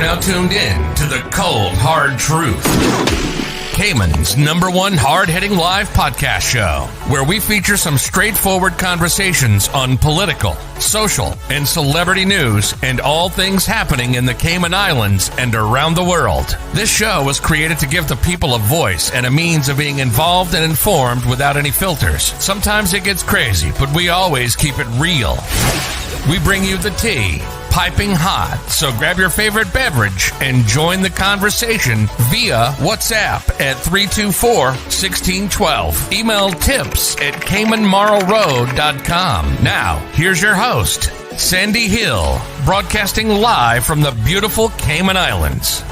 now tuned in to the cold, hard truth. Cayman's #1 hard-hitting live podcast show, where we feature some straightforward conversations on political, social, and celebrity news and all things happening in the Cayman Islands and around the world. This show was created to give the people a voice and a means of being involved and informed without any filters. Sometimes it gets crazy, but we always keep it real. We bring you the tea, piping hot, so grab your favorite beverage and join the conversation via WhatsApp at 324-1612. Email tips at CaymanMarlRoad.com. Now, here's your host, Sandy Hill, broadcasting live from the beautiful Cayman Islands.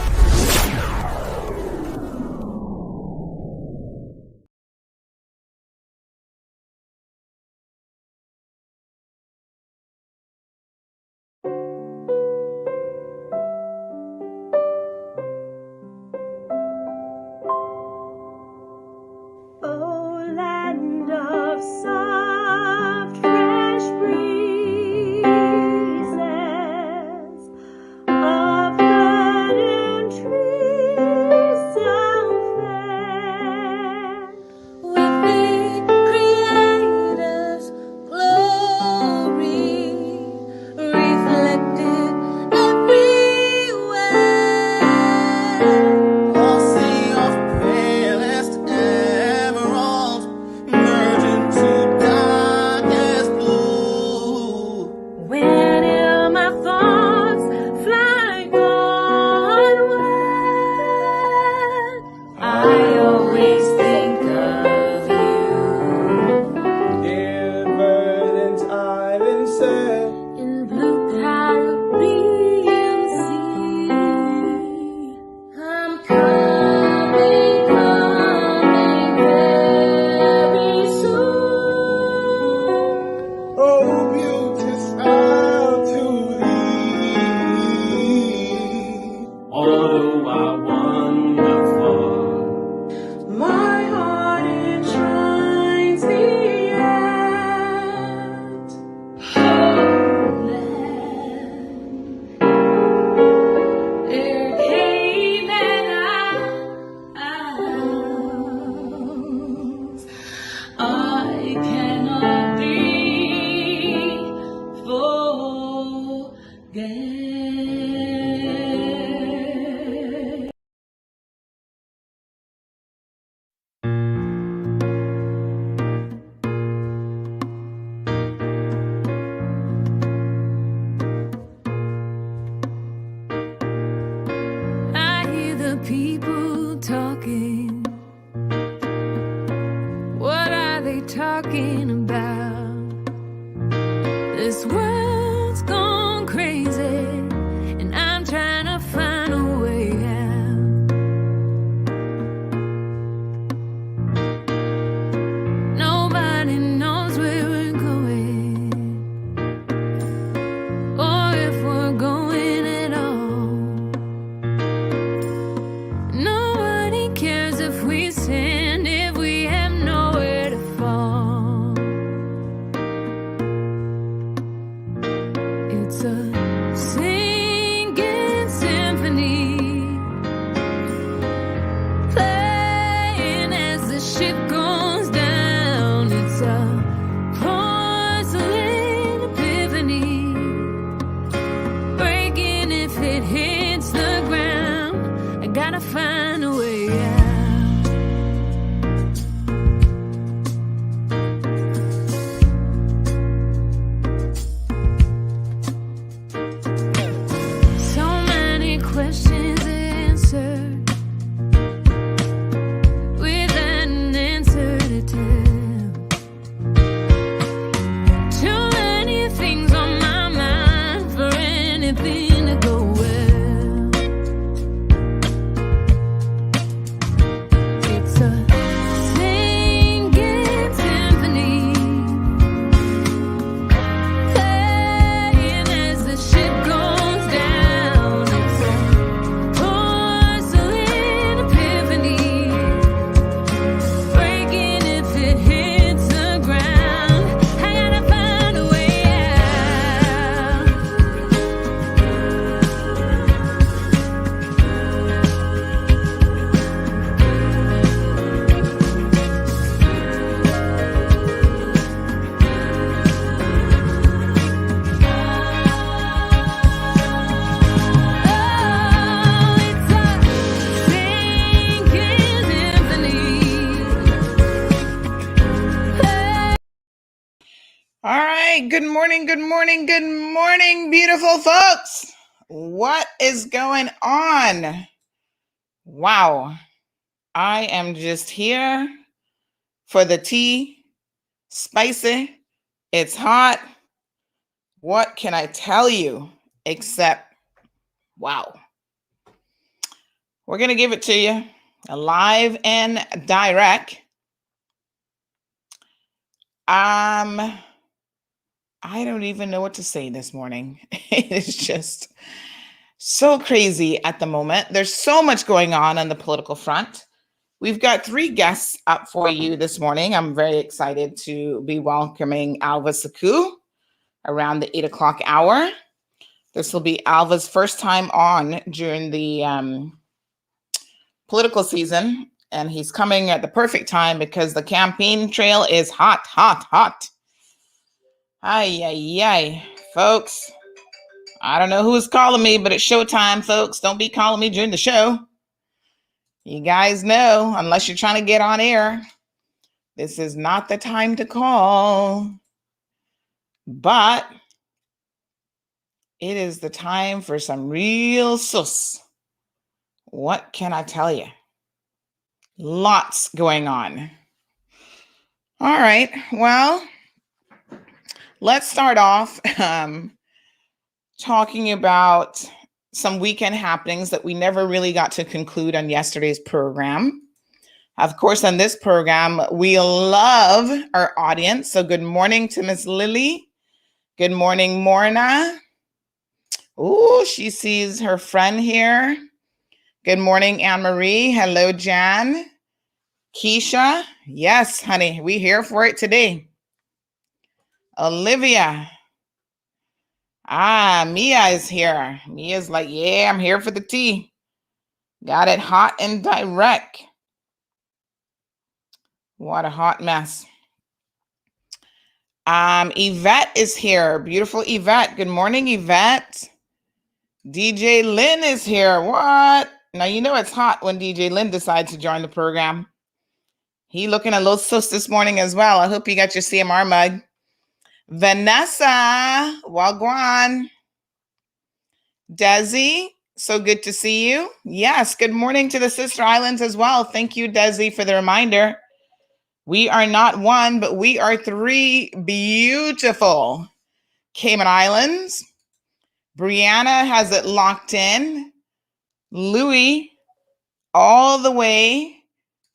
right. Good morning, beautiful folks. What is going on? Wow. I am just here for the tea. Spicy. It's hot. What can I tell you except, wow. We're going to give it to you live and direct. I don't even know what to say this morning. It is just so crazy at the moment. There's so much going on the political front. We've got 3 guests up for you this morning. I'm very excited to be welcoming Alva Suckoo around the 8 o'clock hour. This will be Alva's first time on during the political season, and he's coming at the perfect time because the campaign trail is hot, hot, hot. Ay, ay, ay, folks. I don't know who's calling me, but it's showtime, folks. Don't be calling me during the show. You guys know, unless you're trying to get on air, this is not the time to call. But it is the time for some real sus. What can I tell you? Lots going on. All right, well, let's start off talking about some weekend happenings that we never really got to conclude on yesterday's program. Of course, on this program, we love our audience. So good morning to Miss Lily. Good morning, Morna. Oh, she sees her friend here. Good morning, Anne-Marie. Hello, Jan. Keisha. Yes, honey, we here for it today. Olivia. Mia is here. Mia's like, yeah, I'm here for the tea. Got it hot and direct. What a hot mess. Yvette is here. Beautiful Yvette. Good morning, Yvette. DJ Lynn is here. What? Now, you know it's hot when DJ Lynn decides to join the program. He looking a little sus this morning as well. I hope you got your CMR mug. Vanessa, Wagwan. Desi, so good to see you. Yes, good morning to the Sister Islands as well. Thank you, Desi, for the reminder. We are not 1, but we are 3 beautiful Cayman Islands. Brianna has it locked in. Louis, all the way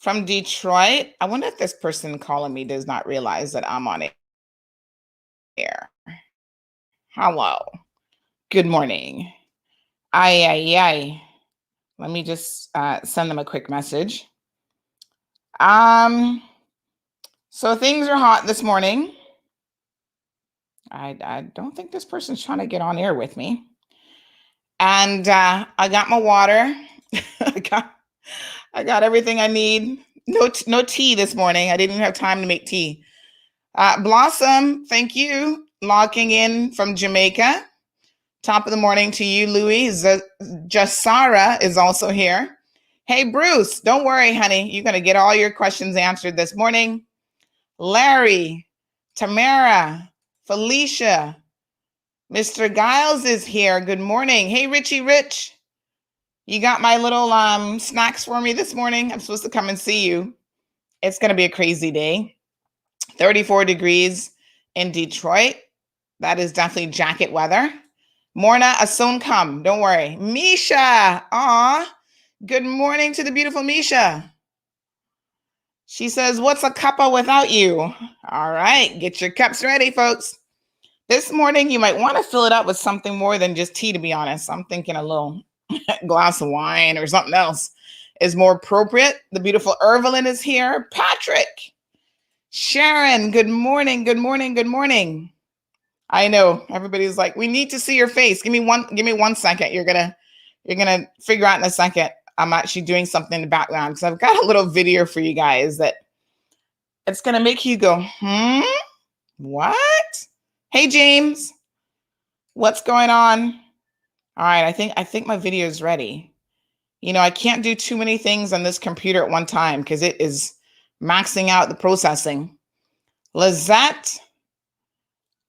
from Detroit. I wonder if this person calling me does not realize that I'm on air. Hello. Good morning. Ay. Let me just send them a quick message. So things are hot this morning. I don't think this person's trying to get on air with me. And I got my water. I got everything I need. No tea this morning. I didn't have time to make tea. Blossom, thank you. Logging in from Jamaica. Top of the morning to you, Louis. Jasara is also here. Hey, Bruce, don't worry, honey. You're going to get all your questions answered this morning. Larry, Tamara, Felicia, Mr. Giles is here. Good morning. Hey, Richie Rich. You got my little snacks for me this morning? I'm supposed to come and see you. It's going to be a crazy day. 34 degrees in Detroit. That is definitely jacket weather. Morna, a soon come. Don't worry. Misha. Aw. Good morning to the beautiful Misha. She says, what's a cuppa without you? All right. Get your cups ready, folks. This morning, you might want to fill it up with something more than just tea, to be honest. I'm thinking a little glass of wine or something else is more appropriate. The beautiful Evelyn is here. Patrick. Sharon, good morning. I know everybody's like, we need to see your face. Give me 1 second. You're gonna figure out in a second. I'm actually doing something in the background because I've got a little video for you guys that it's gonna make you go, what? Hey, James, what's going on? All right, I think my video is ready. You know, I can't do too many things on this computer at one time because it is maxing out the processing. Lizette,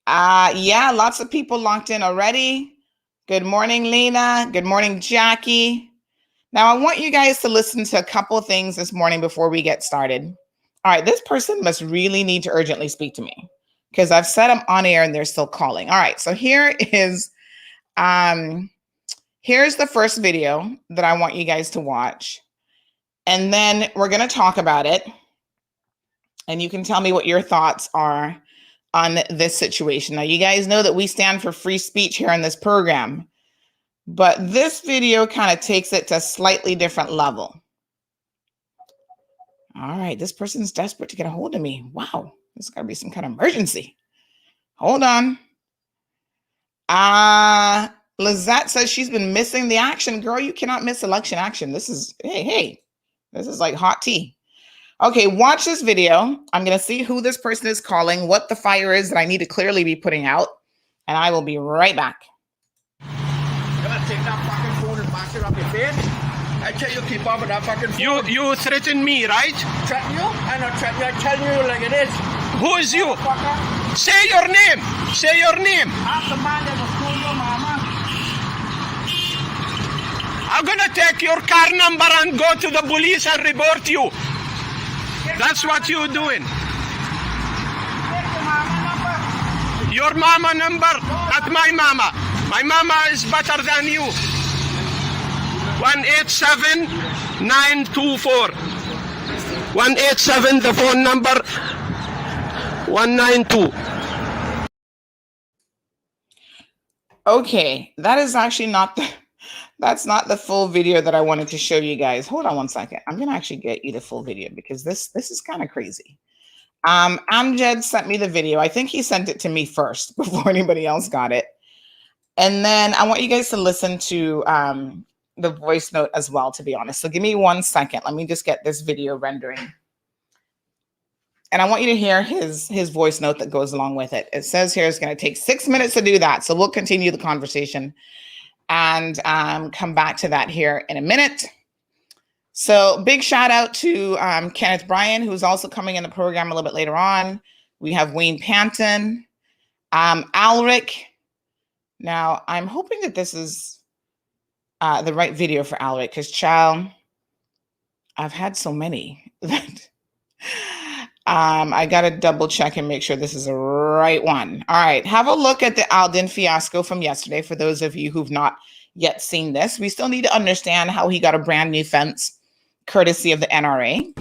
Yeah, lots of people locked in already. Good morning, Lena. Good morning, Jackie. Now, I want you guys to listen to a couple of things this morning before we get started. All right, this person must really need to urgently speak to me because I've set them on air and they're still calling. All right, so here's the first video that I want you guys to watch. And then we're going to talk about it. And you can tell me what your thoughts are on this situation. Now, you guys know that we stand for free speech here on this program, but this video kind of takes it to a slightly different level. All right, this person's desperate to get a hold of me. Wow, this has got to be some kind of emergency. Hold on. Lizette says she's been missing the action. Girl, you cannot miss election action. This is, hey, this is like hot tea. Okay, watch this video. I'm going to see who this person is calling, what the fire is that I need to clearly be putting out, and I will be right back. You're going to take that fucking phone and bash it up your face? I tell you, keep up with that fucking phone. You threaten me, right? Threaten you? I'm not threatening you. I'm telling you like it is. Who is you? Fucker. Say your name. Say your name. Ask the man that was calling your mama. I'm going to take your car number and go to the police and report you. That's what you're doing. Your mama number, not my mama. My mama is better than you. 187-924. 187, the phone number, 192. Okay, that is actually not that's not the full video that I wanted to show you guys. Hold on one second. I'm gonna actually get you the full video because this is kind of crazy. Amjad sent me the video. I think he sent it to me first before anybody else got it. And then I want you guys to listen to the voice note as well, to be honest. So give me 1 second. Let me just get this video rendering. And I want you to hear his voice note that goes along with it. It says here it's going to take 6 minutes to do that. So we'll continue the conversation and come back to that here in a minute. So big shout out to Kenneth Bryan, who's also coming in the program a little bit later on. We have Wayne Panton, Alric. Now, I'm hoping that this is the right video for Alric because, child, I've had so many that I got to double check and make sure this is the right one. All right. Have a look at the Alden fiasco from yesterday. For those of you who've not yet seen this, we still need to understand how he got a brand new fence courtesy of the NRA.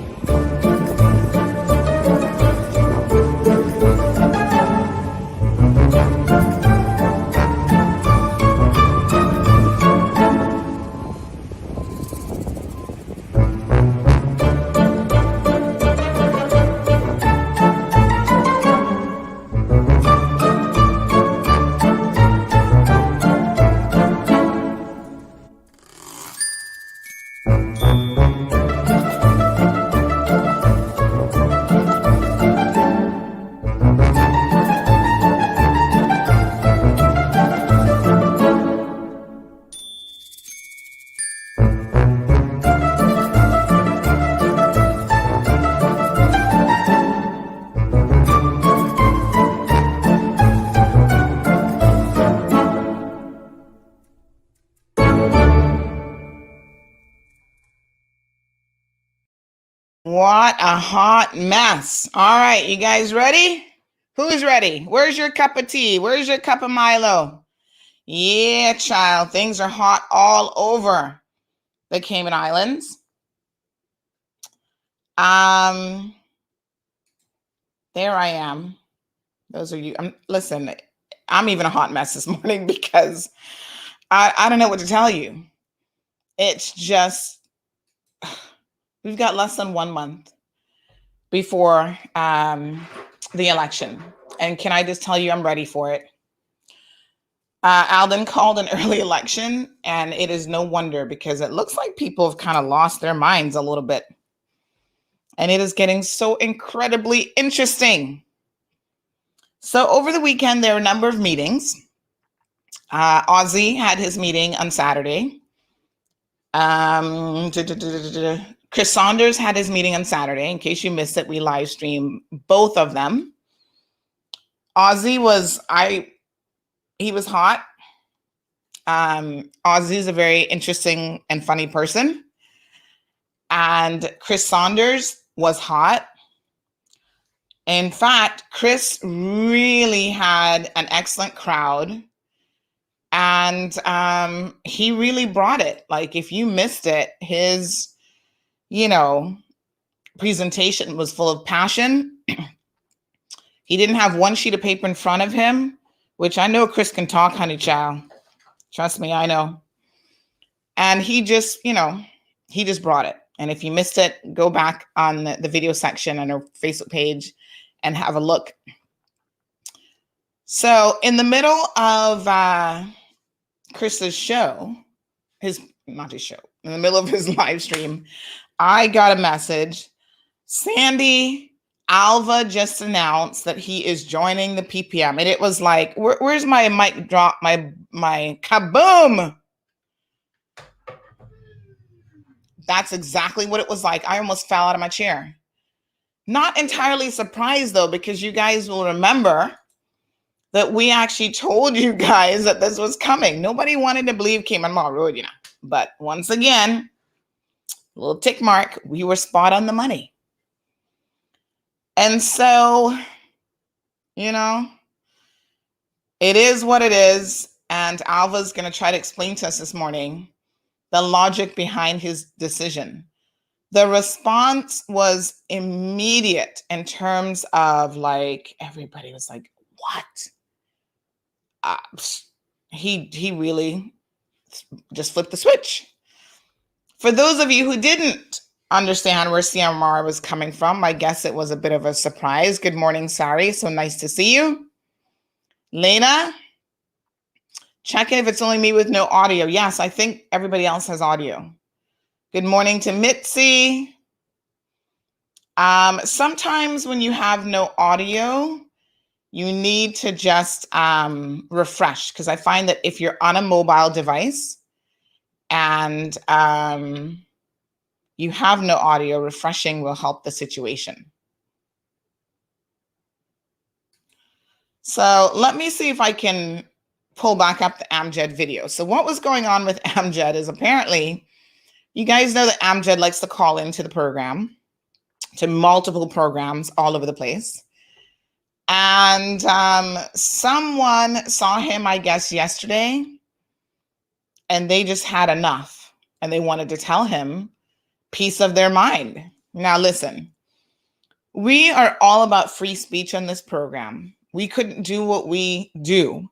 What a hot mess. All right, you guys ready? Who's ready? Where's your cup of tea? Where's your cup of Milo? Yeah, child, things are hot all over the Cayman Islands. There I am. Those are you. Listen, I'm even a hot mess this morning because I don't know what to tell you. It's just, we've got less than 1 month before the election. And can I just tell you, I'm ready for it. Alden called an early election, and it is no wonder because it looks like people have kind of lost their minds a little bit. And it is getting so incredibly interesting. So over the weekend, there were a number of meetings. Ozzy had his meeting on Saturday. Chris Saunders had his meeting on Saturday. In case you missed it, we live stream both of them. Ozzy was he was hot. Ozzy is a very interesting and funny person. And Chris Saunders was hot. In fact, Chris really had an excellent crowd. And he really brought it. Like, if you missed it, his, presentation was full of passion. He didn't have one sheet of paper in front of him, which I know Chris can talk, honey child. Trust me, I know. And he just, he just brought it. And if you missed it, go back on the video section on our Facebook page and have a look. So in the middle of Chris's show, in the middle of his live stream, I got a message. Sandy, Alva just announced that he is joining the PPM. And it was like, where's my mic drop, my kaboom? That's exactly what it was like. I almost fell out of my chair. Not entirely surprised, though, because you guys will remember that we actually told you guys that this was coming. Nobody wanted to believe Cayman Mall Road, But once again, a little tick mark, we were spot on the money. And so, it is what it is. And Alva's going to try to explain to us this morning the logic behind his decision. The response was immediate in terms of everybody was like, what? He really just flipped the switch. For those of you who didn't understand where CMR was coming from, I guess it was a bit of a surprise. Good morning, Sari. So nice to see you. Lena, check if it's only me with no audio. Yes, I think everybody else has audio. Good morning to Mitzi. Sometimes when you have no audio, you need to just refresh, because I find that if you're on a mobile device and you have no audio, refreshing will help the situation. So let me see if I can pull back up the Amjad video. So what was going on with Amjad is apparently, you guys know that Amjad likes to call into the program, to multiple programs all over the place. And someone saw him, I guess, yesterday, and they just had enough, and they wanted to tell him piece of their mind. Now, listen, we are all about free speech on this program. We couldn't do what we do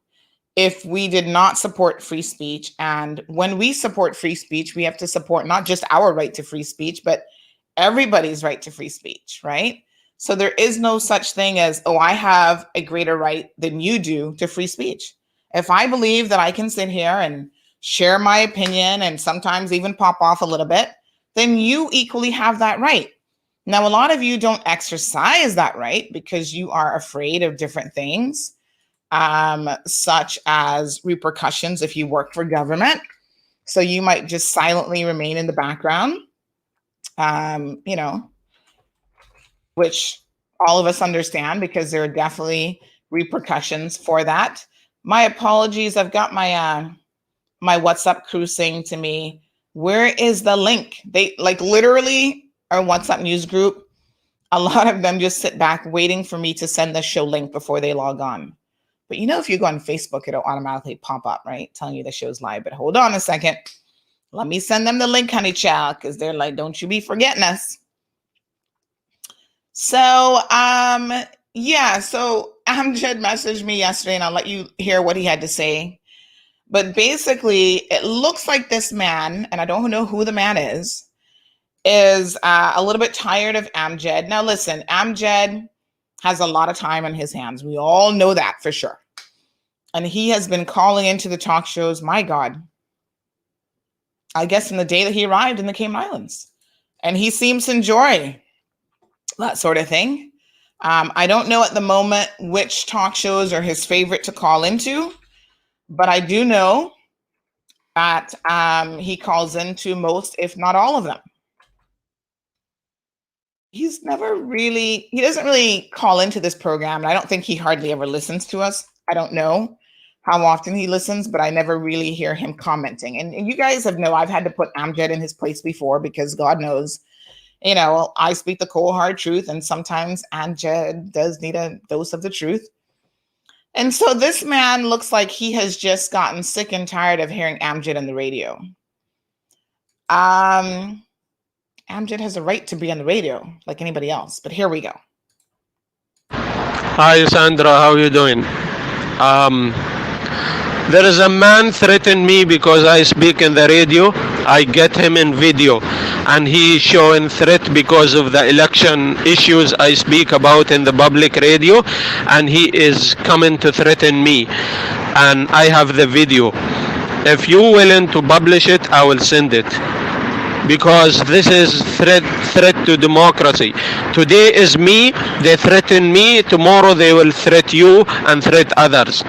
if we did not support free speech. And when we support free speech, we have to support not just our right to free speech, but everybody's right to free speech, right? So there is no such thing as, oh, I have a greater right than you do to free speech. If I believe that I can sit here and share my opinion and sometimes even pop off a little bit, then you equally have that right. Now, a lot of you don't exercise that right because you are afraid of different things, such as repercussions if you work for government. So you might just silently remain in the background, which all of us understand because there are definitely repercussions for that. My apologies. I've got my my WhatsApp crew saying to me, where is the link? They literally our WhatsApp news group. A lot of them just sit back waiting for me to send the show link before they log on. But if you go on Facebook, it'll automatically pop up, right? Telling you the show's live. But hold on a second. Let me send them the link, honey child, because they're like, don't you be forgetting us. So, so Amjad messaged me yesterday, and I'll let you hear what he had to say. But basically, it looks like this man, and I don't know who the man is a little bit tired of Amjad. Now, listen, Amjad has a lot of time on his hands. We all know that for sure. And he has been calling into the talk shows, my God, I guess from the day that he arrived in the Cayman Islands. And he seems to enjoy that sort of thing. I don't know at the moment which talk shows are his favorite to call into, but I do know that he calls into most, if not all of them. He's never really, he doesn't really call into this program. And I don't think he hardly ever listens to us. I don't know how often he listens, but I never really hear him commenting. And you guys know I've had to put Amjad in his place before because God knows, I speak the cold, hard truth. And sometimes Amjad does need a dose of the truth. And so this man looks like he has just gotten sick and tired of hearing Amjad on the radio. Amjad has a right to be on the radio like anybody else, but here we go. Hi, Sandra. How are you doing? There is a man threatened me because I speak in the radio. I get him in video, and he is showing threat because of the election issues I speak about in the public radio, and he is coming to threaten me, and I have the video. If you're willing to publish it, I will send it. Because this is threat to democracy. Today is me, they threaten me, tomorrow they will threat you and threat others.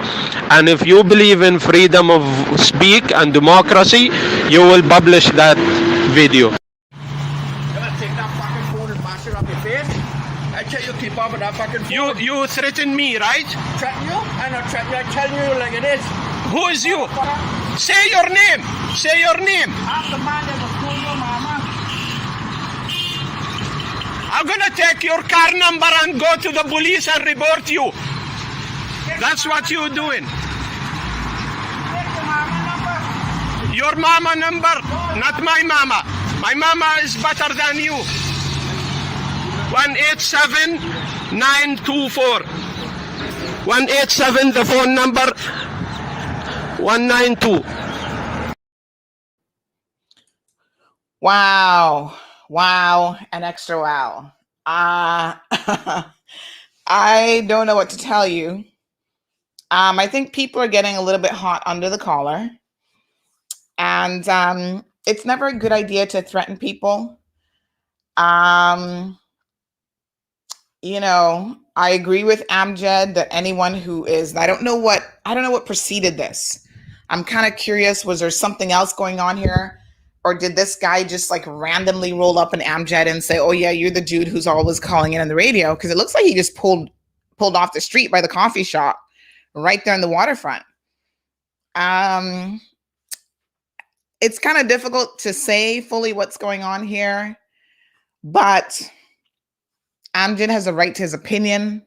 And if you believe in freedom of speech and democracy, you will publish that video. You're gonna take that fucking phone and bash it up your face? I tell you, keep up with that fucking phone. You threaten me, right? Threaten you? I'm not threatening you, I'm telling you like it is. Who is you? Say your name. Say your name. I'm the man that was calling your mama. I'm gonna take your car number and go to the police and report you. That's what you're doing. Take your mama number. Your mama number, not my mama. My mama is better than you. 187-924. 187, the phone number. 192. Wow, and extra wow. I don't know what to tell you. I think people are getting a little bit hot under the collar. And it's never a good idea to threaten people. I agree with Amjad that anyone who is, I don't know what preceded this. I'm kind of curious, was there something else going on here? Or did this guy just like randomly roll up an Amjad and say, oh yeah, you're the dude who's always calling in on the radio? Because it looks like he just pulled off the street by the coffee shop right there in the waterfront. It's kind of difficult to say fully what's going on here, but Amjad has a right to his opinion.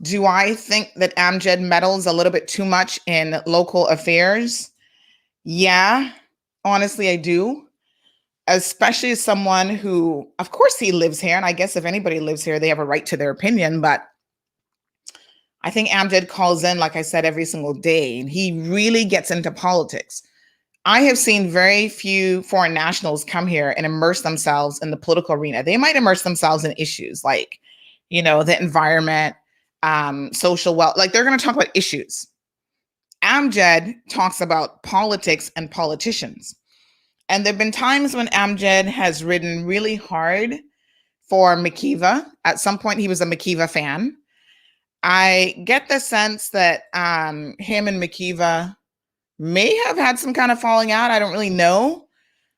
Do I think that Amjad meddles a little bit too much in local affairs? Yeah, honestly, I do. Especially as someone who, of course, he lives here. And I guess if anybody lives here, they have a right to their opinion. But I think Amjad calls in, like I said, every single day. And he really gets into politics. I have seen very few foreign nationals come here and immerse themselves in the political arena. They might immerse themselves in issues like, the environment, social wealth. Like they're going to talk about issues. Amjad talks about politics and politicians. And there have been times when Amjad has ridden really hard for McKeeva. At some point, he was a McKeeva fan. I get the sense that him and McKeeva may have had some kind of falling out. I don't really know.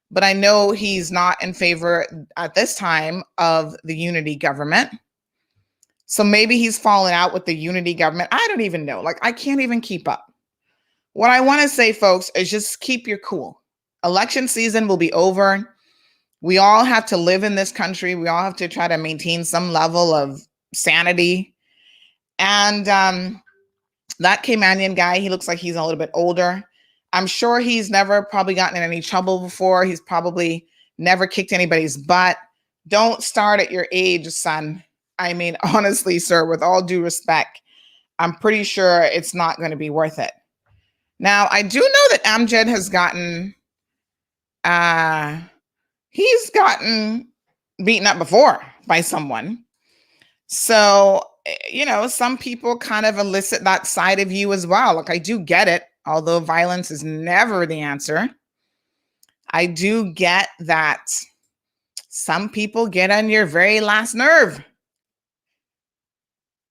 But I know he's not in favor at this time of the unity government. So maybe he's fallen out with the unity government. I don't even know. Like, I can't even keep up. What I want to say, folks, is just keep your cool. Election season will be over. We all have to live in this country. We all have to try to maintain some level of sanity. And that Caymanian guy, he looks like he's a little bit older. I'm sure he's never probably gotten in any trouble before. He's probably never kicked anybody's butt. Don't start at your age, son. I mean, honestly, sir, with all due respect, I'm pretty sure it's not going to be worth it. Now, I do know that Amjad has gotten, he's gotten beaten up before by someone. So, some people kind of elicit that side of you as well. Like, I do get it, although violence is never the answer. I do get that some people get on your very last nerve.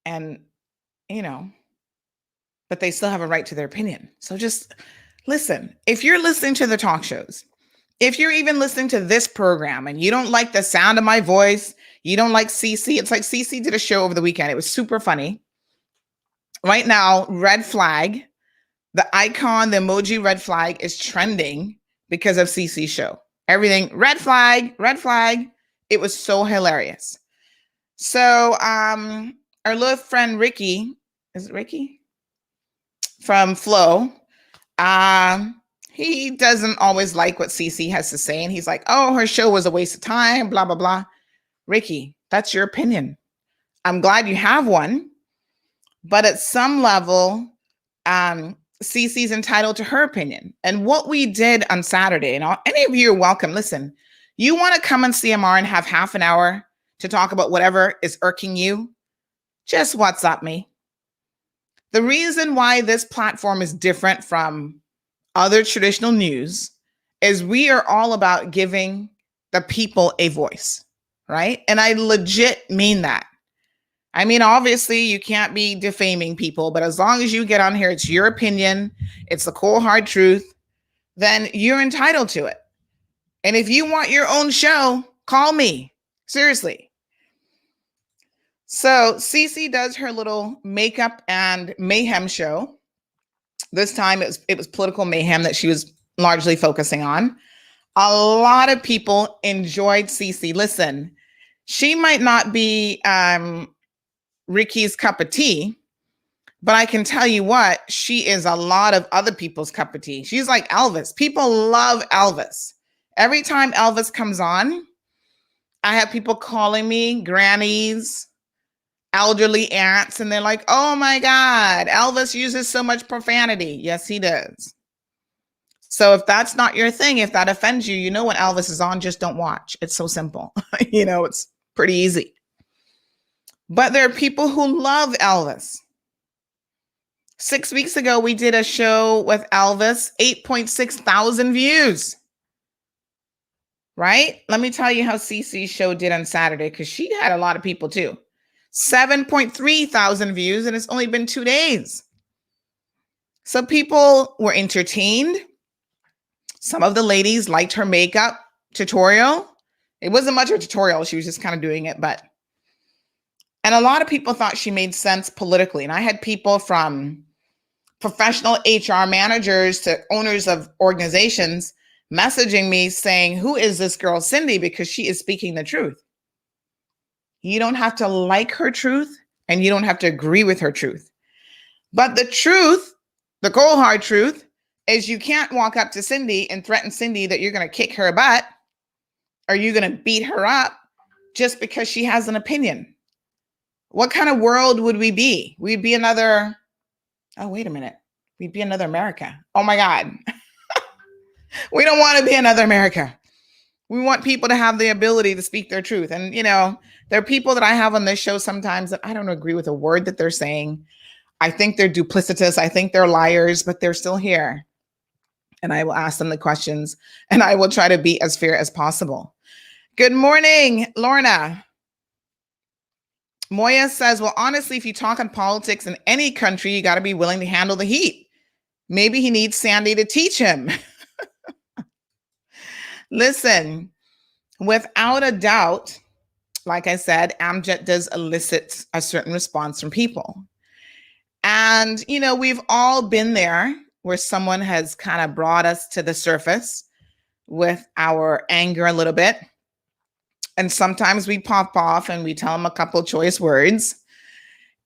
And, but they still have a right to their opinion. So just listen. If you're listening to the talk shows, if you're even listening to this program and you don't like the sound of my voice, You don't like CC. It's like CC did a show over the weekend. It was super funny. Right now, red flag, the icon, the emoji red flag is trending because of CC's show. Everything, red flag, red flag. It was so hilarious. So our little friend Ricky, is it Ricky? From Flow, he doesn't always like what CC has to say. And he's like, oh, her show was a waste of time, blah, blah, blah. Ricky, that's your opinion. I'm glad you have one. But at some level, CC's entitled to her opinion. And what we did on Saturday, and any of you are welcome. Listen, you want to come on CMR and have half an hour to talk about whatever is irking you, just WhatsApp me. The reason why this platform is different from other traditional news is we are all about giving the people a voice, right? And I legit mean that. I mean, obviously, you can't be defaming people, but as long as you get on here, it's your opinion, it's the cold, hard truth, then you're entitled to it. And if you want your own show, call me. Seriously. So Cece does her little makeup and mayhem show. This time it was political mayhem that she was largely focusing on. A lot of people enjoyed Cece. Listen, she might not be Ricky's cup of tea, but I can tell you what, she is a lot of other people's cup of tea. She's like Elvis. People love Elvis. Every time Elvis comes on, I have people calling me grannies, elderly aunts, and they're like, oh my God, Elvis uses so much profanity. Yes, he does. So if that's not your thing, if that offends you, you know when Elvis is on, just don't watch. It's so simple. It's pretty easy. But there are people who love Elvis. 6 weeks ago, we did a show with Elvis, 8.6 thousand views. Right? Let me tell you how CC's show did on Saturday, because she had a lot of people too. 7.3 thousand views, and it's only been 2 days. So people were entertained. Some of the ladies liked her makeup tutorial. It wasn't much of a tutorial. She was just kind of doing it, and a lot of people thought she made sense politically. And I had people from professional HR managers to owners of organizations messaging me saying, who is this girl, Cindy? Because she is speaking the truth. You don't have to like her truth, and you don't have to agree with her truth. But the truth, the cold hard truth, is you can't walk up to Cindy and threaten Cindy that you're going to kick her butt or you're going to beat her up just because she has an opinion. What kind of world would we be? We'd be another, oh, wait a minute. We'd be another America. Oh my God. We don't want to be another America. We want people to have the ability to speak their truth. And, there are people that I have on this show sometimes that I don't agree with a word that they're saying. I think they're duplicitous. I think they're liars, but they're still here. And I will ask them the questions, and I will try to be as fair as possible. Good morning, Lorna. Moya says, well, honestly, if you talk on politics in any country, you got to be willing to handle the heat. Maybe he needs Sandy to teach him. Listen, without a doubt, like I said, Amjet does elicit a certain response from people. And, we've all been there where someone has kind of brought us to the surface with our anger a little bit. And sometimes we pop off and we tell them a couple of choice words.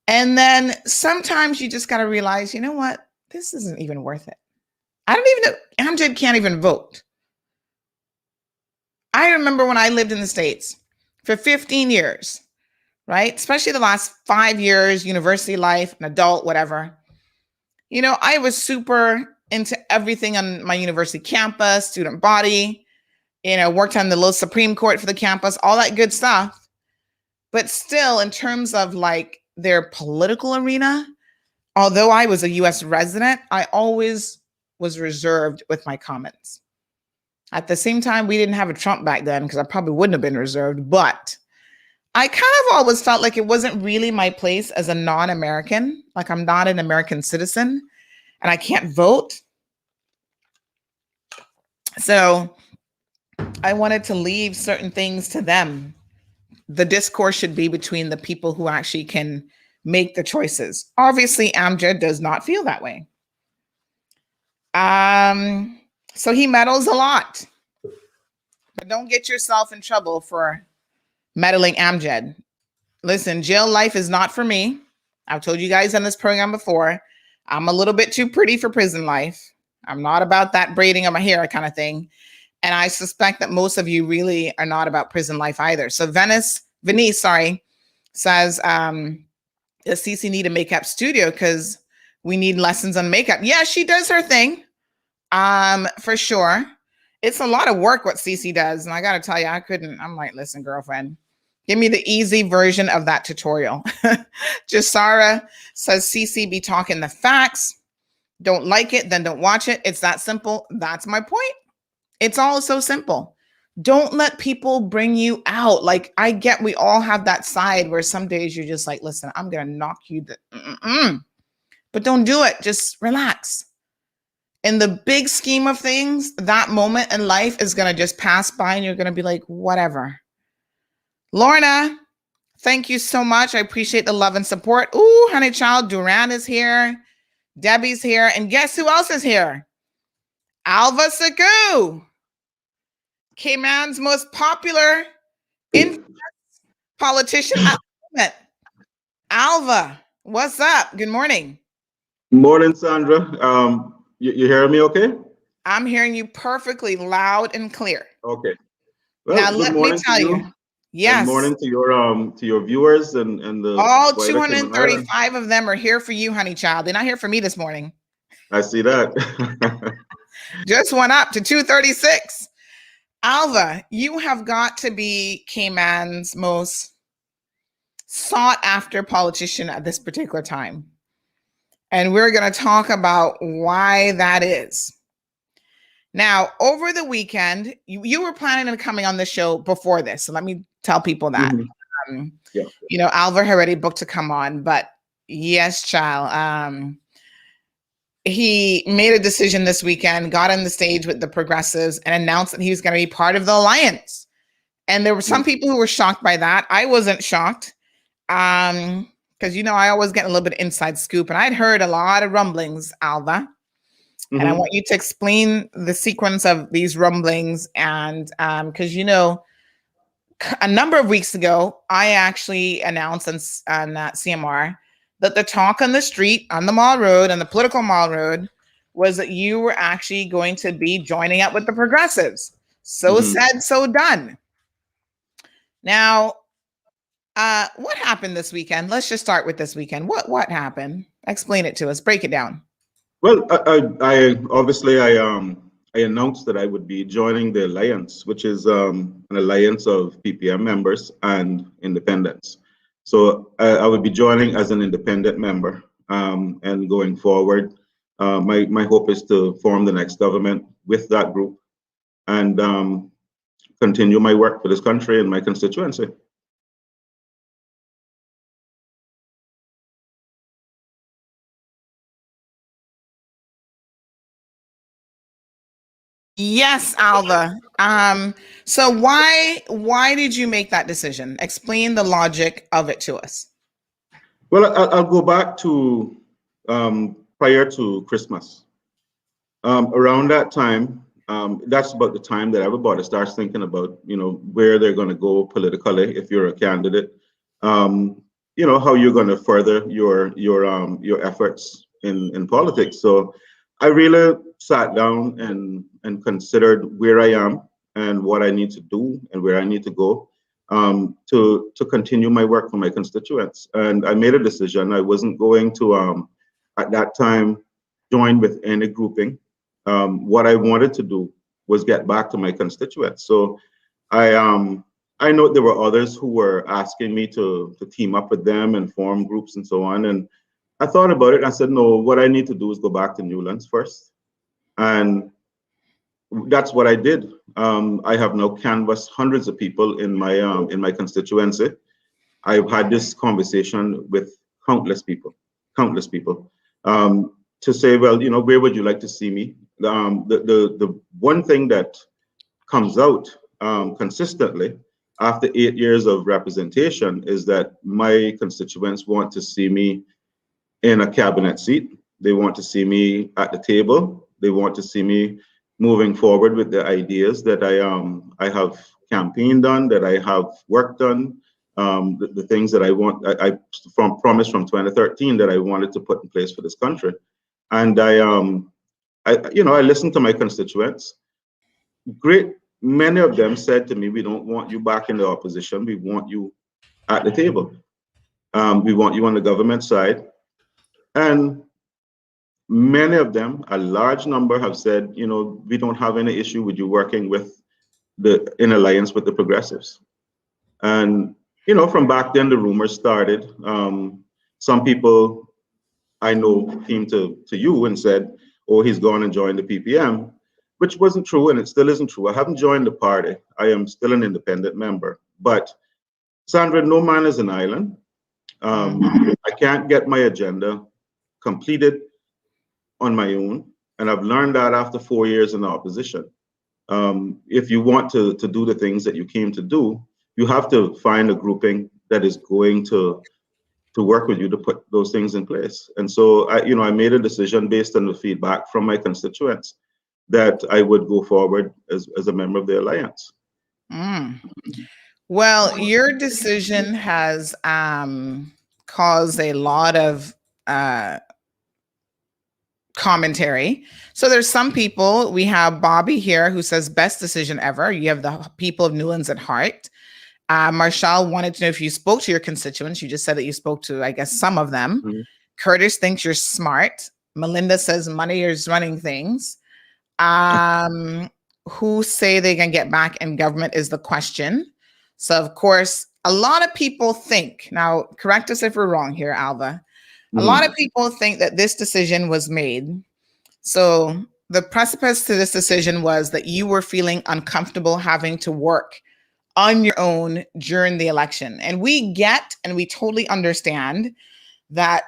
And then sometimes you just got to realize, you know what? This isn't even worth it. I don't even know. Amjad can't even vote. I remember when I lived in the States for 15 years, right? Especially the last 5 years, university life, an adult, whatever. I was super into everything on my university campus, student body, worked on the little Supreme Court for the campus, all that good stuff. But still, in terms of like their political arena, although I was a US resident, I always was reserved with my comments. At the same time, we didn't have a Trump back then, because I probably wouldn't have been reserved, but I kind of always felt like it wasn't really my place as a non-American. Like I'm not an American citizen and I can't vote. So I wanted to leave certain things to them. the discourse should be between the people who actually can make the choices. Obviously, Amjad does not feel that way. So he meddles a lot. But don't get yourself in trouble for meddling, Amjad. Listen, jail life is not for me. I've told you guys on this program before, I'm a little bit too pretty for prison life. I'm not about that braiding of my hair kind of thing. And I suspect that most of you really are not about prison life either. So Venice, says, does Cece need a makeup studio? Because we need lessons on makeup. Yeah, she does her thing. For sure. It's a lot of work what Cece does. And I got to tell you, I'm like, listen, girlfriend, give me the easy version of that tutorial. Jasara says, Cece be talking the facts. Don't like it, then don't watch it. It's that simple. That's my point. It's all so simple. Don't let people bring you out. Like, I get we all have that side where some days you're just like, listen, I'm going to knock you. But don't do it. Just relax. In the big scheme of things, that moment in life is going to just pass by and you're going to be like, whatever. Lorna, thank you so much. I appreciate the love and support. Ooh, honey child, Duran is here. Debbie's here. And guess who else is here? Alva Suckoo, Cayman's most popular politician at the moment. Alva, what's up? Good morning. Morning, Sandra. You hear me okay? I'm hearing you perfectly loud and clear. Okay. Well, now let me tell you. Yes. Good morning to your viewers and the all 235 of them are here for you, honey child. They're not here for me this morning. I see that. Just went up to 236. Alva, you have got to be Cayman's most sought after politician at this particular time. And we're going to talk about why that is. Now, over the weekend, you were planning on coming on the show before this. So let me tell people that. Mm-hmm. You know, Alva had already booked to come on, but yes, child. He made a decision this weekend, got on the stage with the progressives and announced that he was going to be part of the alliance. And there were some people who were shocked by that. I wasn't shocked. Because, you know, I always get a little bit of inside scoop, and I'd heard a lot of rumblings, Alva. And I want you to explain the sequence of these rumblings. And because, you know, a number of weeks ago, I actually announced on CMR that the talk on the street, on the Mall Road, on the political Mall Road, was that you were actually going to be joining up with the progressives. So said, so done. Now, what happened this weekend? Let's just start with this weekend. What happened? Explain it to us. Break it down. Well, I obviously announced that I would be joining the alliance, which is an alliance of PPM members and independents. So I would be joining as an independent member, and going forward, my hope is to form the next government with that group and continue my work for this country and my constituency. Yes, Alva. So why did you make that decision? Explain the logic of it to us. Well, I'll go back to prior to Christmas. Around that time, that's about the time that everybody starts thinking about, you know, where they're going to go politically if you're a candidate. You know, how you're going to further your efforts in politics. So I really sat down and considered where I am and what I need to do and where I need to go to continue my work for my constituents. And I made a decision. I wasn't going to, at that time, join with any grouping. What I wanted to do was get back to my constituents. So I know there were others who were asking me to team up with them and form groups and so on. And I thought about it and I said, no, what I need to do is go back to Newlands first. And that's what I did. I have now canvassed hundreds of people in my constituency. I've had this conversation with countless people, to say, well, you know, where would you like to see me? The one thing that comes out consistently after 8 years of representation is that my constituents want to see me in a cabinet seat. They want to see me at the table. They want to see me moving forward with the ideas that I have campaigned on, that I have worked on, the things that I promised from 2013 that I wanted to put in place for this country. And I listened to my constituents. Many of them said to me, we don't want you back in the opposition. We want you at the table. We want you on the government side. And many of them, a large number, have said, we don't have any issue with you working in alliance with the progressives. And, from back then, the rumors started. Some people I know came to you and said, oh, he's gone and joined the PPM, which wasn't true, and it still isn't true. I haven't joined the party. I am still an independent member. But, Sandra, no man is an island. I can't get my agenda completed on my own, and I've learned that after 4 years in the opposition. If you want to do the things that you came to do, you have to find a grouping that is going to work with you to put those things in place. And so I made a decision based on the feedback from my constituents that I would go forward as a member of the alliance. Well, your decision has caused a lot of commentary. So there's some people, we have Bobby here who says best decision ever. You have the people of Newlands at heart. Marshall wanted to know if you spoke to your constituents. You just said that you spoke to, I guess, some of them. Mm-hmm. Curtis thinks you're smart. Melinda says money is running things. Who say they can get back in government is the question. So, of course, a lot of people think, now correct us if we're wrong here, Alva. A lot of people think that this decision was made. So the precipice to this decision was that you were feeling uncomfortable having to work on your own during the election. And we get, and we totally understand that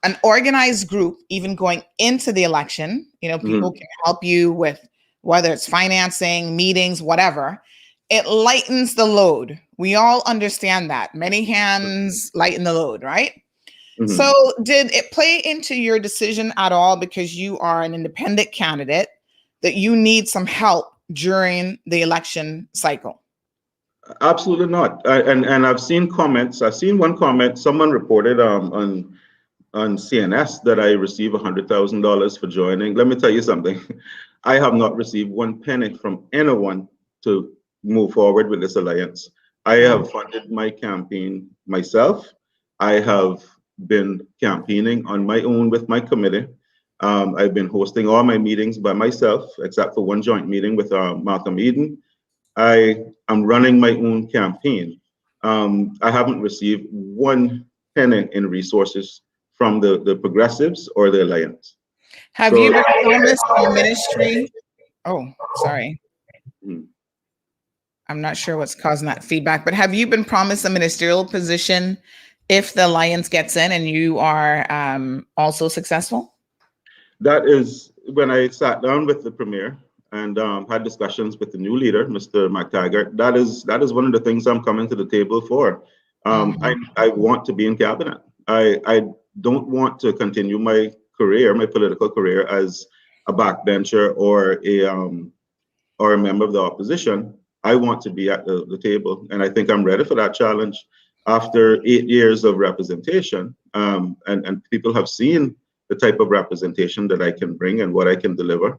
an organized group, even going into the election, people can help you with whether it's financing, meetings, whatever. It lightens the load. We all understand that. Many hands lighten the load, right? Mm-hmm. So did it play into your decision at all, because you are an independent candidate, that you need some help during the election cycle? Absolutely not. And I've seen comments. I've seen one comment. Someone reported on CNS that I receive $100,000 for joining. Let me tell you something. I have not received one penny from anyone to move forward with this alliance. I have funded my campaign myself. I have been campaigning on my own with my committee. I've been hosting all my meetings by myself, except for one joint meeting with Malcolm Eden. I am running my own campaign. I haven't received one penny in resources from the progressives or the alliance. Have you been promised a ministry? Oh, sorry. I'm not sure what's causing that feedback, but have you been promised a ministerial position if the alliance gets in and you are also successful? That is when I sat down with the premier and had discussions with the new leader, Mr. McTaggart. That is one of the things I'm coming to the table for. I want to be in cabinet. I don't want to continue my political career as a backbencher or a member of the opposition. I want to be at the table, and I think I'm ready for that challenge. After 8 years of representation, and people have seen the type of representation that I can bring and what I can deliver.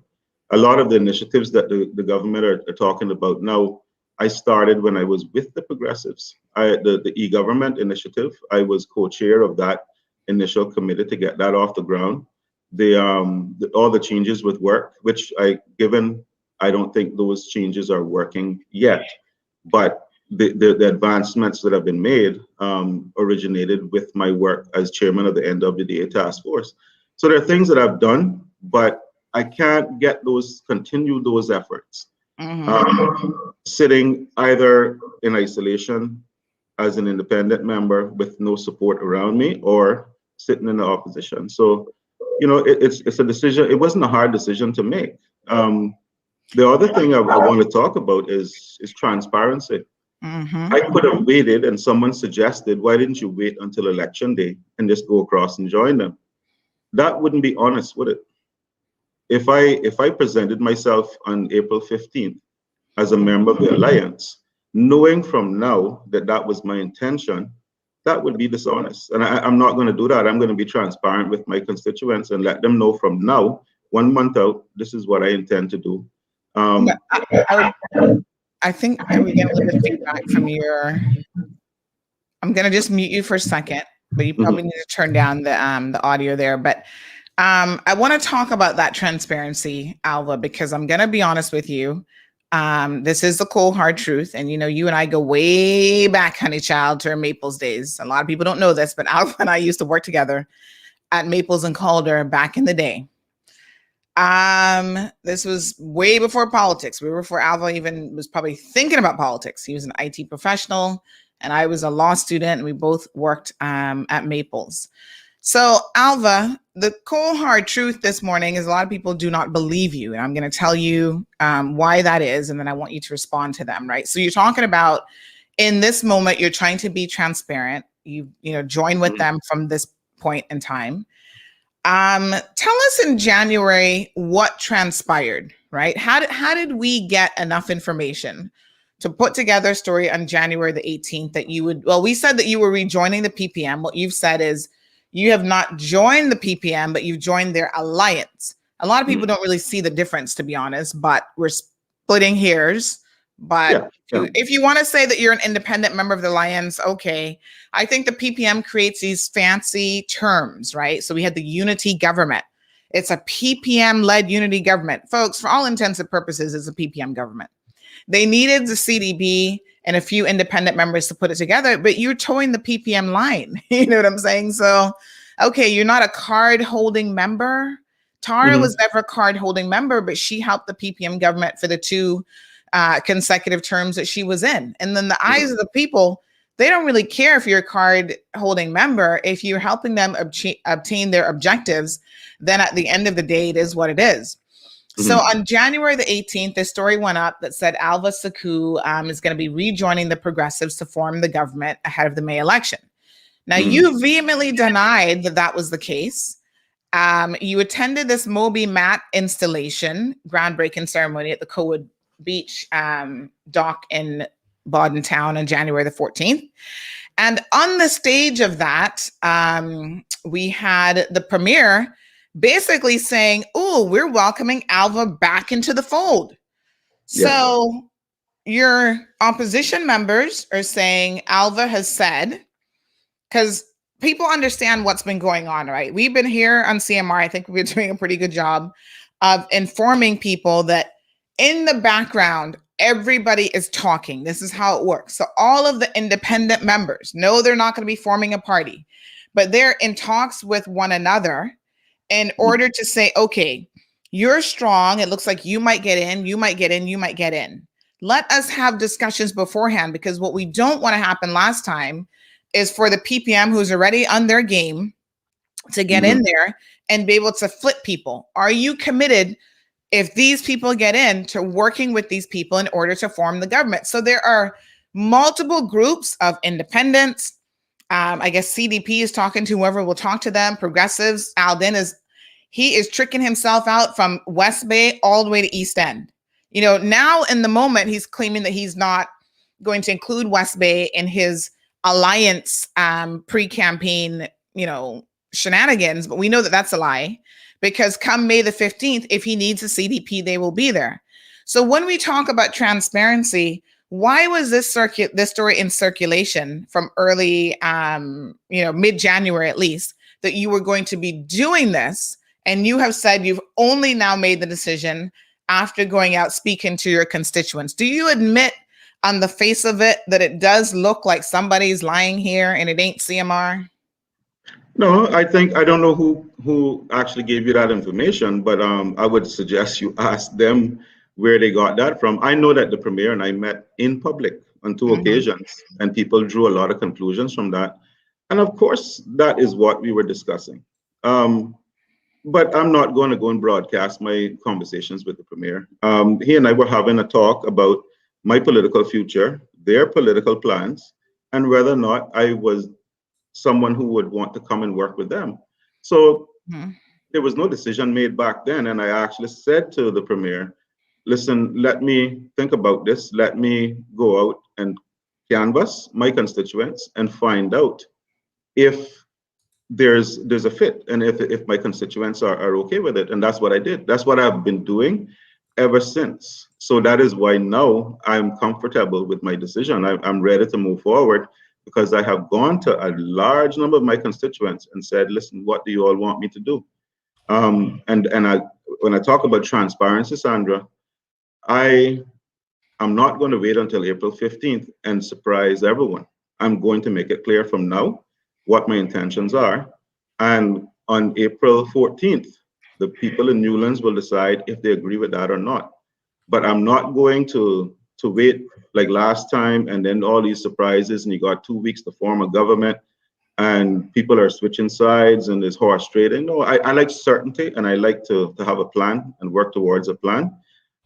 A lot of the initiatives that the government are talking about now, I started when I was with the progressives. The e-government initiative, I was co-chair of that initial committee to get that off the ground. All the changes with work, which I don't think those changes are working yet, but the advancements that have been made originated with my work as chairman of the NWDA task force. So there are things that I've done, but I can't continue those efforts. Sitting either in isolation as an independent member with no support around me, or sitting in the opposition. So, it's a decision. It wasn't a hard decision to make. The other thing I want to talk about is transparency. I could have waited, and someone suggested, why didn't you wait until election day and just go across and join them? That wouldn't be honest, would it? If I presented myself on April 15th as a member of the alliance, knowing from now that that was my intention, that would be dishonest. And I'm not going to do that. I'm going to be transparent with my constituents and let them know from now, 1 month out, this is what I intend to do. I think we get a little bit of feedback from your. I'm going to just mute you for a second, but you probably need to turn down the audio there. But I want to talk about that transparency, Alva, because I'm going to be honest with you. This is the cold, hard truth. And, you and I go way back, honey child, to our Maples days. A lot of people don't know this, but Alva and I used to work together at Maples and Calder back in the day. This was way before politics. We were before Alva even was probably thinking about politics. He was an IT professional and I was a law student, and we both worked at Maples. So Alva, the cold hard truth this morning is a lot of people do not believe you. And I'm going to tell you why that is. And then I want you to respond to them, right? So you're talking about in this moment, you're trying to be transparent. You join with them from this point in time. Tell us in January what transpired, right? How did we get enough information to put together a story on January the 18th that you would, we said that you were rejoining the PPM. What you've said is you have not joined the PPM, but you've joined their alliance. A lot of people don't really see the difference, to be honest, but we're splitting hairs. But if you want to say that you're an independent member of the alliance, okay. I think the PPM creates these fancy terms, right? So we had the unity government. It's a PPM-led unity government. Folks, for all intents and purposes, it's a PPM government. They needed the CDB and a few independent members to put it together, but you're towing the PPM line. You know what I'm saying? So, okay, you're not a card-holding member. Tara was never a card-holding member, but she helped the PPM government for the 2 consecutive terms that she was in. And then the eyes of the people, they don't really care if you're a card-holding member. If you're helping them obtain their objectives, then at the end of the day, it is what it is. So on January the 18th, the story went up that said Alva Suckoo is going to be rejoining the Progressives to form the government ahead of the May election. Now, you vehemently denied that that was the case. You attended this Moby Mat installation, groundbreaking ceremony at the Cowood Beach dock in Bodden Town on January the 14th. And on the stage of that, we had the premier basically saying, oh, we're welcoming Alva back into the fold. Yeah. So your opposition members are saying Alva has said, because people understand what's been going on, right? We've been here on CMR. I think we're doing a pretty good job of informing people that in the background, everybody is talking. This is how it works. So all of the independent members know they're not going to be forming a party, but they're in talks with one another in order to say, okay, you're strong. It looks like you might get in, you might get in, you might get in. Let us have discussions beforehand, because what we don't want to happen last time is for the PPM who's already on their game to get in there and be able to flip people. Are you committed, if these people get in, to working with these people in order to form the government? So there are multiple groups of independents. I guess CDP is talking to whoever will talk to them. Progressives, Alden is tricking himself out from West Bay all the way to East End. Now in the moment, he's claiming that he's not going to include West Bay in his alliance pre-campaign, shenanigans. But we know that that's a lie, because come May the 15th, if he needs a CDP, they will be there. So when we talk about transparency, why was this story in circulation from early, mid-January at least, that you were going to be doing this? And you have said you've only now made the decision after going out speaking to your constituents. Do you admit on the face of it that it does look like somebody's lying here and it ain't CMR? No, I don't know who actually gave you that information, but I would suggest you ask them where they got that from. I know that the premier and I met in public on 2 occasions, and people drew a lot of conclusions from that. And of course, that is what we were discussing. But I'm not going to go and broadcast my conversations with the premier. He and I were having a talk about my political future, their political plans and whether or not I was someone who would want to come and work with them. So there was no decision made back then. And I actually said to the premier, listen, let me think about this. Let me go out and canvass my constituents and find out if there's a fit and if my constituents are okay with it. And that's what I did. That's what I've been doing ever since. So that is why now I'm comfortable with my decision. I'm ready to move forward because I have gone to a large number of my constituents and said, listen, what do you all want me to do? And when I talk about transparency, Sandra, I'm not going to wait until April 15th and surprise everyone. I'm going to make it clear from now what my intentions are. And on April 14th, the people in Newlands will decide if they agree with that or not. But I'm not going to wait like last time and then all these surprises and you got 2 weeks to form a government and people are switching sides and there's horse trading. No, I like certainty and I like to have a plan and work towards a plan.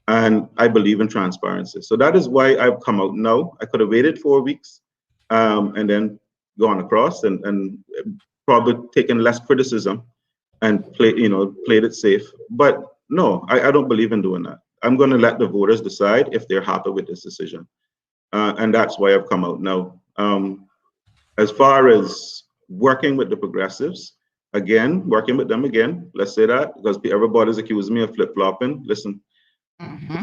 And I believe in transparency. So that is why I've come out now. I could have waited 4 weeks and then gone across and probably taken less criticism and played it safe. But no, I don't believe in doing that. I'm going to let the voters decide if they're happy with this decision. And that's why I've come out now. As far as working with the progressives, again, working with them again, let's say that, because everybody's accusing me of flip-flopping. Listen,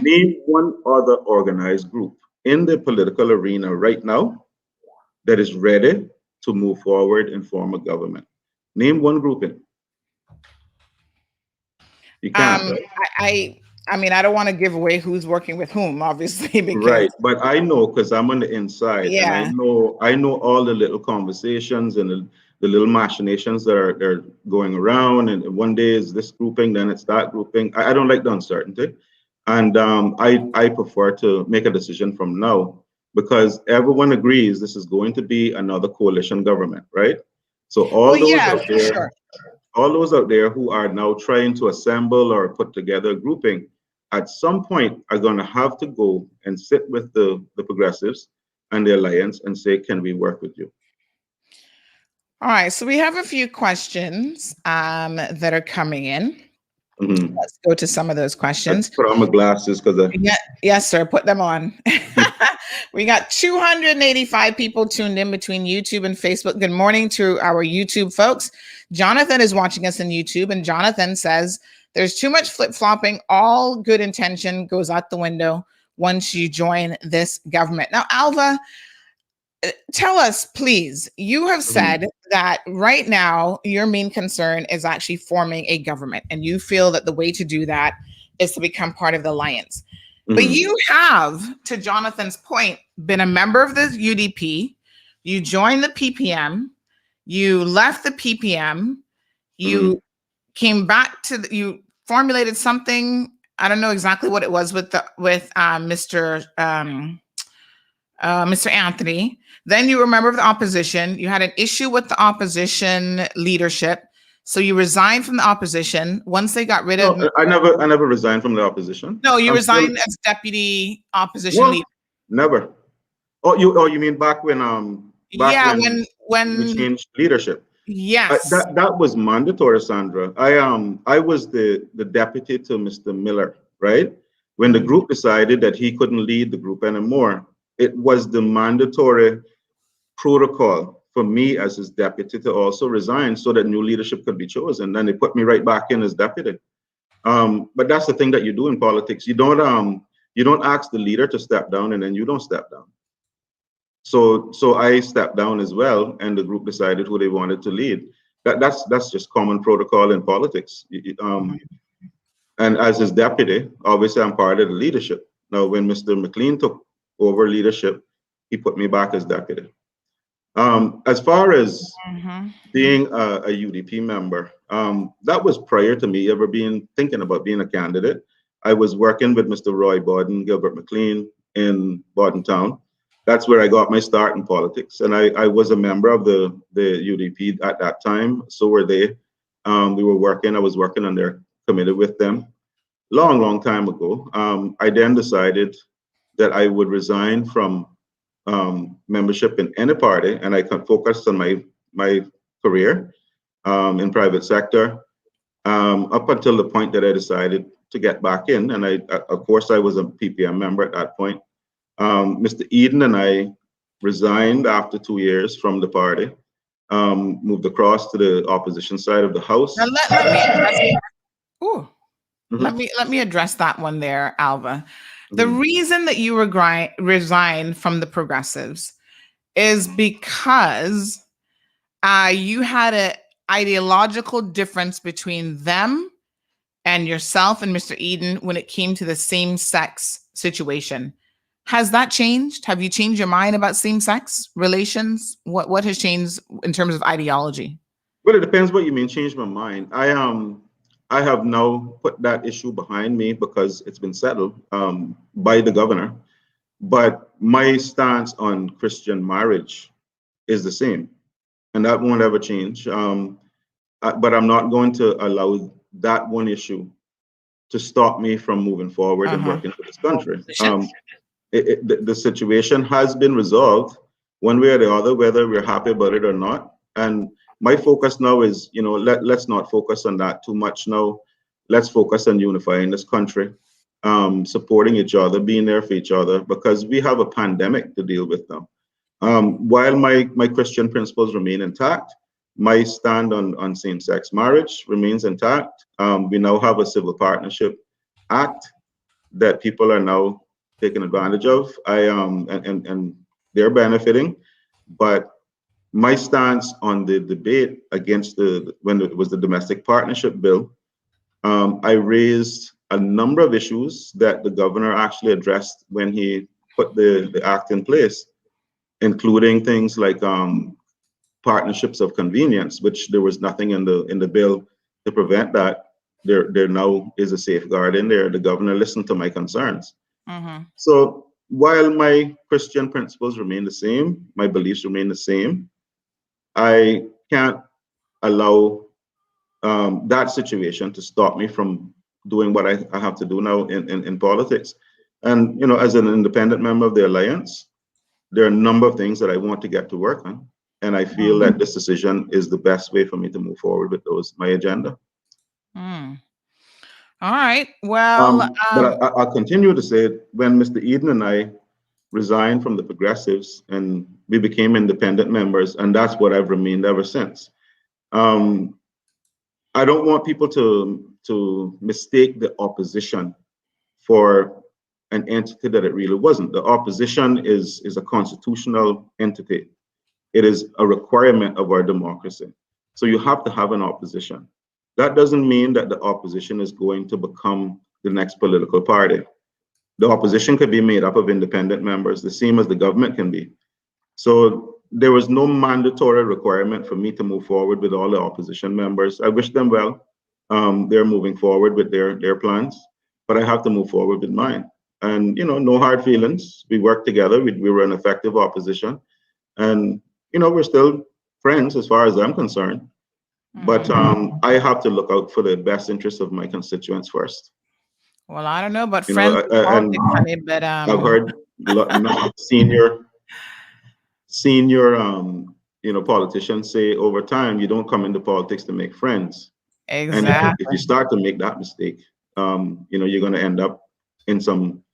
name one other organized group in the political arena right now that is ready to move forward and form a government. Name one group in. You can't. Right? I mean, I don't want to give away who's working with whom, obviously. Because, right, but I know because I'm on the inside, yeah. And I know all the little conversations and the little machinations that are going around. And one day is this grouping, then it's that grouping. I don't like the uncertainty, and I prefer to make a decision from now because everyone agrees this is going to be another coalition government, right? So all those out there who are now trying to assemble or put together a grouping, at some point are going to have to go and sit with the progressives and the alliance and say, can we work with you? All right, so we have a few questions that are coming in. Let's go to some of those questions. Let's put on my glasses because yes, sir, put them on. We got 285 people tuned in between YouTube and Facebook. Good morning to our YouTube folks. Jonathan is watching us on YouTube, and Jonathan says, there's too much flip-flopping. All good intention goes out the window once you join this government. Now, Alva, tell us, please, you have said that right now your main concern is actually forming a government, and you feel that the way to do that is to become part of the alliance. But you have, to Jonathan's point, been a member of the UDP, you joined the PPM, you left the PPM, you came back to you formulated something. I don't know exactly what it was with Mr. Anthony. Then you were a member of the opposition. You had an issue with the opposition leadership, so you resigned from the opposition. Once they got rid of, I never resigned from the opposition. No, you resigned as deputy opposition leader. Never. Oh, you mean back when when we changed leadership? Yes. That was mandatory, Sandra. I was the deputy to Mr. Miller, right? When the group decided that he couldn't lead the group anymore, it was the mandatory protocol for me as his deputy to also resign so that new leadership could be chosen. Then they put me right back in as deputy. But that's the thing that you do in politics. You don't ask the leader to step down and then you don't step down. So I stepped down as well, and the group decided who they wanted to lead. That's just common protocol in politics. And as his deputy, obviously I'm part of the leadership. Now, when Mr. McLean took over leadership, he put me back as deputy. As far as being a UDP member, that was prior to me ever thinking about being a candidate. I was working with Mr. Roy Borden, Gilbert McLean in Borden Town. That's where I got my start in politics. And I was a member of the UDP at that time. So were they. We were working, I was working on their committee with them long time ago. I then decided that I would resign from membership in any party, and I can focus on my career in private sector up until the point that I decided to get back in. And of course, I was a PPM member at that point. Mr. Eden and I resigned after 2 years from the party, moved across to the opposition side of the House. Now let me address that one there, Alva. The reason that you resigned from the Progressives is because you had an ideological difference between them and yourself and Mr. Eden when it came to the same-sex situation. Has that changed? Have you changed your mind about same-sex relations? What has changed in terms of ideology? Well, it depends what you mean, change my mind. I have now put that issue behind me because it's been settled by the governor. But my stance on Christian marriage is the same, and that won't ever change. But I'm not going to allow that one issue to stop me from moving forward and working for this country. The situation has been resolved one way or the other, whether we're happy about it or not. And my focus now is, let's not focus on that too much now. Let's focus on unifying this country, supporting each other, being there for each other, because we have a pandemic to deal with now. While my Christian principles remain intact, my stand on same-sex marriage remains intact. We now have a Civil Partnership Act that people are now taking advantage of. And they're benefiting, but my stance on the debate against when it was the domestic partnership bill, I raised a number of issues that the governor actually addressed when he put the act in place, including things like partnerships of convenience, which there was nothing in the bill to prevent that. There now is a safeguard in there. The governor listened to my concerns. So while my Christian principles remain the same, my beliefs remain the same, I can't allow that situation to stop me from doing what I have to do now in politics. And, as an independent member of the Alliance, there are a number of things that I want to get to work on. And I feel that this decision is the best way for me to move forward with my agenda. All right. Well, but I'll continue to say, when Mr. Eden and I resigned from the Progressives and we became independent members, and that's what I've remained ever since. I don't want people to mistake the opposition for an entity that it really wasn't. The opposition is a constitutional entity. It is a requirement of our democracy. So you have to have an opposition. That doesn't mean that the opposition is going to become the next political party. The opposition could be made up of independent members, the same as the government can be. So there was no mandatory requirement for me to move forward with all the opposition members. I wish them well. They're moving forward with their plans, but I have to move forward with mine. And, no hard feelings. We worked together. We were an effective opposition. And, we're still friends as far as I'm concerned. But I have to look out for the best interests of my constituents first. Well, I don't know, but friends, but I've heard senior politicians say over time, you don't come into politics to make friends. Exactly. And if you start to make that mistake, you're going to end up in some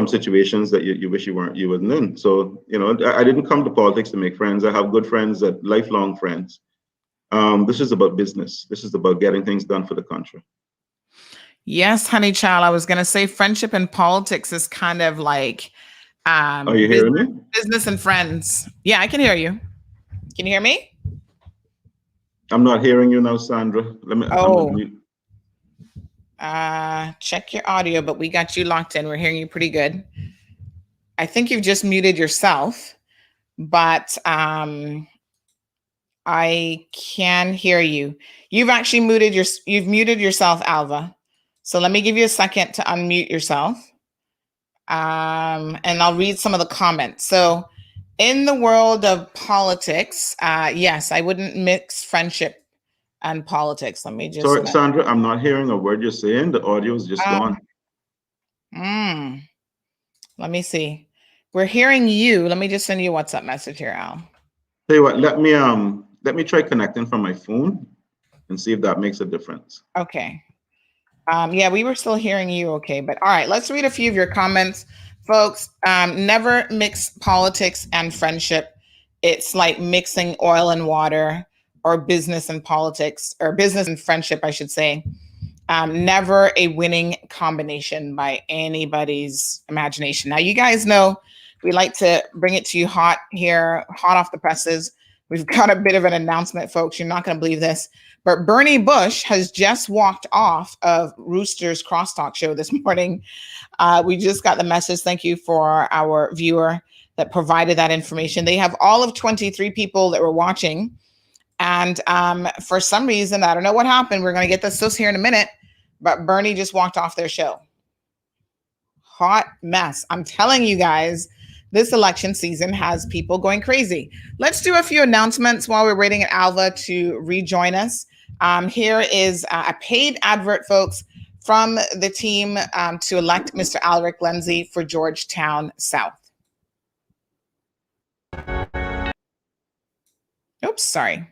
situations that you wish you wasn't in. So, I didn't come to politics to make friends. I have good friends, lifelong friends. This is about business. This is about getting things done for the country. Yes, honey child. I was going to say friendship and politics is kind of like are you hearing me? Business and friends. Yeah, I can hear you. Can you hear me? I'm not hearing you now, Sandra. Check your audio, but we got you locked in. We're hearing you pretty good. I think you've just muted yourself, but I can hear you. You've actually muted yourself, Alva. So let me give you a second to unmute yourself. And I'll read some of the comments. So in the world of politics, yes, I wouldn't mix friendship and politics. Let me just... Sorry, Sandra, I'm not hearing a word you're saying. The audio is just gone. Let me see. We're hearing you. Let me just send you a WhatsApp message here, Al. Tell you what, let me try connecting from my phone and see if that makes a difference. Okay. Yeah, we were still hearing you. Okay, but all right, let's read a few of your comments, folks. Never mix politics and friendship. It's like mixing oil and water, or business and politics, or business and friendship, I should say. Never a winning combination by anybody's imagination. Now, you guys know we like to bring it to you hot here, hot off the presses. We've got a bit of an announcement, folks. You're not going to believe this, but Bernie Bush has just walked off of Rooster's Crosstalk show this morning. We just got the message. Thank you for our viewer that provided that information. They have all of 23 people that were watching. And for some reason, I don't know what happened. We're going to get this here in a minute, but Bernie just walked off their show. Hot mess. I'm telling you guys, this election season has people going crazy. Let's do a few announcements while we're waiting at Alva to rejoin us. Here is a paid advert, folks, from the team to elect Mr. Alric Lindsay for Georgetown South. Oops, sorry.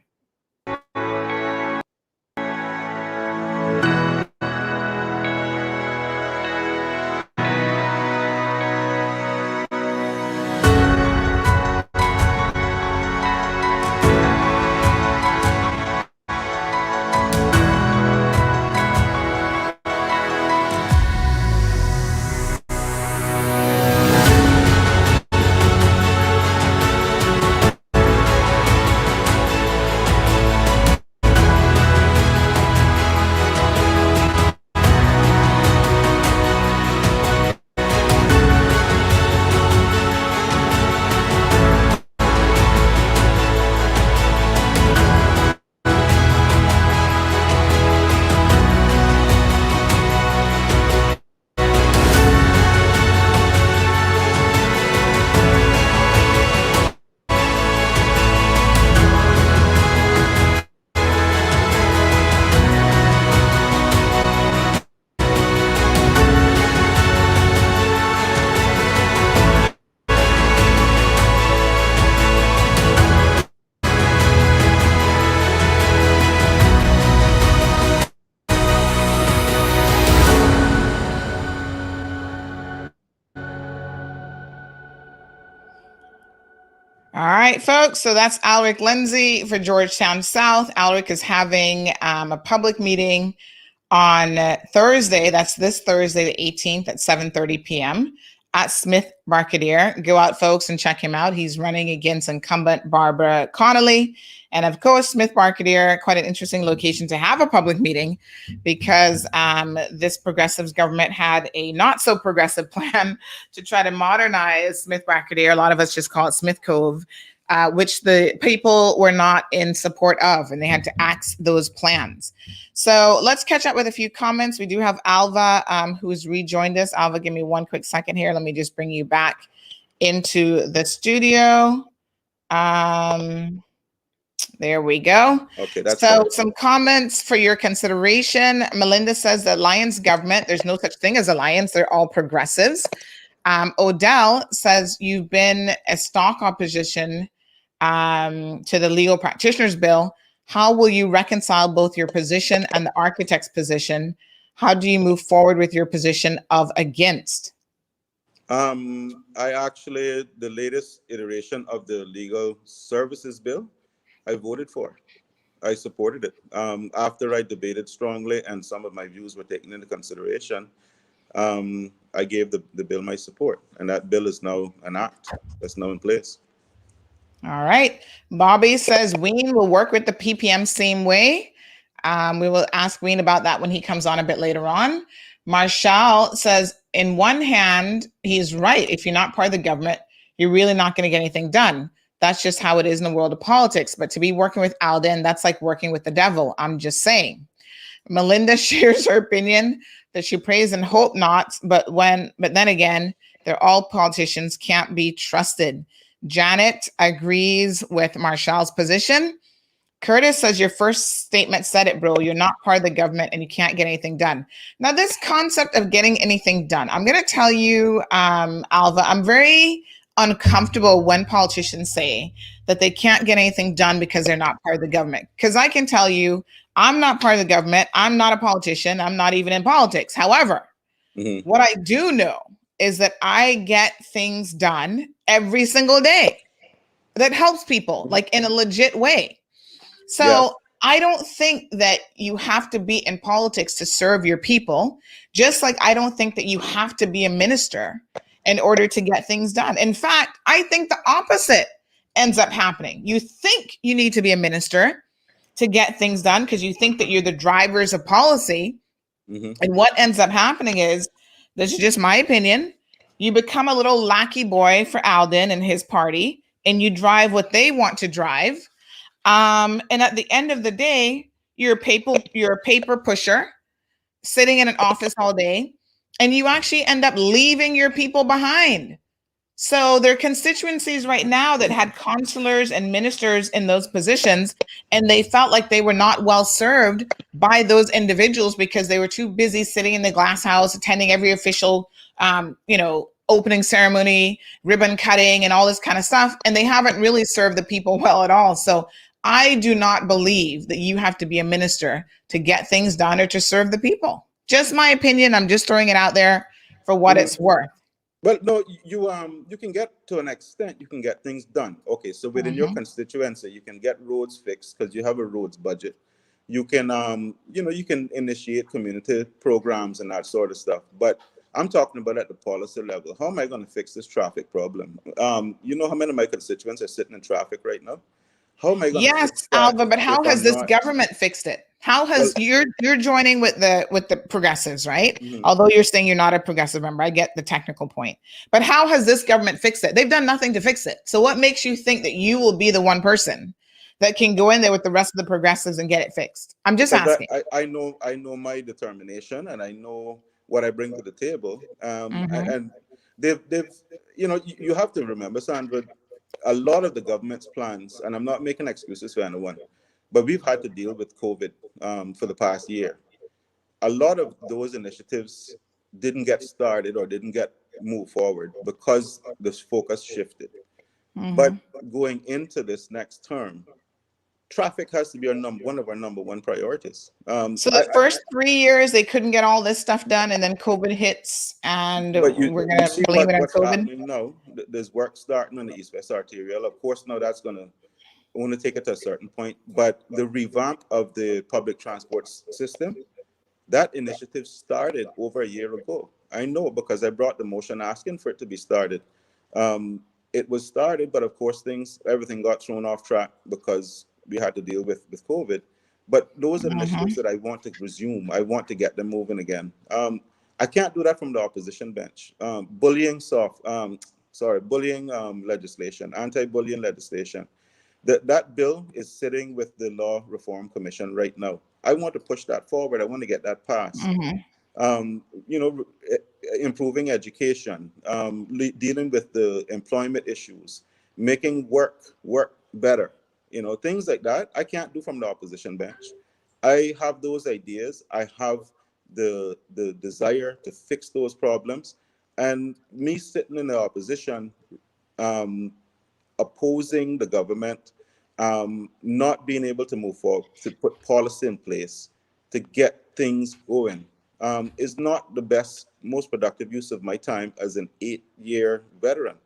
All right, folks. So that's Alric Lindsay for Georgetown South. Alric is having a public meeting on Thursday. That's this Thursday, the 18th at 7:30 p.m. at Smith Barcadier. Go out, folks, and check him out. He's running against incumbent Barbara Connolly. And of course, Smith Barcadier, quite an interesting location to have a public meeting because this progressives government had a not so progressive plan to try to modernize Smith Barcadier. A lot of us just call it Smith Cove, which the people were not in support of, and they had to axe those plans. So let's catch up with a few comments. We do have Alva who's rejoined us. Alva, give me one quick second here. Let me just bring you back into the studio. There we go. Okay, that's so fine. Some comments for your consideration. Melinda says the Alliance government, there's no such thing as Alliance. They're all progressives. Odell says you've been a stock opposition to the legal practitioners bill. How will you reconcile both your position and the architect's position? How do you move forward with your position of against? I actually, the latest iteration of the legal services bill, I voted for. I supported it. After I debated strongly and some of my views were taken into consideration, I gave the bill my support, and that bill is now an act that's now in place. All right. Bobby says Ween will work with the PPM same way. We will ask Ween about that when he comes on a bit later on. Marshall says, in one hand, he's right. If you're not part of the government, you're really not going to get anything done. That's just how it is in the world of politics. But to be working with Alden, that's like working with the devil. I'm just saying. Melinda shares her opinion that she prays and hope not. But then again, they're all politicians, can't be trusted. Janet agrees with Marshall's position. Curtis says your first statement said it, bro. You're not part of the government and you can't get anything done. Now, this concept of getting anything done, I'm going to tell you, Alva, I'm very uncomfortable when politicians say that they can't get anything done because they're not part of the government. Because I can tell you, I'm not part of the government. I'm not a politician. I'm not even in politics. However, what I do know is that I get things done every single day that helps people, like in a legit way. So Yes. I don't think that you have to be in politics to serve your people, just like I don't think that you have to be a minister in order to get things done. In fact, I think the opposite ends up happening. You think you need to be a minister to get things done because you think that you're the drivers of policy. And what ends up happening is, this is just my opinion, you become a little lackey boy for Alden and his party, and you drive what they want to drive. And at the end of the day, you're a paper pusher sitting in an office all day, and you actually end up leaving your people behind. So there are constituencies right now that had consulars and ministers in those positions, and they felt like they were not well served by those individuals because they were too busy sitting in the glass house, attending every official, opening ceremony, ribbon cutting, and all this kind of stuff. And they haven't really served the people well at all. So I do not believe that you have to be a minister to get things done or to serve the people. Just my opinion. I'm just throwing it out there for what it's worth. Well, no, you can get to an extent, you can get things done. Okay, so within your constituency, you can get roads fixed because you have a roads budget. You can you can initiate community programs and that sort of stuff. But I'm talking about at the policy level. How am I going to fix this traffic problem? You know how many of my constituents are sitting in traffic right now? How am I going to fix that? Alva, but how if has I'm this not- government fixed it? How has you're joining with the progressives, right? Mhm. Although you're saying you're not a progressive member, I get the technical point. But how has this government fixed it? They've done nothing to fix it. So what makes you think that you will be the one person that can go in there with the rest of the progressives and get it fixed? I'm just Because asking. I know my determination and I know what I bring to the table. And they've you have to remember, Sandra, a lot of the government's plans, and I'm not making excuses for anyone, but we've had to deal with COVID for the past year. A lot of those initiatives didn't get started or didn't get moved forward because the focus shifted. But going into this next term, traffic has to be one of our number one priorities. So the first 3 years they couldn't get all this stuff done, and then COVID hits, and But we're you gonna see blame it on what's COVID. happening now. There's work starting on the East-West Arterial. Of course, now that's going to only take it to a certain point. But the revamp of the public transport system, that initiative started over a year ago. I know because I brought the motion asking for it to be started. It was started, but of course, everything got thrown off track because we had to deal with COVID. But those are initiatives that I want to resume. I want to get them moving again. I can't do that from the opposition bench. Bullying legislation, anti-bullying legislation. That bill is sitting with the Law Reform Commission right now. I want to push that forward. I want to get that passed. Improving education, dealing with the employment issues, making work better. Things like that. I can't do from the opposition bench. I have those ideas. I have the desire to fix those problems, and me sitting in the opposition, opposing the government, not being able to move forward, to put policy in place, to get things going, is not the best, most productive use of my time as an 8-year veteran.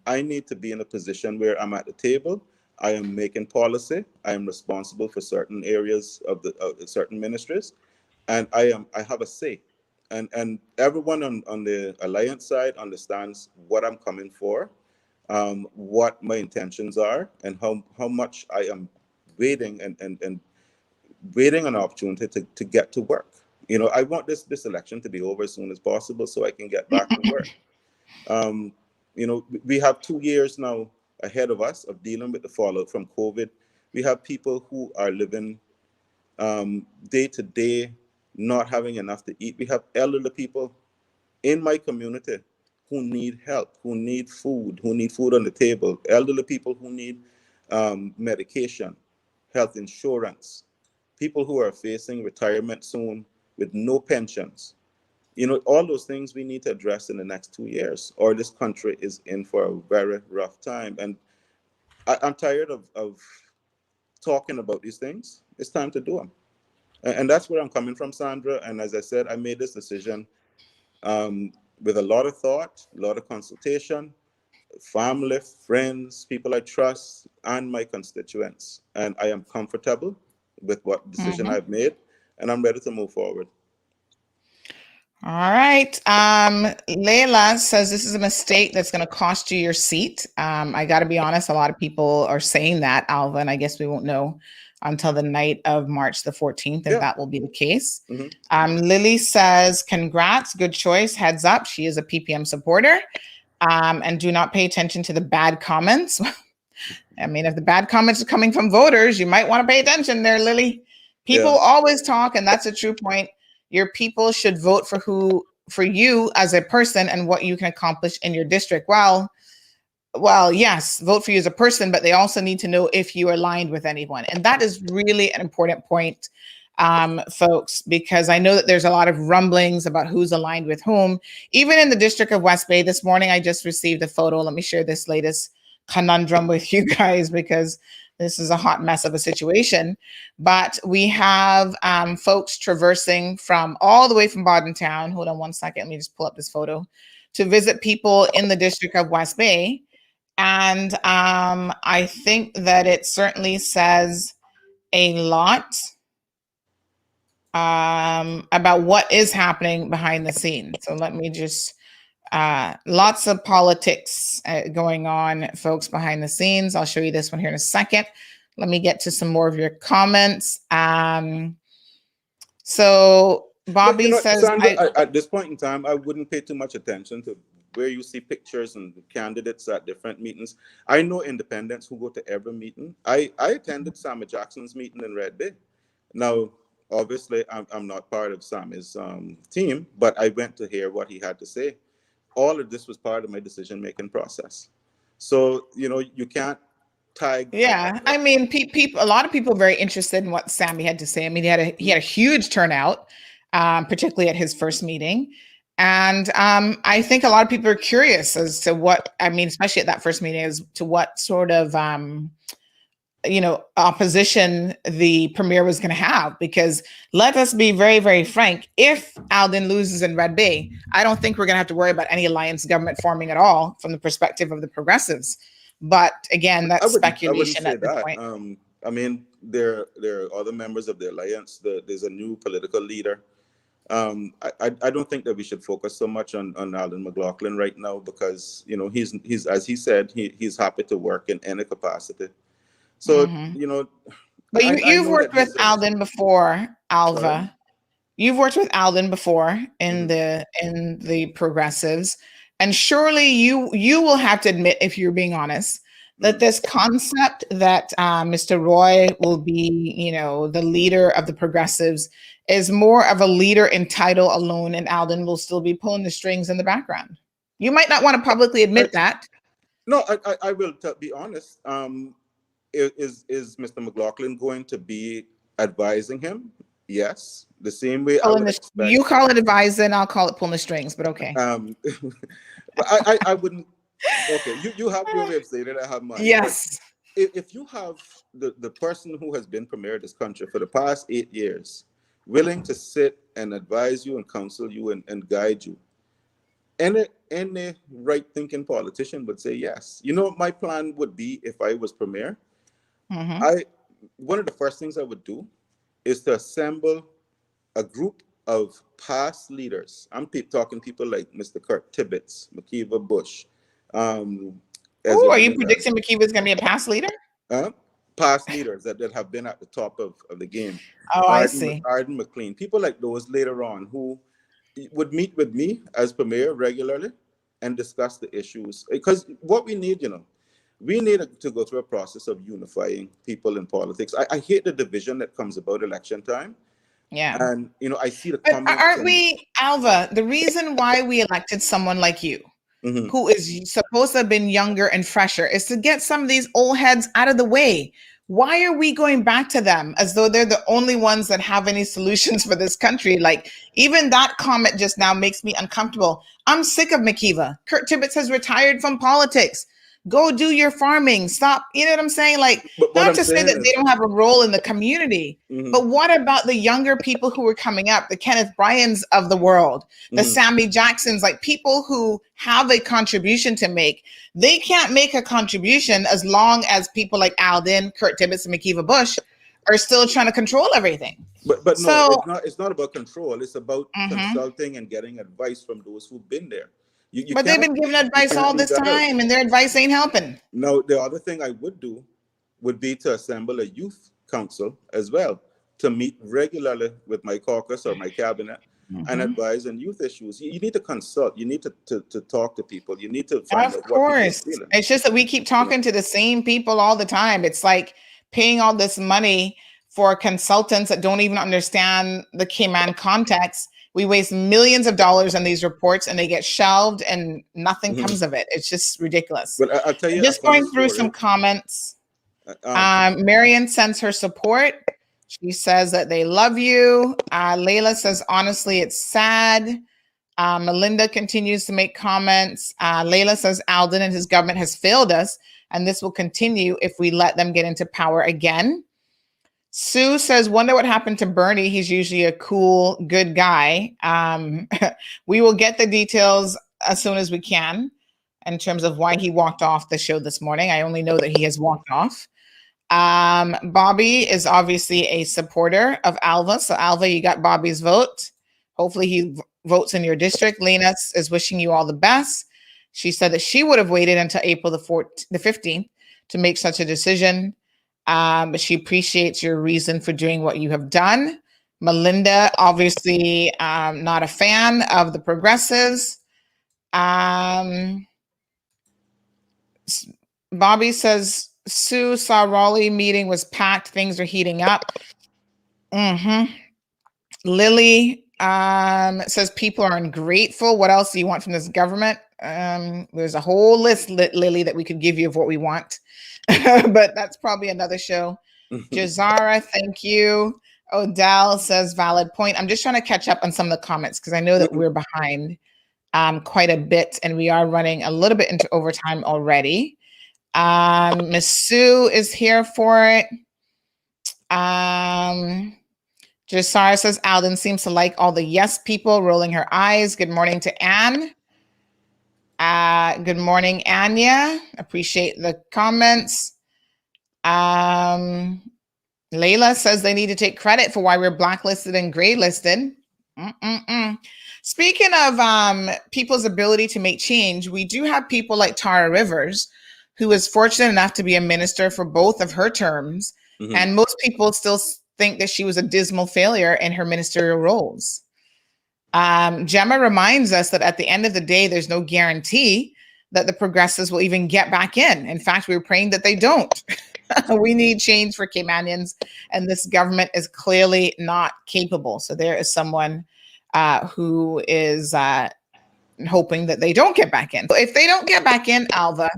I need to be in a position where I'm at the table. I am making policy. I am responsible for certain areas of certain ministries, and I have a say. And everyone on the alliance side understands what I'm coming for, what my intentions are, and how much I am waiting and waiting an opportunity to get to work. I want this election to be over as soon as possible so I can get back to work. We have 2 years now ahead of us of dealing with the fallout from COVID. We have people who are living day to day, not having enough to eat. We have elderly people in my community who need help, who need food on the table, elderly people who need medication, health insurance, people who are facing retirement soon with no pensions. All those things we need to address in the next 2 years, or this country is in for a very rough time. And I'm tired of talking about these things. It's time to do them. And that's where I'm coming from, Sandra. And as I said, I made this decision with a lot of thought, a lot of consultation, family, friends, people I trust, and my constituents. And I am comfortable with what decision I've made, and I'm ready to move forward. All right. Layla says this is a mistake that's going to cost you your seat. I got to be honest, a lot of people are saying that, Alva, and I guess we won't know until the night of March the 14th if that will be the case. Lily says, congrats, good choice, heads up. She is a PPM supporter. And do not pay attention to the bad comments. I mean, if the bad comments are coming from voters, you might want to pay attention there, Lily. People always talk, and that's a true point. Your people should vote for you as a person and what you can accomplish in your district. Well, yes, vote for you as a person, but they also need to know if you are aligned with anyone. And that is really an important point, folks, because I know that there's a lot of rumblings about who's aligned with whom. Even in the district of West Bay this morning, I just received a photo. Let me share this latest conundrum with you guys because this is a hot mess of a situation. But we have folks traversing from all the way from Bodden Town. Hold on one second. Let me just pull up this photo to visit people in the district of West Bay. And I think that it certainly says a lot about what is happening behind the scenes. So let me just, lots of politics going on, folks, behind the scenes. I'll show you this one here in a second. Let me get to some more of your comments. So Bobby says, Sandra, at this point in time, I wouldn't pay too much attention to where you see pictures and candidates at different meetings. I know independents who go to every meeting. I attended Sammy Jackson's meeting in Red Bay. Now, obviously, I'm not part of Sammy's team, but I went to hear what he had to say. All of this was part of my decision-making process. So, you can't tag. Yeah, I mean, people. A lot of people are very interested in what Sammy had to say. I mean, he had a huge turnout, particularly at his first meeting. And I think a lot of people are curious as to what, I mean, especially at that first meeting, as to what sort of, opposition the premier was going to have. Because let us be very, very frank, if Alden loses in Red Bay, I don't think we're going to have to worry about any alliance government forming at all from the perspective of the progressives. But again, that's speculation at this point. I mean, there are other members of the alliance. There's a new political leader. I don't think that we should focus so much on Alden McLaughlin right now because he's as he said he's happy to work in any capacity. So But you've worked with Alden before, Alva. Sorry? You've worked with Alden before in the progressives, and surely you will have to admit, if you're being honest, that this concept that Mr. Roy will be, the leader of the progressives is more of a leader in title alone, and Alden will still be pulling the strings in the background. You might not want to publicly admit that. No, I will be honest. Is Mr. McLaughlin going to be advising him? Yes, the same way. You call it advising, I'll call it pulling the strings, but okay. But I wouldn't. Okay, you have your way of saying it. I have mine. Yes. If you have the person who has been premier of this country for the past 8 years, willing to sit and advise you and counsel you and guide you, any right-thinking politician would say yes. My plan would be if I was premier. One of the first things I would do is to assemble a group of past leaders. I'm talking people like Mr. Kurt Tibbetts, McKeeva Bush. Are you predicting McKeeva's going to be a past leader? Past leaders that have been at the top of the game. I see. Arden McLean, people like those later on who would meet with me as premier regularly and discuss the issues. Because what we need, we need to go through a process of unifying people in politics. I hate the division that comes about election time. Yeah. And, I see the comments. Aren't we, Alva, the reason why we elected someone like you, who is supposed to have been younger and fresher, is to get some of these old heads out of the way. Why are we going back to them as though they're the only ones that have any solutions for this country? Like, even that comment just now makes me uncomfortable. I'm sick of McKeeva. Kurt Tibbetts has retired from politics. Go do your farming. Stop. You know what I'm saying? Like, But what not I'm to say saying that is, they don't have a role in the community, mhm, but what about the younger people who are coming up, the Kenneth Bryans of the world, the mhm. Sammy Jacksons, like people who have a contribution to make? They can't make a contribution as long as people like Alden, Kurt Tibbetts, and McKeeva Bush are still trying to control everything. But no, So, it's not about control. It's about mhm. consulting and getting advice from those who've been there. You But they've cannot been giving you advice cannot all leave this that out. time, and their advice ain't helping. Now, the other thing I would do would be to assemble a youth council as well, to meet regularly with my caucus or my cabinet and Mhm. advise on youth issues. You need to consult. You need to talk to people. You need to find Of out what people are course. feeling. It's just that we keep You know? talking to the same people all the time. It's like paying all this money for consultants that don't even understand the Cayman context. We waste millions of dollars on these reports and they get shelved and nothing Mhm. comes of it. It's just ridiculous. But I'll tell you a Just funny going through some story. comments. Um, Marion sends her support. She says that they love you. Layla says, honestly, it's sad. Melinda continues to make comments. Layla says Alden and his government has failed us, and this will continue if we let them get into power again. Sue says, wonder what happened to Bernie. He's usually a cool, good guy. We will get the details as soon as we can in terms of why he walked off the show this morning. I only know that he has walked off. Bobby is obviously a supporter of Alva. So Alva, you got Bobby's vote. Hopefully he votes in your district. Lena is wishing you all the best. She said that she would have waited until April the 15th to make such a decision. But she appreciates your reason for doing what you have done. Melinda, obviously not a fan of the progressives. Bobby says, Sue saw Raleigh meeting was packed. Things are heating up. Lily says people are ungrateful. What else do you want from this government? There's a whole list, Lily, that we could give you of what we want. But that's probably another show. Jazara, thank you. Odell says valid point. I'm just trying to catch up on some of the comments because I know that we're behind quite a bit and we are running a little bit into overtime already. Miss Sue is here for it. Jasara says Alden seems to like all the yes people, rolling her eyes. Good morning to Anne. Good morning, Anya. Appreciate the comments. Layla says they need to take credit for why we're blacklisted and graylisted. Speaking of people's ability to make change, we do have people like Tara Rivers, who was fortunate enough to be a minister for both of her terms. Mhm. And most people still think that she was a dismal failure in her ministerial roles. Gemma reminds us that at the end of the day, there's no guarantee that the progressives will even get back in. In fact, we're praying that they don't. We need change for Caymanians, and this government is clearly not capable. So there is someone who is hoping that they don't get back in. So if they don't get back in, Alva,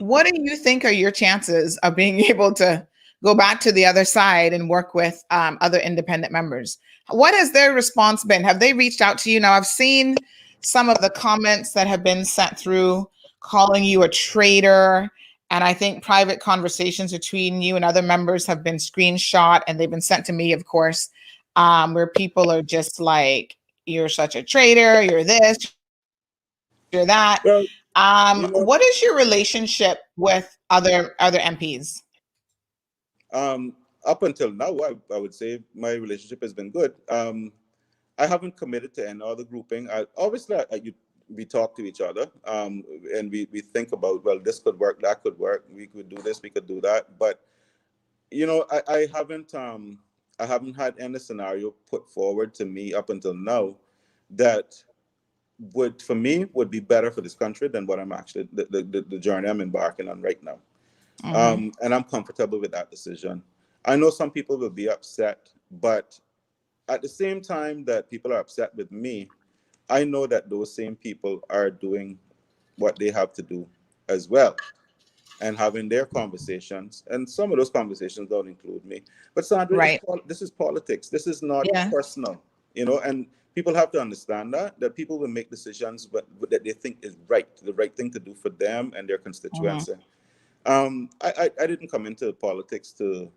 what do you think are your chances of being able to go back to the other side and work with other independent members? What has their response been? Have they reached out to you? Now, I've seen some of the comments that have been sent through calling you a traitor. And I think private conversations between you and other members have been screenshot and they've been sent to me, of course, where people are just like, you're such a traitor, you're this, you're that. Well, what is your relationship with other MPs? Up until now, I would say my relationship has been good. I haven't committed to any other grouping. We talk to each other, and we think about, well, this could work, that could work. We could do this, we could do that. But I haven't had any scenario put forward to me up until now that would be better for this country than what I'm actually the journey I'm embarking on right now. And I'm comfortable with that decision. I know some people will be upset, but at the same time that people are upset with me, I know that those same people are doing what they have to do as well. and having their conversations. And some of those conversations don't include me. But Sandra, Right. this is politics. This is not Yeah. personal, and people have to understand that people will make decisions that they think is the right thing to do for them and their constituency. I didn't come into politics to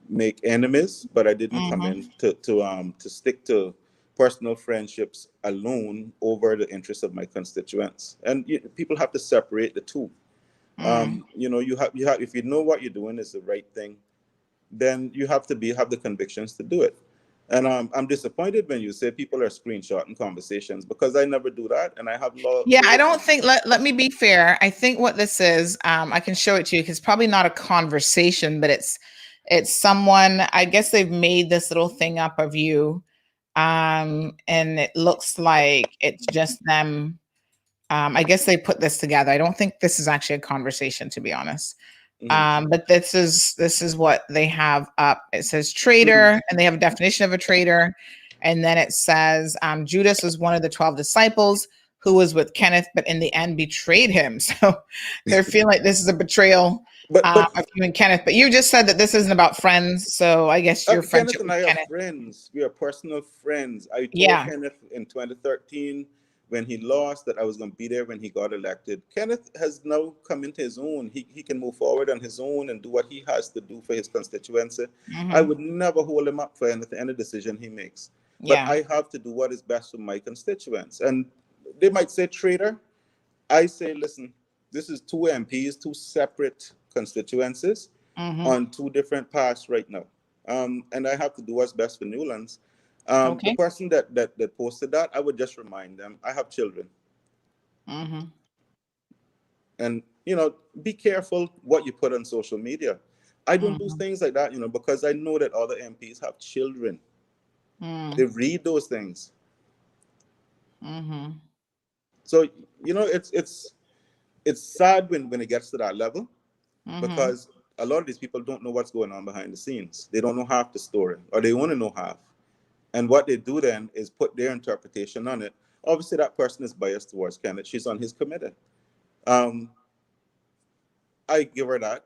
make enemies, but I didn't come in to stick to personal friendships alone over the interests of my constituents. And people have to separate the two. You have if you know what you're doing is the right thing, then you have to have the convictions to do it. And I'm disappointed when you say people are screenshotting conversations, because I never do that, and I have law. Yeah, I don't think. Let me be fair. I think what this is, I can show it to you, because it's probably not a conversation, but it's someone. I guess they've made this little thing up of you, and it looks like it's just them. I guess they put this together. I don't think this is actually a conversation, to be honest. But this is what they have up. It says traitor, and they have a definition of a traitor. And then it says Judas was one of the 12 disciples who was with Kenneth, but in the end betrayed him. So they're feeling like this is a betrayal of you and Kenneth. But you just said that this isn't about friends. So I guess your friendship Kenneth and with I are friends. We are personal friends. I told Kenneth in 2013, when he lost, that I was going to be there when he got elected. Kenneth has now come into his own. He can move forward on his own and do what he has to do for his constituency. I would never hold him up for any decision he makes. But I have to do what is best for my constituents. And they might say traitor. I say, listen, this is 2 MPs, 2 separate constituencies on 2 different paths right now. And I have to do what's best for Newlands. The person that posted that, I would just remind them, I have children. And, be careful what you put on social media. I don't do things like that, because I know that other MPs have children. They read those things. So, it's sad when it gets to that level, because a lot of these people don't know what's going on behind the scenes. They don't know half the story, or they want to know half. And what they do then is put their interpretation on it. Obviously, that person is biased towards Kenneth. She's on his committee. I give her that.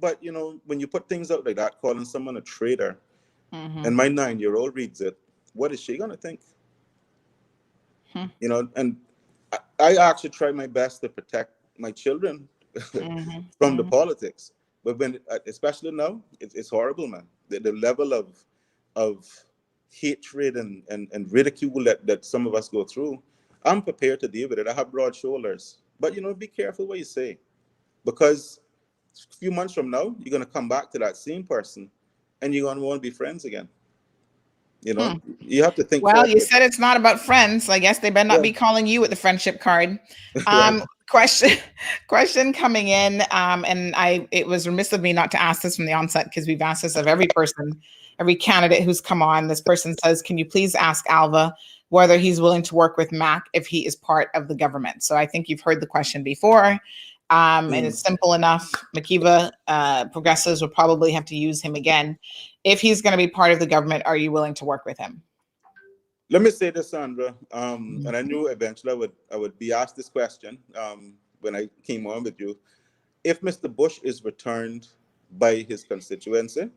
But, when you put things out like that, calling someone a traitor, and my 9-year-old reads it, what is she going to think? And I actually try my best to protect my children from the politics. But especially now, it's horrible, man. The level of hatred and ridicule that some of us go through, I'm prepared to deal with it. I have broad shoulders. But, be careful what you say. Because a few months from now, you're going to come back to that same person, and you're going to want to be friends again. You have to think. Well, forward. you said it's not about friends. I guess they better not be calling you with the friendship card. Question coming in. And it was remiss of me not to ask this from the onset, because we've asked this of every person, every candidate who's come on. This person says, can you please ask Alva whether he's willing to work with Mac if he is part of the government? So I think you've heard the question before. And it's simple enough. Makiva progressives will probably have to use him again. If he's going to be part of the government, are you willing to work with him? Let me say this, Sandra. And I knew eventually I would be asked this question when I came on with you. If Mr. Bush is returned by his constituency,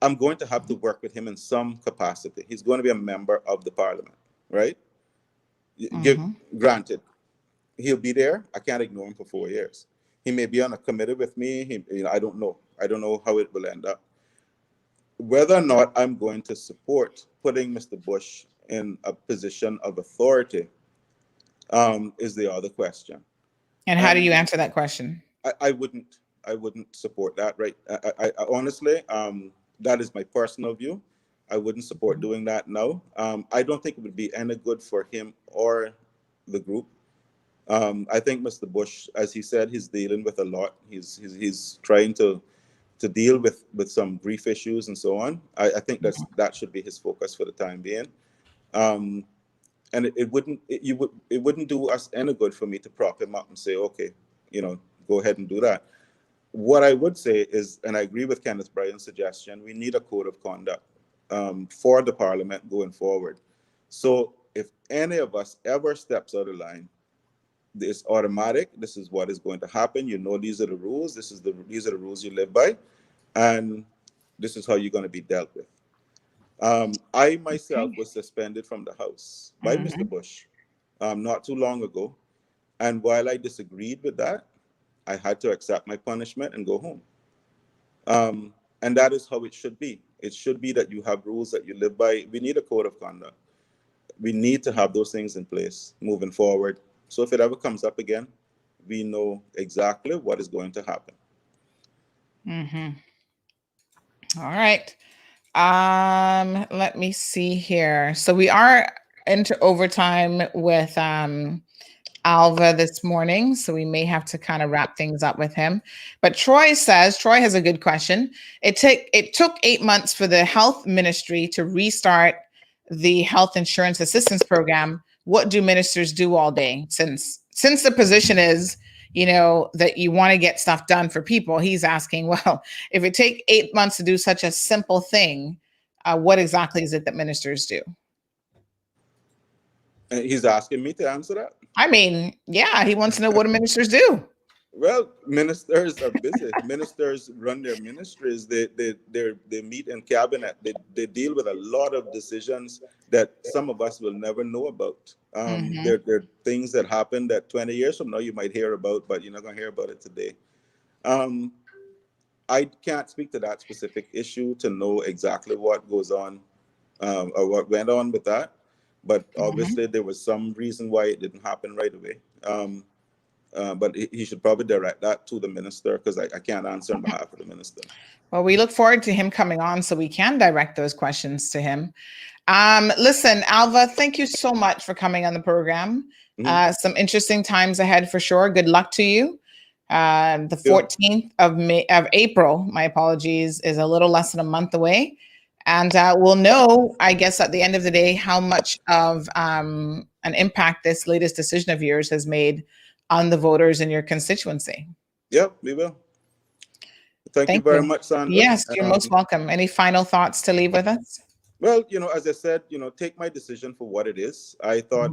I'm going to have to work with him in some capacity. He's going to be a member of the parliament, right? Granted, he'll be there. I can't ignore him for 4 years. He may be on a committee with me. I don't know. I don't know how it will end up. Whether or not I'm going to support putting Mr. Bush in a position of authority is the other question. And how do you answer that question? I wouldn't support that, right? I honestly, that is my personal view. I wouldn't support doing that now. I don't think it would be any good for him or the group. I think Mr. Bush, as he said, he's dealing with a lot. He's trying to deal with some brief issues and so on. I think that should be his focus for the time being. And it wouldn't do us any good for me to prop him up and say, okay, go ahead and do that. What I would say is, and I agree with Kenneth Bryan's suggestion, we need a code of conduct for the parliament going forward. So if any of us ever steps out of line, it's automatic. This is what is going to happen. You know, these are the rules. These are the rules you live by, and this is how you're going to be dealt with. I myself was suspended from the House by Mr. Bush not too long ago. And while I disagreed with that, I had to accept my punishment and go home. And that is how it should be. It should be that you have rules that you live by. We need a code of conduct. We need to have those things in place moving forward. So if it ever comes up again, we know exactly what is going to happen. All right. Let me see here. So we are into overtime with Alva this morning, so we may have to kind of wrap things up with him. But Troy has a good question. It took 8 months for the health ministry to restart the health insurance assistance program. What do ministers do all day? Since the position is, that you want to get stuff done for people, he's asking, well, if it take 8 months to do such a simple thing, what exactly is it that ministers do? And he's asking me to answer that? I mean, yeah, he wants to know what do ministers do. Well, ministers are busy. Ministers run their ministries. They meet in cabinet. They deal with a lot of decisions that some of us will never know about. There are things that happen that 20 years from now you might hear about, but you're not going to hear about it today. I can't speak to that specific issue to know exactly what goes on or what went on with that. But obviously there was some reason why it didn't happen right away. But he should probably direct that to the minister, because I can't answer on behalf of the minister. Well, we look forward to him coming on so we can direct those questions to him. Listen, Alva, thank you so much for coming on the program. Some interesting times ahead for sure. Good luck to you. The 14th of April, my apologies, is a little less than a month away. And we'll know, I guess, at the end of the day, how much of an impact this latest decision of yours has made on the voters in your constituency. Yep, we will. Thank you very much, Sandra. Yes, you're most welcome. Any final thoughts to leave with us? Well, as I said, take my decision for what it is. I thought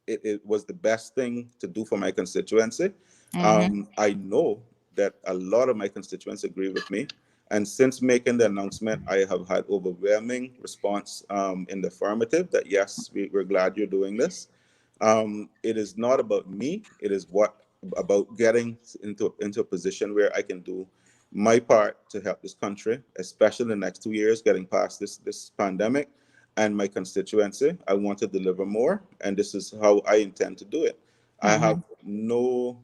it was the best thing to do for my constituency. I know that a lot of my constituents agree with me. And since making the announcement, I have had overwhelming response in the affirmative that, yes, we're glad you're doing this. It is not about me. It is about getting into a position where I can do my part to help this country, especially in the next 2 years, getting past this pandemic, and my constituency. I want to deliver more, and this is how I intend to do it. I have no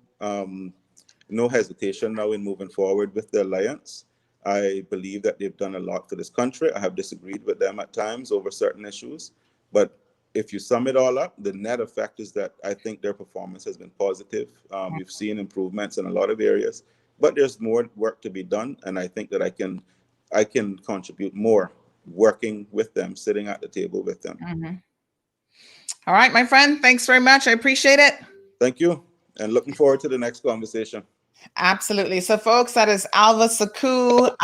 hesitation now in moving forward with the alliance. I believe that they've done a lot for this country. I have disagreed with them at times over certain issues, but if you sum it all up, the net effect is that I think their performance has been positive. We've seen improvements in a lot of areas, but there's more work to be done, and I think that I can contribute more working with them, sitting at the table with them. All right, my friend, thanks very much. I appreciate it. Thank you, and looking forward to the next conversation. Absolutely. So, folks, that is Alva Suckoo,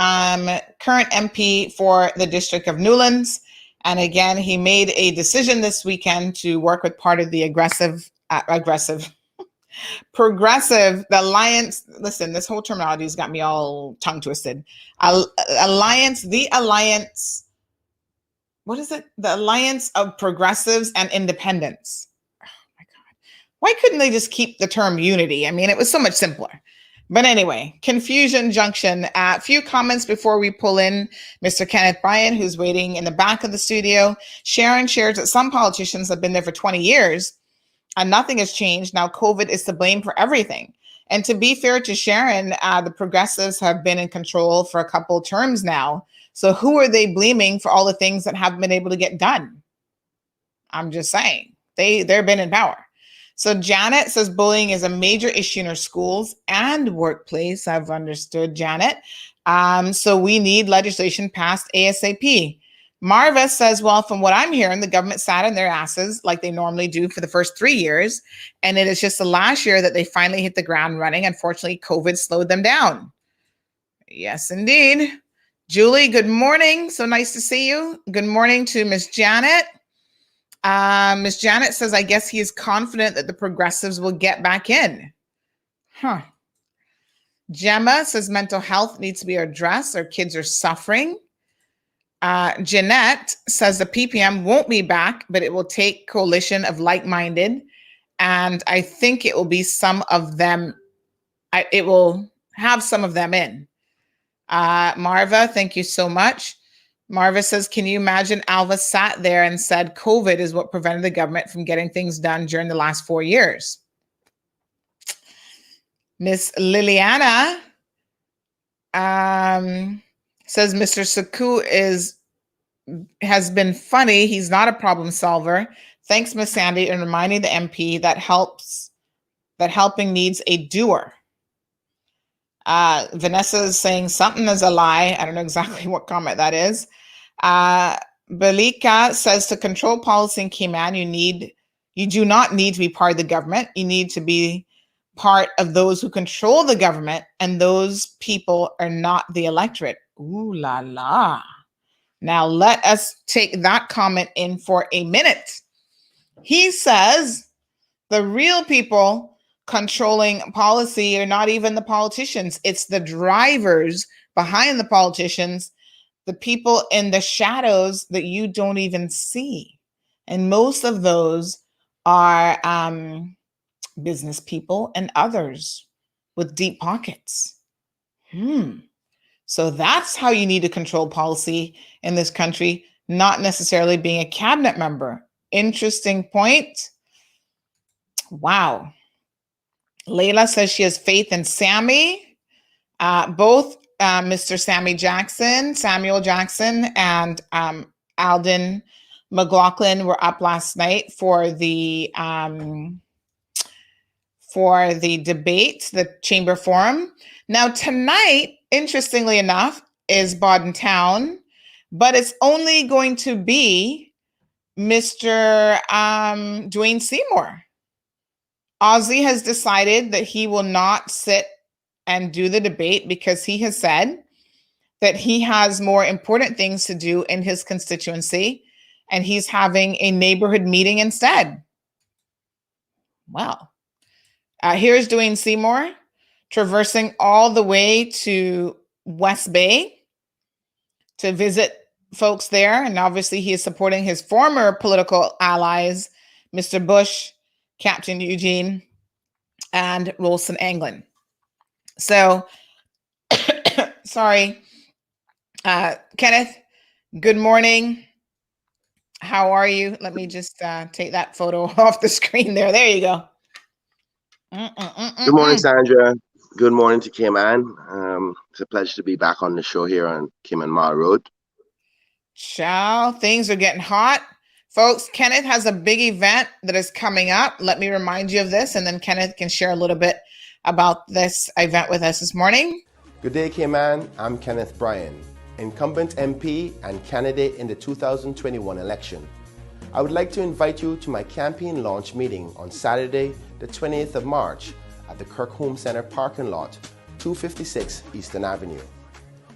current MP for the District of Newlands. And again, he made a decision this weekend to work with part of the progressive, the alliance. Listen, this whole terminology has got me all tongue twisted. Alliance. What is it? The Alliance of Progressives and Independents. Oh my God. Why couldn't they just keep the term unity? I mean, it was so much simpler. But anyway, Confusion Junction. A few comments before we pull in Mr. Kenneth Bryan, who's waiting in the back of the studio. Sharon shares that some politicians have been there for 20 years and nothing has changed. Now COVID is to blame for everything. And to be fair to Sharon, the progressives have been in control for a couple terms now. So who are they blaming for all the things that haven't been able to get done? I'm just saying, they've been in power. So Janet says bullying is a major issue in our schools and workplace. I've understood, Janet. So we need legislation passed ASAP. Marva says, well, from what I'm hearing, the government sat on their asses like they normally do for the first 3 years. And it is just the last year that they finally hit the ground running. Unfortunately, COVID slowed them down. Yes, indeed. Julie, good morning. So nice to see you. Good morning to Miss Janet. Miss Janet says, I guess he is confident that the progressives will get back in. Huh. Gemma says mental health needs to be addressed. Our kids are suffering. Jeanette says the PPM won't be back, but it will take coalition of like-minded. And I think it will be some of them. It will have some of them in. Marva, thank you so much. Marva says, can you imagine Alva sat there and said COVID is what prevented the government from getting things done during the last 4 years? Miss Liliana says Mr. Suckoo has been funny. He's not a problem solver. Thanks, Miss Sandy, in reminding the MP that helping needs a doer. Vanessa is saying something is a lie. I don't know exactly what comment that is. Belika says to control policy in Cayman, you do not need to be part of the government. You need to be part of those who control the government, and those people are not the electorate. Ooh la la. Now let us take that comment in for a minute. He says the real people controlling policy are not even the politicians. It's the drivers behind the politicians, the people in the shadows that you don't even see. And most of those are business people and others with deep pockets. So that's how you need to control policy in this country, not necessarily being a cabinet member. Interesting point. Wow. Layla says she has faith in Sammy. Both Mr. Samuel Jackson, and Alden McLaughlin were up last night for the debate, the chamber forum. Now tonight, interestingly enough, is Bodden Town, but it's only going to be Mr. Dwayne Seymour. Ozzy has decided that he will not sit and do the debate because he has said that he has more important things to do in his constituency, and he's having a neighborhood meeting instead. Well, here's Dwayne Seymour traversing all the way to West Bay to visit folks there. And obviously he is supporting his former political allies, Mr. Bush, Captain Eugene, and Rolson Anglin. So, sorry, Kenneth, good morning. How are you? Let me just take that photo off the screen there. There you go. Good morning, Sandra. Good morning to Cayman. It's a pleasure to be back on the show here on Cayman Mall Road. Ciao. Things are getting hot. Folks, Kenneth has a big event that is coming up. Let me remind you of this, and then Kenneth can share a little bit about this event with us this morning. Good day, Cayman. I'm Kenneth Bryan, incumbent MP and candidate in the 2021 election. I would like to invite you to my campaign launch meeting on Saturday, the 20th of March at the Kirk Home Center parking lot, 256 Eastern Avenue.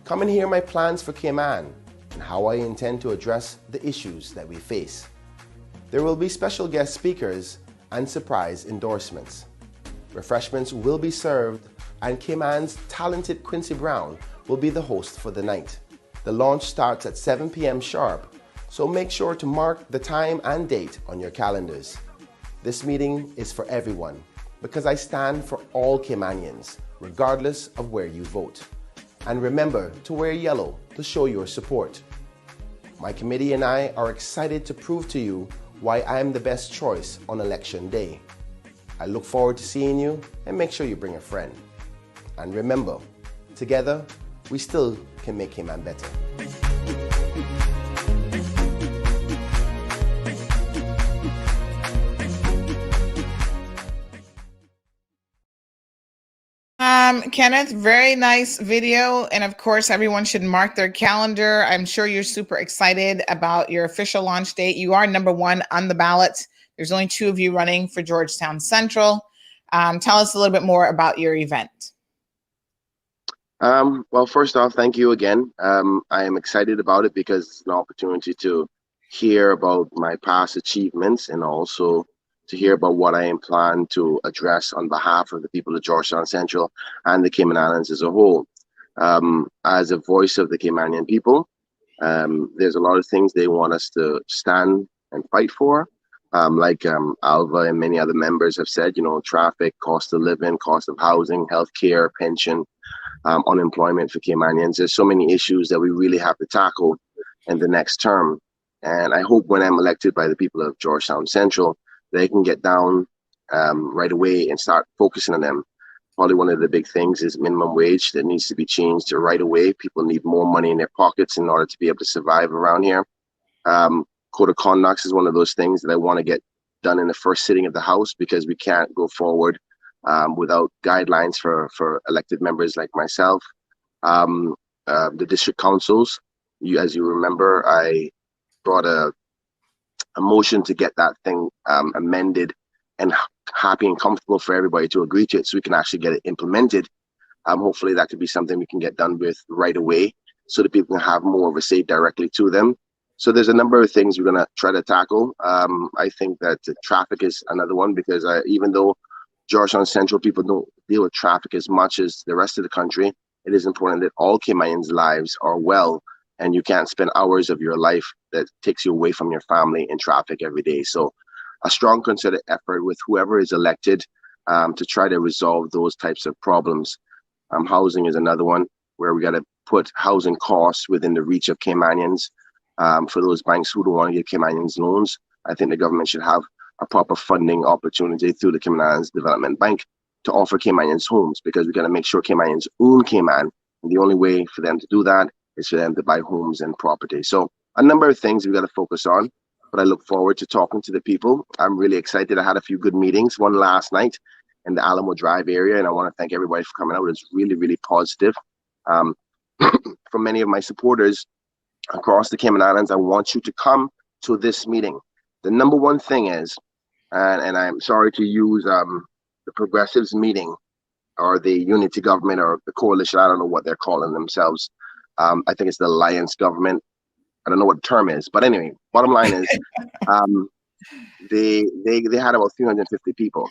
Come and hear my plans for Cayman and how I intend to address the issues that we face. There will be special guest speakers and surprise endorsements. Refreshments will be served, and Cayman's talented Quincy Brown will be the host for the night. The launch starts at 7 p.m. sharp, so make sure to mark the time and date on your calendars. This meeting is for everyone because I stand for all Caymanians, regardless of where you vote. And remember to wear yellow to show your support. My committee and I are excited to prove to you why I am the best choice on election day. I look forward to seeing you, and make sure you bring a friend. And remember, together, we still can make Cayman better. Kenneth, very nice video. And of course, everyone should mark their calendar. I'm sure you're super excited about your official launch date. You are number one on the ballot. There's only two of you running for Georgetown Central. Tell us a little bit more about your event. Well, first off, thank you again. I am excited about it because it's an opportunity to hear about my past achievements and also to hear about what I plan to address on behalf of the people of Georgetown Central and the Cayman Islands as a whole. As a voice of the Caymanian people, there's a lot of things they want us to stand and fight for. Like Alva and many other members have said, traffic, cost of living, cost of housing, healthcare, pension, unemployment for Caymanians. There's so many issues that we really have to tackle in the next term. And I hope when I'm elected by the people of Georgetown Central, they can get down right away and start focusing on them. Probably one of the big things is minimum wage that needs to be changed to right away. People need more money in their pockets in order to be able to survive around here. Code of conduct is one of those things that I want to get done in the first sitting of the House, because we can't go forward without guidelines for elected members like myself. The district councils, as you remember, I brought a motion to get that thing amended and happy and comfortable for everybody to agree to it, so we can actually get it implemented. Hopefully that could be something we can get done with right away, so that people can have more of a say directly to them. So there's a number of things we're going to try to tackle. I think that traffic is another one, because even though Georgetown Central people don't deal with traffic as much as the rest of the country, it is important that all Caymanians' lives are well, and you can't spend hours of your life that takes you away from your family in traffic every day. So a strong concerted effort with whoever is elected to try to resolve those types of problems. Housing is another one, where we got to put housing costs within the reach of Caymanians. For those banks who don't want to give Caymanians loans, I think the government should have a proper funding opportunity through the Cayman Islands Development Bank to offer Caymanians homes, because we got to make sure Caymanians own Cayman. And the only way for them to do that is for them to buy homes and property. So a number of things we got to focus on, but I look forward to talking to the people. I'm really excited. I had a few good meetings, one last night in the Alamo Drive area, and I want to thank everybody for coming out. It's really, really positive. For many of my supporters across the Cayman Islands, I want you to come to this meeting. The number one thing is, and I'm sorry to use the Progressives meeting or the Unity Government or the Coalition, I don't know what they're calling themselves. I think it's the Alliance Government. I don't know what the term is, but anyway, bottom line is they had about 350 people.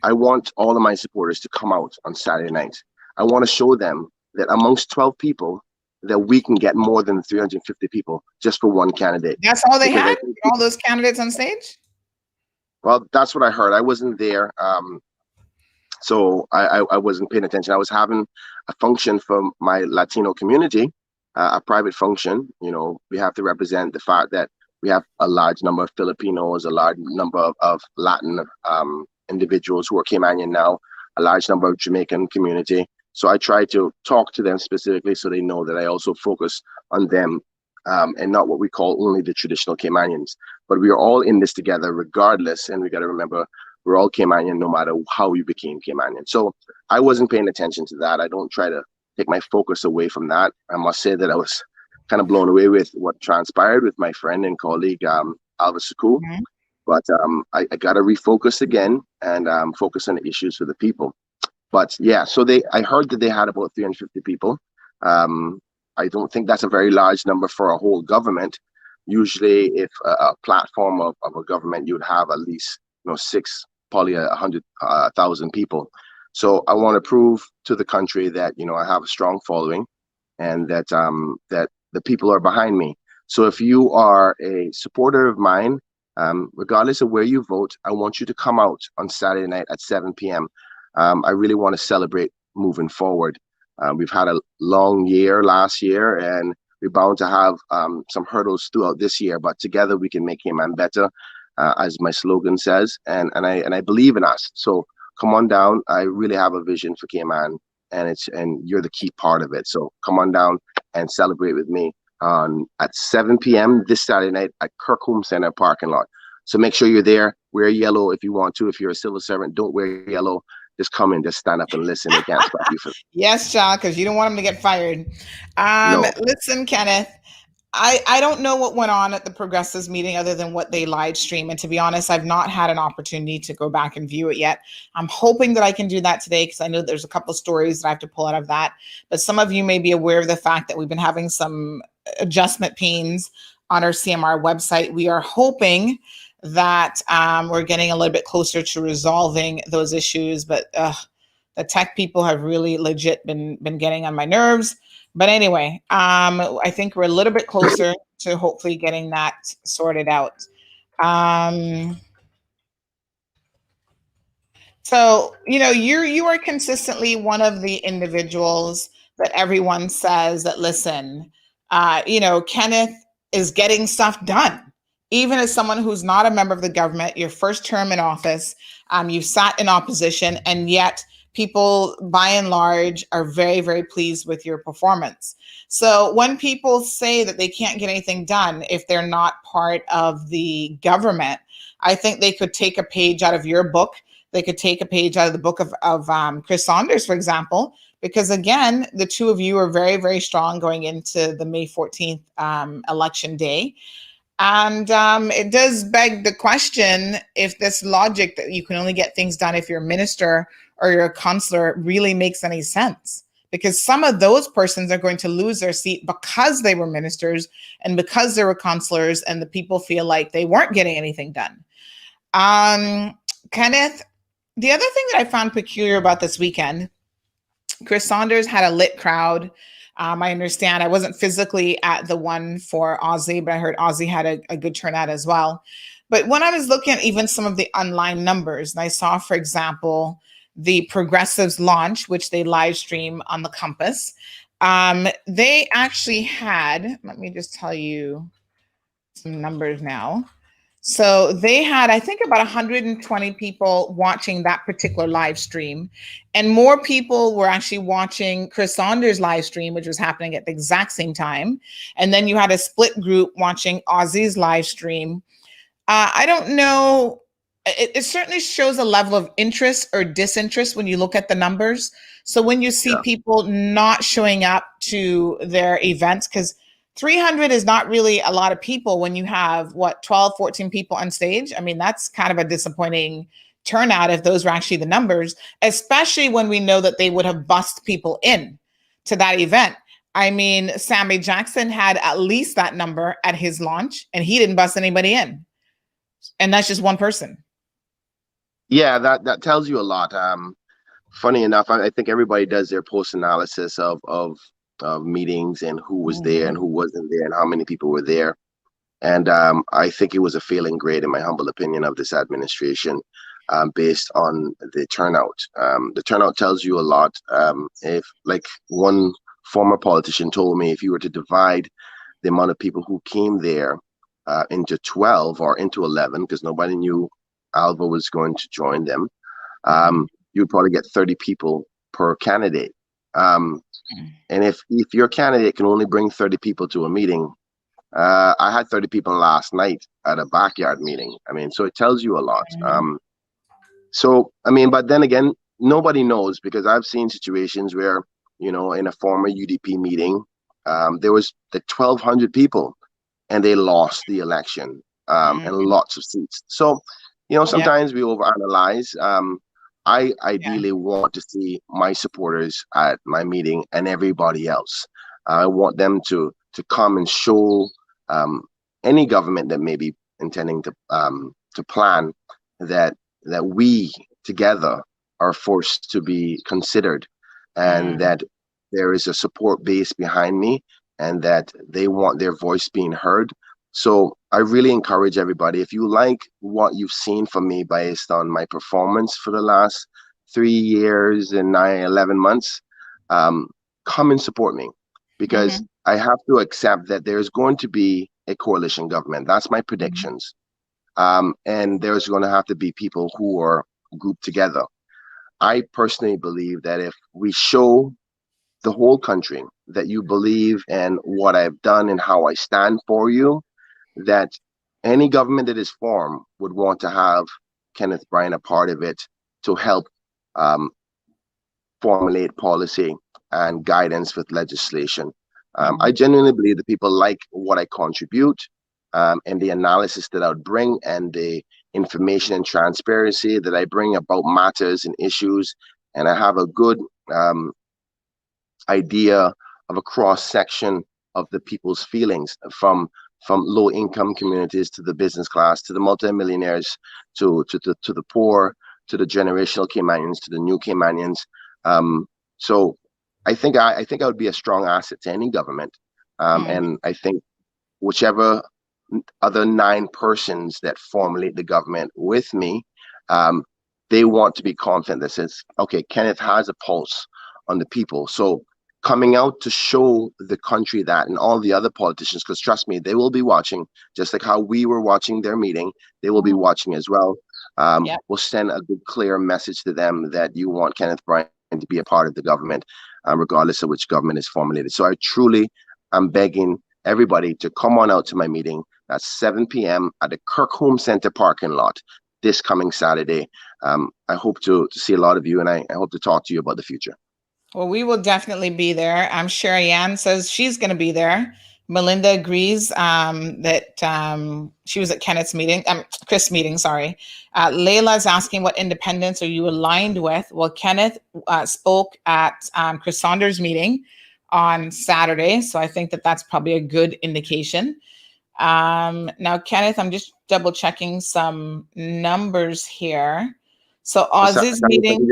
I want all of my supporters to come out on Saturday night. I want to show them that amongst 12 people, that we can get more than 350 people just for one candidate. That's all they had? All those candidates on stage? Well, that's what I heard. I wasn't there. So I wasn't paying attention. I was having a function for my Latino community, a private function. We have to represent the fact that we have a large number of Filipinos, a large number of Latin individuals who are Caymanian now, a large number of Jamaican community. So I try to talk to them specifically so they know that I also focus on them and not what we call only the traditional Caymanians. But we are all in this together regardless. And we got to remember, we're all Caymanian no matter how we became Caymanian. So I wasn't paying attention to that. I don't try to take my focus away from that. I must say that I was kind of blown away with what transpired with my friend and colleague, Alva Suckoo. Mm-hmm. But I got to refocus again and focus on the issues for the people. But yeah, so I heard that they had about 350 people. I don't think that's a very large number for a whole government. Usually, if a platform of a government, you'd have at least six, probably 100,000 people. So I want to prove to the country that I have a strong following, and that that the people are behind me. So if you are a supporter of mine, regardless of where you vote, I want you to come out on Saturday night at 7 p.m. I really want to celebrate moving forward. We've had a long year last year, and we're bound to have some hurdles throughout this year, but together we can make Cayman better, as my slogan says, and I believe in us. So come on down. I really have a vision for Cayman, and you're the key part of it. So come on down and celebrate with me at 7 p.m. this Saturday night at Kirkholm Center parking lot. So make sure you're there. Wear yellow if you want to. If you're a civil servant, don't wear yellow. Just come in, just stand up and listen. They can't stop you. Yes, John, because you don't want them to get fired. No. Listen, Kenneth, I don't know what went on at the Progressives meeting other than what they live stream. And to be honest, I've not had an opportunity to go back and view it yet. I'm hoping that I can do that today, because I know there's a couple of stories that I have to pull out of that. But some of you may be aware of the fact that we've been having some adjustment pains on our CMR website. We are hoping that we're getting a little bit closer to resolving those issues, but the tech people have really legit been getting on my nerves. But anyway, I think we're a little bit closer to hopefully getting that sorted out. So, you are consistently one of the individuals that everyone says that, listen, Kenneth is getting stuff done. Even as someone who's not a member of the government, your first term in office, you sat in opposition, and yet people, by and large, are very, very pleased with your performance. So when people say that they can't get anything done if they're not part of the government, I think they could take a page out of your book. They could take a page out of the book of Chris Saunders, for example, because again, the two of you are very, very strong going into the May 14th election day. And it does beg the question if this logic that you can only get things done if you're a minister or you're a councillor really makes any sense. Because some of those persons are going to lose their seat because they were ministers and because they were councillors, and the people feel like they weren't getting anything done. Kenneth, the other thing that I found peculiar about this weekend, Chris Saunders had a lit crowd. I understand I wasn't physically at the one for Aussie, but I heard Aussie had a good turnout as well. But when I was looking at even some of the online numbers, and I saw, for example, the Progressives launch, which they live stream on the Compass, they actually had, let me just tell you some numbers now. So they had, I think, about 120 people watching that particular live stream, and more people were actually watching Chris Saunders' live stream, which was happening at the exact same time. And then you had a split group watching Aussie's live stream. I don't know. It certainly shows a level of interest or disinterest when you look at the numbers. So when you see people not showing up to their events, because 300 is not really a lot of people when you have, 12, 14 people on stage. I mean, that's kind of a disappointing turnout if those were actually the numbers, especially when we know that they would have bussed people in to that event. I mean, Sammy Jackson had at least that number at his launch, and he didn't bus anybody in. And that's just one person. Yeah, that tells you a lot. Funny enough, I think everybody does their post analysis of meetings and who was there and who wasn't there and how many people were there. And I think it was a failing grade, in my humble opinion, of this administration based on the turnout. The turnout tells you a lot. If, like one former politician told me, if you were to divide the amount of people who came there into 12 or into 11, because nobody knew Alva was going to join them, you'd probably get 30 people per candidate. And if your candidate can only bring 30 people to a meeting, I had 30 people last night at a backyard meeting. I mean, so it tells you a lot. So, I mean, but then again, nobody knows, because I've seen situations where, in a former UDP meeting, there was 1,200 people and they lost the election and lots of seats. So, sometimes we overanalyze. I ideally want to see my supporters at my meeting and everybody else. I want them to come and show any government that may be intending to plan that we together are forced to be considered, and that there is a support base behind me, and that they want their voice being heard. So I really encourage everybody, if you like what you've seen from me based on my performance for the last 3 years and 11 months, come and support me, because I have to accept that there's going to be a coalition government. That's my predictions. And there's going to have to be people who are grouped together. I personally believe that if we show the whole country that you believe in what I've done and how I stand for you, that any government that is formed would want to have Kenneth Bryan a part of it to help formulate policy and guidance with legislation. I genuinely believe that people like what I contribute, and the analysis that I would bring, and the information and transparency that I bring about matters and issues. And I have a good idea of a cross section of the people's feelings, from from low-income communities to the business class, to the multimillionaires, to the poor, to the generational Caymanians, to the new Caymanians. So I think I would be a strong asset to any government. And I think whichever other 9 persons that formulate the government with me, they want to be confident that says, okay, Kenneth has a pulse on the people. So coming out to show the country that, and all the other politicians, because trust me, they will be watching, just like how we were watching their meeting, they will be watching as well. We'll send a good, clear message to them that you want Kenneth Bryan to be a part of the government, regardless of which government is formulated. So I truly am begging everybody to come on out to my meeting. That's 7 p.m. at the Kirkholme Center parking lot this coming Saturday. I hope to see a lot of you, and I hope to talk to you about the future. Well, we will definitely be there. I'm sure Ann says she's going to be there. Melinda agrees that she was at Kenneth's meeting, Chris' meeting, sorry. Layla's asking what independents are you aligned with? Well, Kenneth spoke at Chris Saunders' meeting on Saturday, so I think that that's probably a good indication. Now, Kenneth, I'm just double checking some numbers here. So Oz's meeting.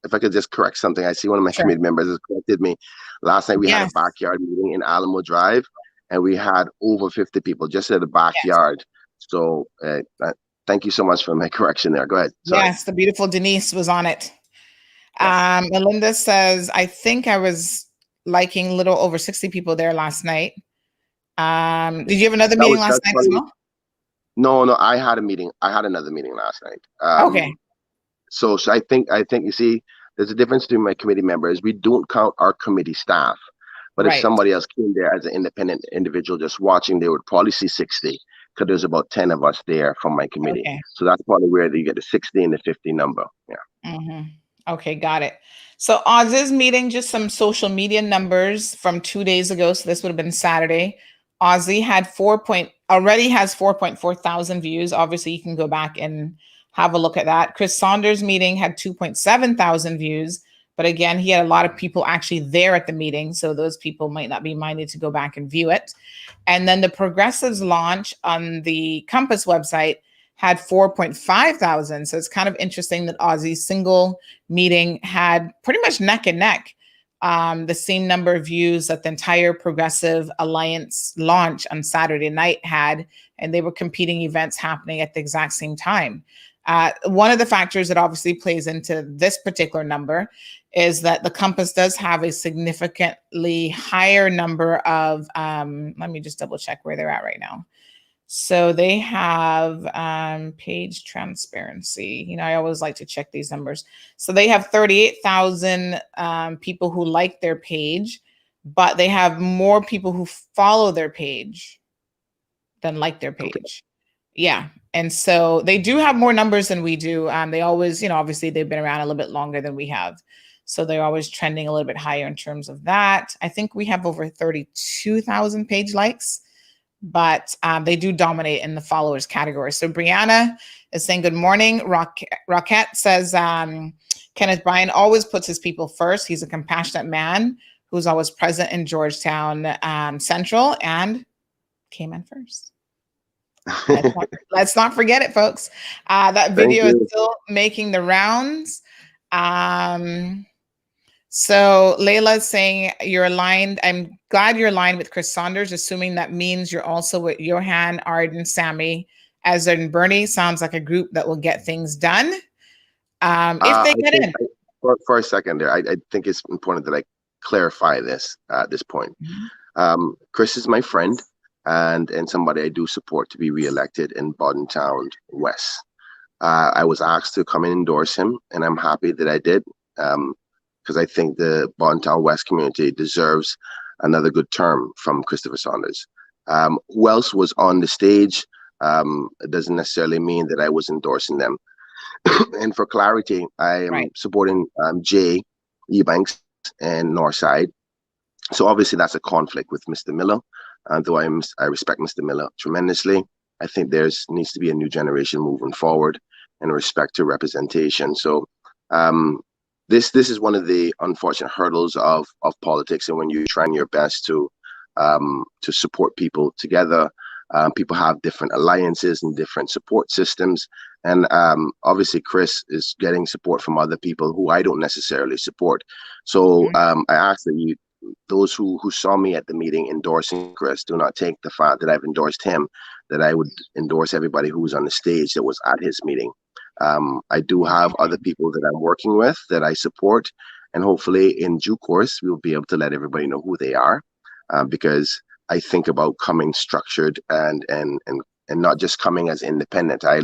If I could just correct something, I see one of my committee members has corrected me. Last night we had a backyard meeting in Alamo Drive, and we had over 50 people just at the backyard. So thank you so much for my correction there. Go ahead. Sorry. Yes, the beautiful Denise was on it. Yes. Melinda says, I think I was liking a little over 60 people there last night. Did you have another meeting last night as well? No, I had a meeting. I had another meeting last night. Okay. So I think you see, there's a difference between my committee members. We don't count our committee staff, but if somebody else came there as an independent individual just watching, they would probably see 60 because there's about 10 of us there from my committee. Okay. So that's probably where you get the 60 and the 50 number. Yeah. Okay, got it. So Oz's meeting, just some social media numbers from 2 days ago. So this would have been Saturday. Ozzy had already has 4.4 thousand views. Obviously, you can go back and have a look at that. Chris Saunders' meeting had 2.7 thousand views, but again, he had a lot of people actually there at the meeting, so those people might not be minded to go back and view it. And then the Progressives launch on the Compass website had 4.5 thousand, so it's kind of interesting that Ozzy's single meeting had pretty much neck and neck the same number of views that the entire Progressive Alliance launch on Saturday night had, and they were competing events happening at the exact same time. One of the factors that obviously plays into this particular number is that the Compass does have a significantly higher number of, let me just double check where they're at right now. So they have page transparency. You know, I always like to check these numbers. So they have 38,000 people who like their page, but they have more people who follow their page than like their page. Okay. Yeah. And so they do have more numbers than we do. They always, you know, obviously they've been around a little bit longer than we have. So they're always trending a little bit higher in terms of that. I think we have over 32,000 page likes, but they do dominate in the followers category. So Brianna is saying, good morning. Roquette says, Kenneth Bryan always puts his people first. He's a compassionate man who's always present in Georgetown Central and came in first. Let's not forget it, folks. That video is still making the rounds. So Layla's saying you're aligned. I'm glad you're aligned with Chris Saunders, assuming that means you're also with Johan, Arden, Sammy, Ezra, and Bernie. Sounds like a group that will get things done. If they get in. For a second there, I think it's important that I clarify this at this point. Chris is my friend. And somebody I do support to be reelected in Bodden Town West. I was asked to come and endorse him, and I'm happy that I did, because I think the Bodden Town West community deserves another good term from Christopher Saunders. Who else was on the stage? It doesn't necessarily mean that I was endorsing them. And for clarity, I am supporting Jay Ebanks and Northside. So obviously that's a conflict with Mr. Miller. Though I respect Mr. Miller tremendously, I think needs to be a new generation moving forward in respect to representation. So this is one of the unfortunate hurdles of politics, and when you're trying your best to to support people together. People have different alliances and different support systems. And obviously, Chris is getting support from other people who I don't necessarily support. So I ask that those who saw me at the meeting endorsing Chris, do not take the fact that I've endorsed him, that I would endorse everybody who was on the stage that was at his meeting. I do have other people that I'm working with that I support, and hopefully in due course, we'll be able to let everybody know who they are, because I think about coming structured and not just coming as independent. I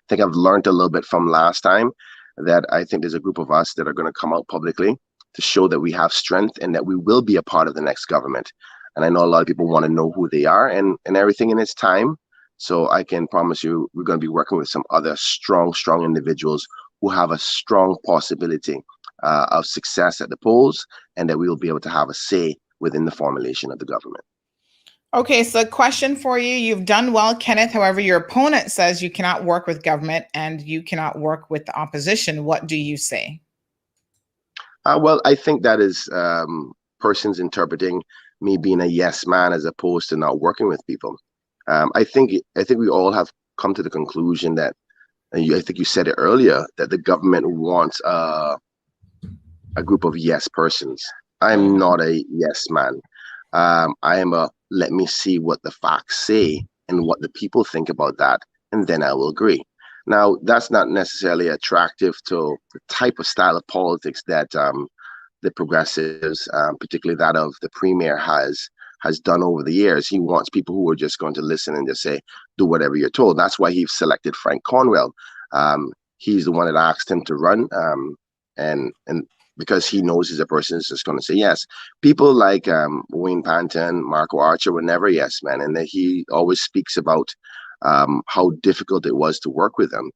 think I've learned a little bit from last time that I think there's a group of us that are going to come out publicly to show that we have strength and that we will be a part of the next government. And I know a lot of people want to know who they are and everything in its time. So I can promise you, we're going to be working with some other strong individuals who have a strong possibility of success at the polls, and that we will be able to have a say within the formulation of the government. Okay, so question for you. You've done well, Kenneth. However, your opponent says you cannot work with government and you cannot work with the opposition. What do you say? Well, I think that is persons interpreting me being a yes man as opposed to not working with people. I think we all have come to the conclusion that, and I think you said it earlier, that the government wants a group of yes persons. I'm not a yes man. I am a let me see what the facts say and what the people think about that, and then I will agree. Now, that's not necessarily attractive to the type of style of politics that the progressives, particularly that of the premier, has done over the years. He wants people who are just going to listen and just say, do whatever you're told. That's why he selected Frank Cornwell. He's the one that asked him to run, and because he knows he's a person who's just going to say yes. People like Wayne Panton, Marco Archer were never yes men, and that he always speaks about how difficult it was to work with them.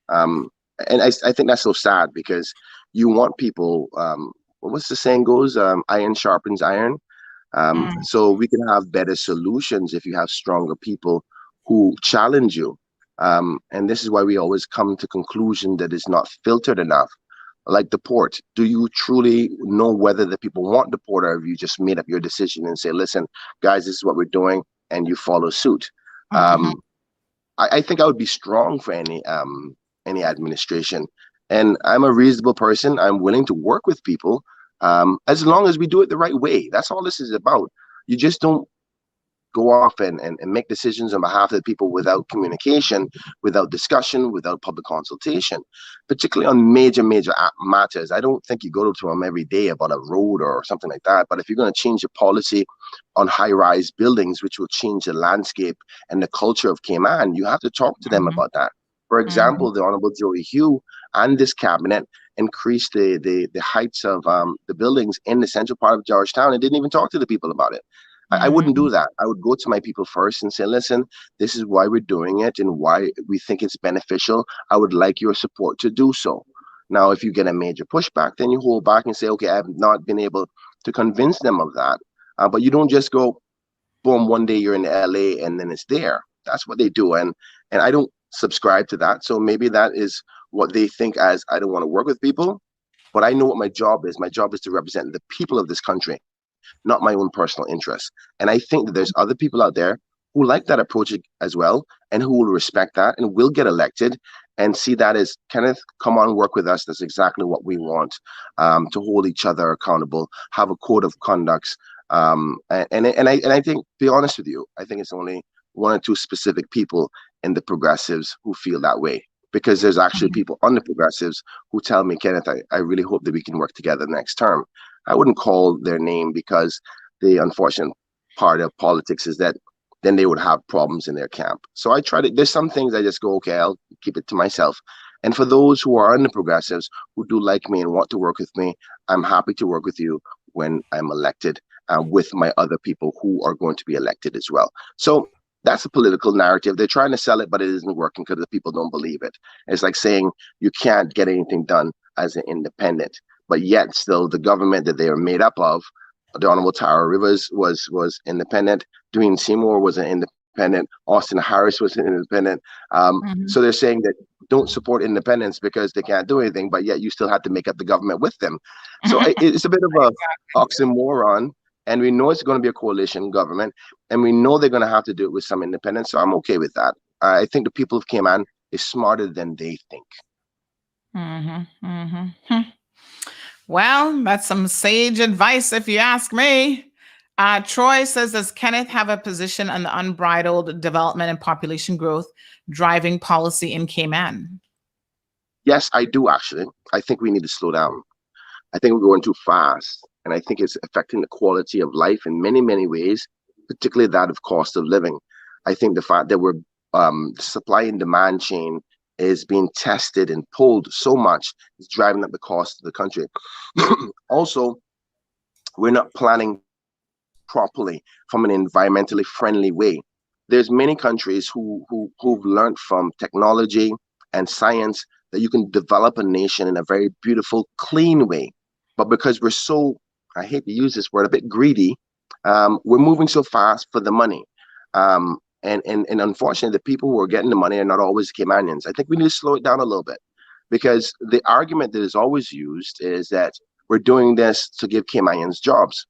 And I think that's so sad, because you want people, what's the saying goes, iron sharpens iron. So we can have better solutions if you have stronger people who challenge you. And this is why we always come to conclusion that it's not filtered enough. Like the port, do you truly know whether the people want the port, or have you just made up your decision and say, listen, guys, this is what we're doing, and you follow suit? I think I would be strong for any administration, and I'm a reasonable person. I'm willing to work with people, as long as we do it the right way. That's all this is about. You just don't go off and make decisions on behalf of the people without communication, without discussion, without public consultation, particularly on major matters. I don't think you go to them every day about a road or something like that. But if you're going to change a policy on high-rise buildings, which will change the landscape and the culture of Cayman, you have to talk to them about that. For example, the Honorable Joey Hugh and this cabinet increased the heights of the buildings in the central part of Georgetown and didn't even talk to the people about it. I wouldn't do that. I would go to my people first and say, listen, this is why we're doing it and why we think it's beneficial. I would like your support to do so. Now, if you get a major pushback, then you hold back and say, okay, I have not been able to convince them of that. But you don't just go, boom, one day you're in LA and then it's there. That's what they do. And I don't subscribe to that. So maybe that is what they think as I don't want to work with people. But I know what my job is. My job is to represent the people of this country, not my own personal interests. And I think that there's other people out there who like that approach as well, and who will respect that and will get elected and see that as, Kenneth, come on, work with us. That's exactly what we want, to hold each other accountable, have a code of conducts. And I think, to be honest with you, I think it's only one or two specific people in the progressives who feel that way, because there's actually people on the progressives who tell me, Kenneth, I really hope that we can work together next term. I wouldn't call their name, because the unfortunate part of politics is that then they would have problems in their camp. So I try to, there's some things I just go, okay, I'll keep it to myself. And for those who are in the progressives who do like me and want to work with me, I'm happy to work with you when I'm elected, with my other people who are going to be elected as well. So that's a political narrative. They're trying to sell it, but it isn't working because the people don't believe it. It's like saying you can't get anything done as an independent, but yet still the government that they are made up of, the Honorable Tara Rivers was independent, Dwayne Seymour was an independent, Austin Harris was an independent. So they're saying that don't support independents because they can't do anything, but yet you still have to make up the government with them. So it's a bit of a oxymoron. And we know it's going to be a coalition government, and we know they're going to have to do it with some independence. So I'm okay with that. I think the people of Cayman is smarter than they think. Well, that's some sage advice, if you ask me. Troy says, does Kenneth have a position on the unbridled development and population growth driving policy in Cayman? Yes, I do, actually. I think we need to slow down. I think we're going too fast, and I think it's affecting the quality of life in many, many ways, particularly that of cost of living. I think the fact that we're the supply and demand chain is being tested and pulled so much is driving up the cost of the country. Also, we're not planning properly from an environmentally friendly way. There's many countries who've learned from technology and science that you can develop a nation in a very beautiful, clean way. But because we're so, I hate to use this word, a bit greedy, we're moving so fast for the money. And unfortunately, the people who are getting the money are not always Caymanians. I think we need to slow it down a little bit, because the argument that is always used is that we're doing this to give Caymanians jobs.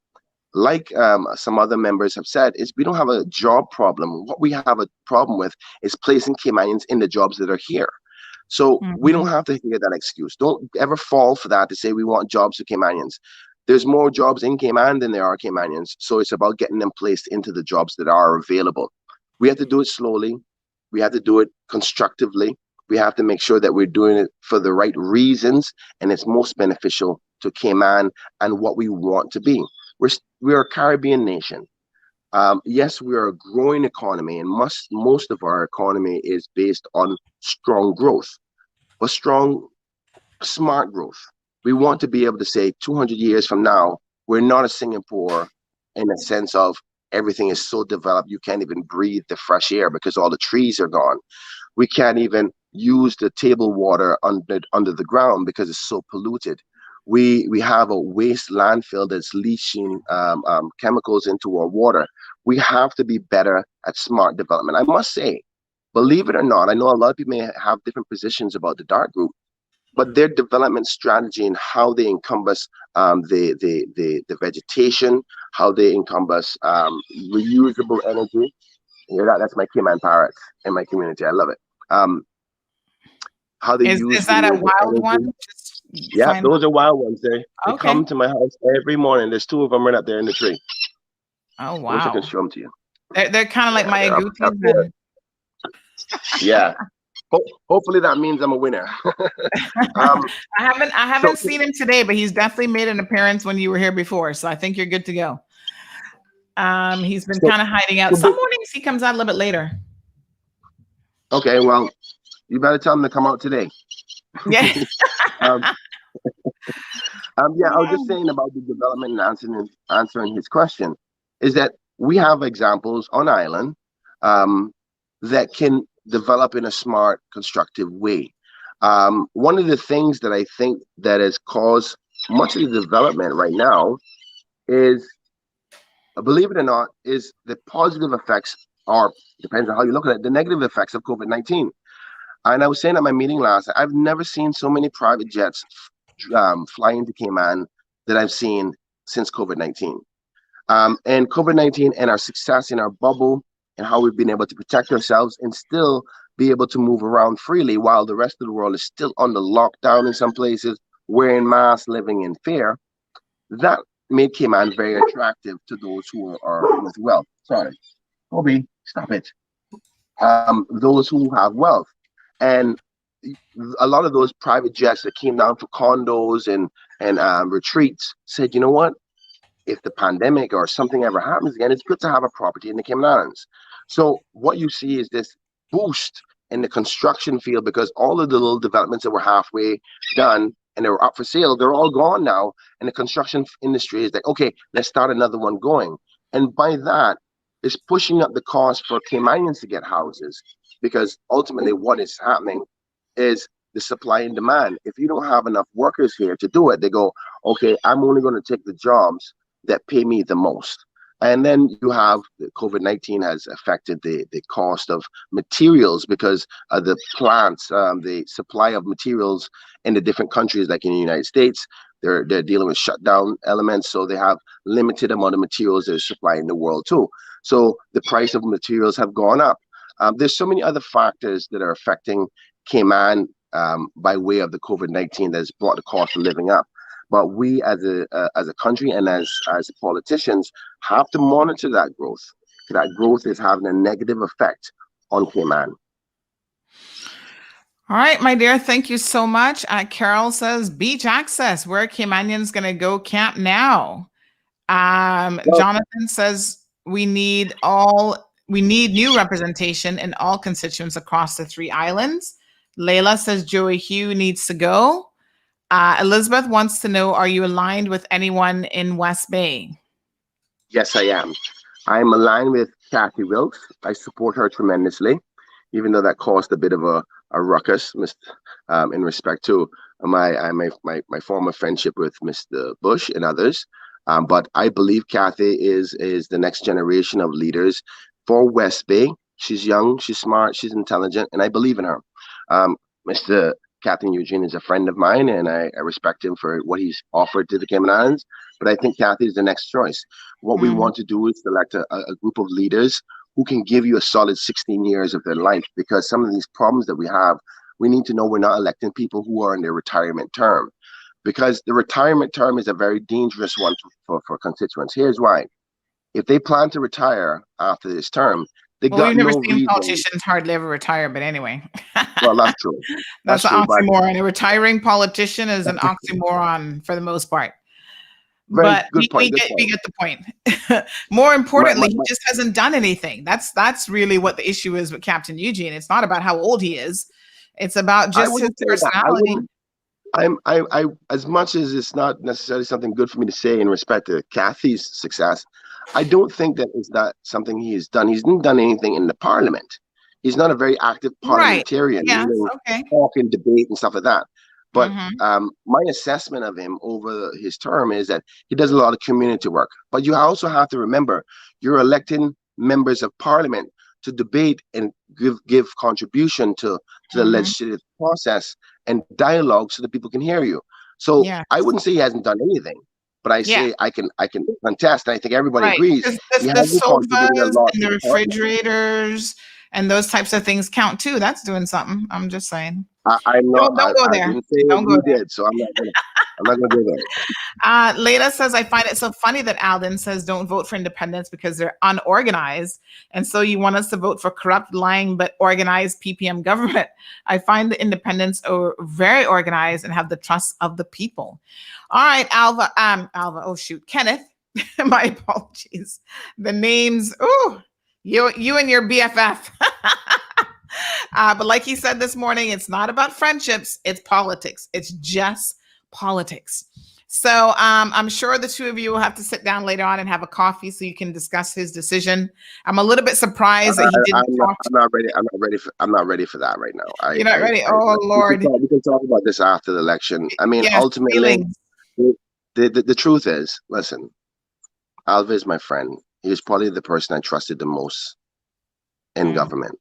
Like some other members have said, is we don't have a job problem. What we have a problem with is placing Caymanians in the jobs that are here. So we don't have to hear that excuse. Don't ever fall for that to say we want jobs for Caymanians. There's more jobs in Cayman than there are Caymanians. So it's about getting them placed into the jobs that are available. We have to do it slowly. We have to do it constructively. We have to make sure that we're doing it for the right reasons and it's most beneficial to Cayman and what we want to be. We're a Caribbean nation. Yes, we are a growing economy, and most of our economy is based on strong growth, but strong, smart growth. We want to be able to say 200 years from now, we're not a Singapore in a sense of everything is so developed you can't even breathe the fresh air because all the trees are gone. We can't even use the table water under the ground because it's so polluted. We have a waste landfill that's leaching chemicals into our water. We have to be better at smart development. I must say, believe it or not, I know a lot of people may have different positions about the dark group, but their development strategy and how they encompass the vegetation, how they encompass reusable energy. You know, that's my Cayman parrot in my community. I love it. How they use is that a wild energy. one? Yeah, those are wild ones. They come to my house every morning. There's 2 of them right up there in the tree. Oh, I wish I wow. could show them to you. They're kind of like my agoutis. Yeah. Hopefully that means I'm a winner. I haven't seen him today, but he's definitely made an appearance when you were here before. So I think you're good to go. He's been kind of hiding out. Some mornings he comes out a little bit later. Okay, well, you better tell him to come out today. Yeah. Yeah, I was just saying about the development and answering his question is that we have examples on island that can develop in a smart, constructive way. One of the things that I think that has caused much of the development right now is, believe it or not, is the positive effects, or depends on how you look at it, the negative effects of COVID-19. And I was saying at my meeting last night, I've never seen so many private jets fly into Cayman that I've seen since COVID-19. And COVID-19 and our success in our bubble and how we've been able to protect ourselves and still be able to move around freely while the rest of the world is still under lockdown in some places, wearing masks, living in fear, that made Cayman very attractive to those who are with wealth. Sorry, Kobe, stop it. Those who have wealth. And a lot of those private jets that came down for condos and retreats said, you know what? If the pandemic or something ever happens again, it's good to have a property in the Cayman Islands. So what you see is this boost in the construction field, because all of the little developments that were halfway done and they were up for sale, they're all gone now. And the construction industry is like, okay, let's start another one going. And by that, it's pushing up the cost for Caymanians to get houses, because ultimately what is happening is the supply and demand. If you don't have enough workers here to do it, they go, okay, I'm only going to take the jobs that pay me the most. And then you have COVID-19 has affected the cost of materials, because the plants, the supply of materials in the different countries, like in the United States, They're dealing with shutdown elements, so they have limited amount of materials they're supplying the world too. So the price of materials have gone up. There's so many other factors that are affecting Cayman by way of the COVID-19 that has brought the cost of living up. But we as a country and as politicians have to monitor that growth. That growth is having a negative effect on Cayman. All right, my dear, thank you so much. Carol says, beach access. Where are Caymanians going to go camp now? Jonathan says, we need new representation in all constituents across the 3 islands. Layla says, Joey Hugh needs to go. Elizabeth wants to know, are you aligned with anyone in West Bay? Yes, I am. I'm aligned with Kathy Wilkes. I support her tremendously, even though that caused a bit of a ruckus in respect to my former friendship with Mr. Bush and others. But I believe Kathy is the next generation of leaders for West Bay. She's young, she's smart, she's intelligent, and I believe in her. Mr. Captain Eugene is a friend of mine, and I respect him for what he's offered to the Cayman Islands. But I think Kathy is the next choice. What we want to do is select a group of leaders who can give you a solid 16 years of their life, because some of these problems that we have, we need to know we're not electing people who are in their retirement term, because the retirement term is a very dangerous one for constituents. Here's why. If they plan to retire after this term, we've never seen politicians hardly ever retire, but anyway. Well, that's true. That's an oxymoron. A retiring politician is an oxymoron for the most part. But we get the point. More importantly, he just hasn't done anything. That's really what the issue is with Captain Eugene. It's not about how old he is. It's about just his personality. I as much as it's not necessarily something good for me to say in respect to Kathy's success, I don't think that is not something he has done. He's not done anything in the parliament. He's not a very active parliamentarian. Right. Yes, talk and debate and stuff like that. But my assessment of him over his term is that he does a lot of community work. But you also have to remember, you're electing members of parliament to debate and give contribution to the legislative process and dialogue so that people can hear you. So I wouldn't say he hasn't done anything, but I say I can contest. And I think everybody agrees. The sofas and the refrigerators and those types of things count too. That's doing something. I'm just saying. I'm not. Don't go there. Don't go there. So I'm not gonna go there. Leda says, I find it so funny that Alden says don't vote for independents because they're unorganized. And so you want us to vote for corrupt, lying, but organized PPM government. I find the independents are very organized and have the trust of the people. All right, Alva, oh shoot, Kenneth, my apologies. The names, you and your BFF. But like he said this morning, it's not about friendships, it's politics. It's just politics. So I'm sure the two of you will have to sit down later on and have a coffee so you can discuss his decision. I'm a little bit surprised that he didn't talk. I'm not ready for that right now. You're not ready? Oh, Lord. We can talk about this after the election. I mean, ultimately, the truth is, listen, Alva is my friend. He was probably the person I trusted the most in government.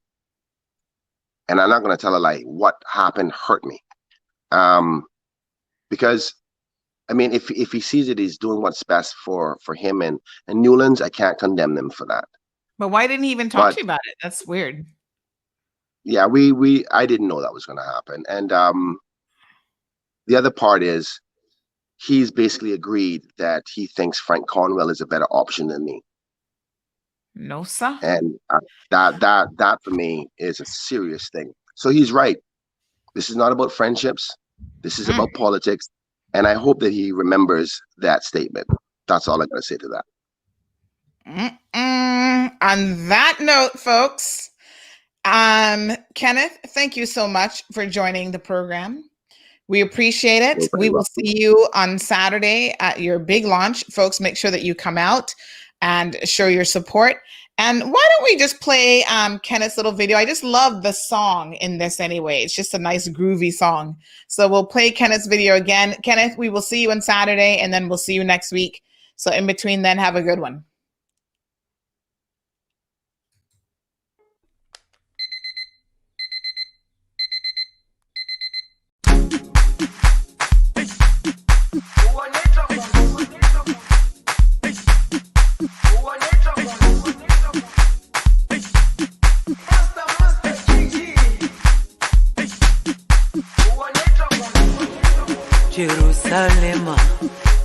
And I'm not going to tell a lie. What happened hurt me. Because, I mean, if he sees it, he's doing what's best for him and Newlands, I can't condemn them for that. But why didn't he even talk to you about it? That's weird. Yeah, I didn't know that was going to happen. And the other part is he's basically agreed that he thinks Frank Cornwell is a better option than me. No, sir. And that for me is a serious thing. So he's right. This is not about friendships. This is about politics. And I hope that he remembers that statement. That's all I gotta say to that. On that note, folks, Kenneth, thank you so much for joining the program. We appreciate it. We will see you on Saturday at your big launch. Folks, make sure that you come out and show your support. And why don't we just play Kenneth's little video? I just love the song in this anyway. It's just a nice groovy song. So we'll play Kenneth's video again. Kenneth, we will see you on Saturday and then we'll see you next week. So in between then, have a good one. Jerusalema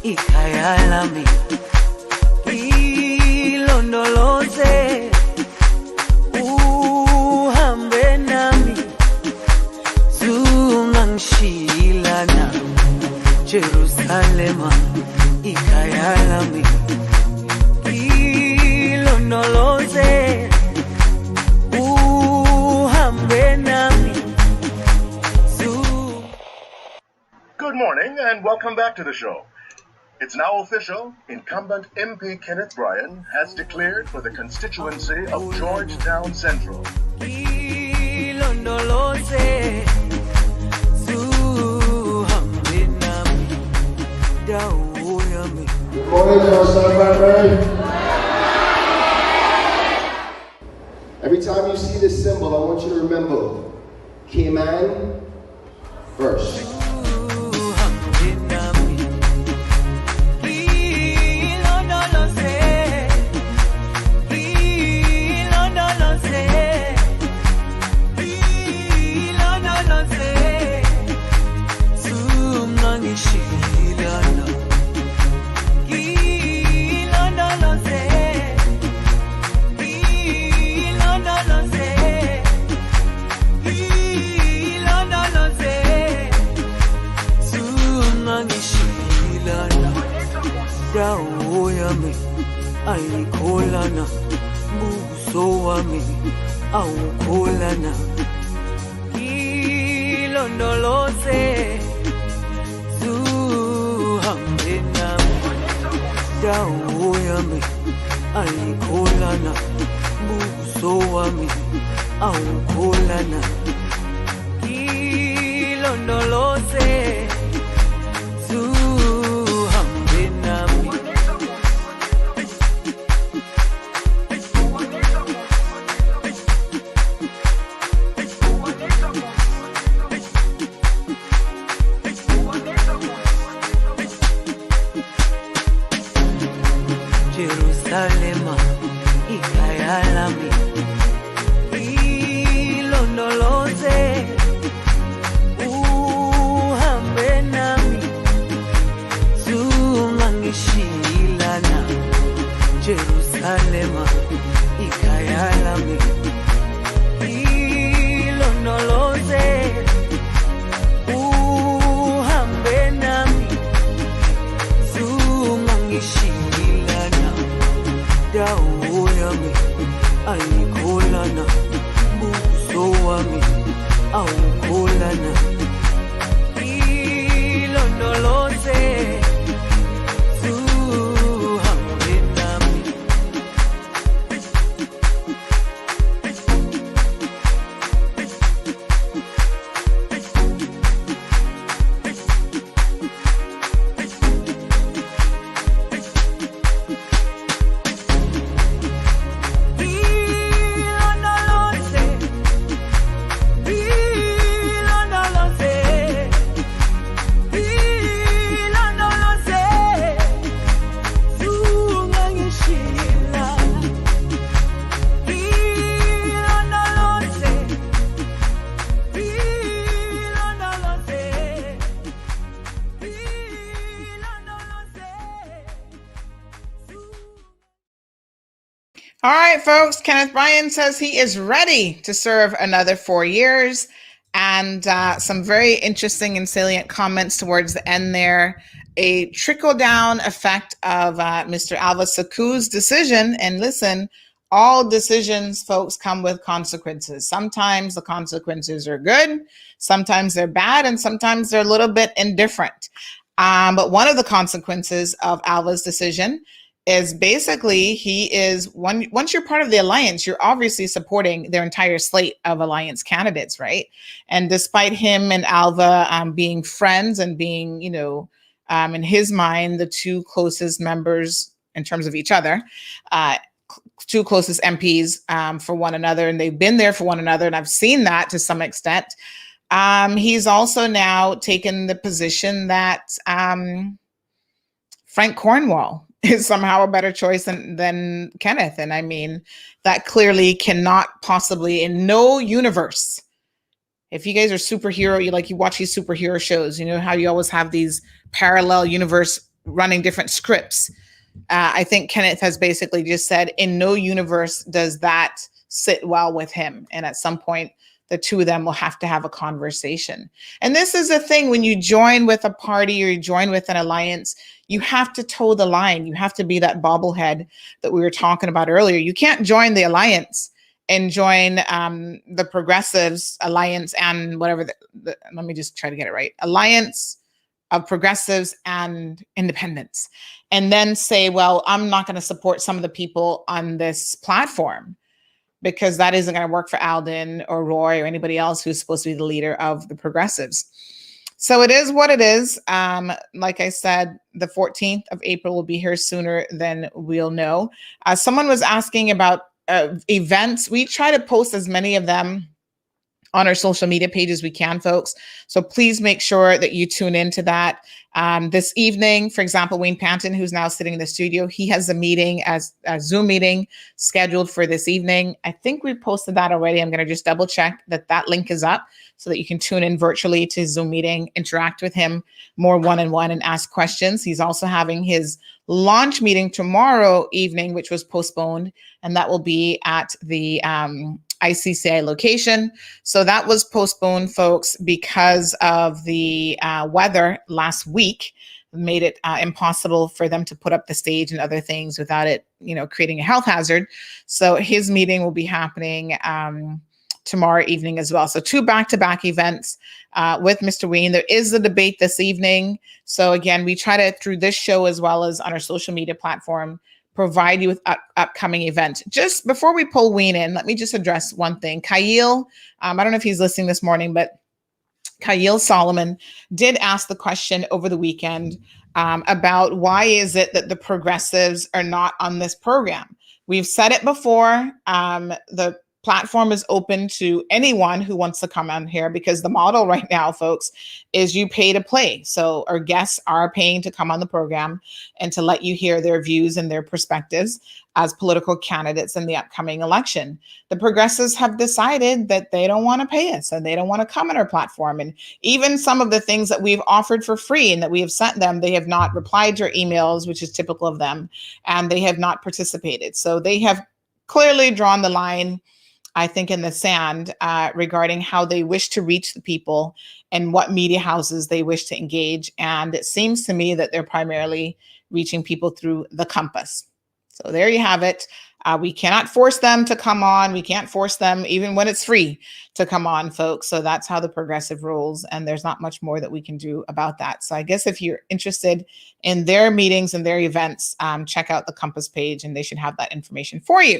ikhaya lami ilondoloze uhambe nami zungangishilana Jerusalema ikhaya lami ilondoloze uhambe nami. Good morning and welcome back to the show. It's now official. Incumbent MP Kenneth Bryan has declared for the constituency of Georgetown Central. Good morning, Georgetown, Bryan. Every time you see this symbol, I want you to remember Cayman first. Dawo yami ayikholana buso wami awukholana ilondoloze zuhambe nami dawo yami ayikholana buso wami awukholana ilondoloze Jerusalema ikhaya lami ilondoloze uhambe nami zungangishilana Jerusalema ikhaya lami ilondoloze uhambe nami zungangishilana dawo yami ayikholana buso wami awukholana ilondoloze zuhambe nami. All right, folks. Kenneth Bryan says he is ready to serve another 4 years, and some very interesting and salient comments towards the end there. A trickle-down effect of Mr. Alva Suckoo's decision. And listen, all decisions, folks, come with consequences. Sometimes the consequences are good, sometimes they're bad, and sometimes they're a little bit indifferent. But one of the consequences of Alva's decision is basically once you're part of the alliance, you're obviously supporting their entire slate of alliance candidates, right? And despite him and Alva being friends and being, in his mind, the two closest members in terms of each other, two closest MPs for one another, and they've been there for one another, and I've seen that to some extent. He's also now taken the position that Frank Cornwall is somehow a better choice than Kenneth. And I mean, that clearly cannot possibly, in no universe, If you guys are superhero, you watch these superhero shows, you know how you always have these parallel universe running different scripts. I think Kenneth has basically just said in no universe does that sit well with him. And at some point, the two of them will have to have a conversation. And this is the thing, when you join with a party or you join with an alliance, you have to toe the line. You have to be that bobblehead that we were talking about earlier. You can't join the alliance and join the Progressives Alliance and whatever, let me just try to get it right. Alliance of Progressives and Independents. And then say, well, I'm not going to support some of the people on this platform, because that isn't going to work for Alden or Roy or anybody else who's supposed to be the leader of the Progressives. So it is what it is. Like I said, the 14th of April will be here sooner than we'll know. Someone was asking about events. We try to post as many of them on our social media pages we can, folks. So please make sure that you tune into that. This evening, for example, Wayne Panton, who's now sitting in the studio, he has a meeting, as a Zoom meeting scheduled for this evening. I think we posted that already. I'm going to just double check that that link is up so that you can tune in virtually to Zoom meeting, interact with him more one-on-one and ask questions. He's also having his launch meeting tomorrow evening, which was postponed, and that will be at the ICCI location. So that was postponed, folks, because of the weather last week. Made it impossible for them to put up the stage and other things without it, creating a health hazard. So his meeting will be happening tomorrow evening as well. So 2 back-to-back events with Mr. Wayne. There is a debate this evening. So again, we try to, through this show as well as on our social media platform, provide you with upcoming events. Just before we pull Wayne in, let me just address one thing. Kyle, I don't know if he's listening this morning, but Kyle Solomon did ask the question over the weekend about why is it that the Progressives are not on this program? We've said it before. The platform is open to anyone who wants to come on here, because the model right now, folks, is you pay to play. So our guests are paying to come on the program and to let you hear their views and their perspectives as political candidates in the upcoming election. The Progressives have decided that they don't want to pay us and they don't want to come on our platform. And even some of the things that we've offered for free and that we have sent them, they have not replied to our emails, which is typical of them, and they have not participated. So they have clearly drawn the line, I think, in the sand regarding how they wish to reach the people and what media houses they wish to engage. And it seems to me that they're primarily reaching people through the Compass. So there you have it. We cannot force them to come on. We can't force them, even when it's free, to come on, folks. So that's how the Progressive rules. And there's not much more that we can do about that. So I guess if you're interested in their meetings and their events, check out the Compass page and they should have that information for you.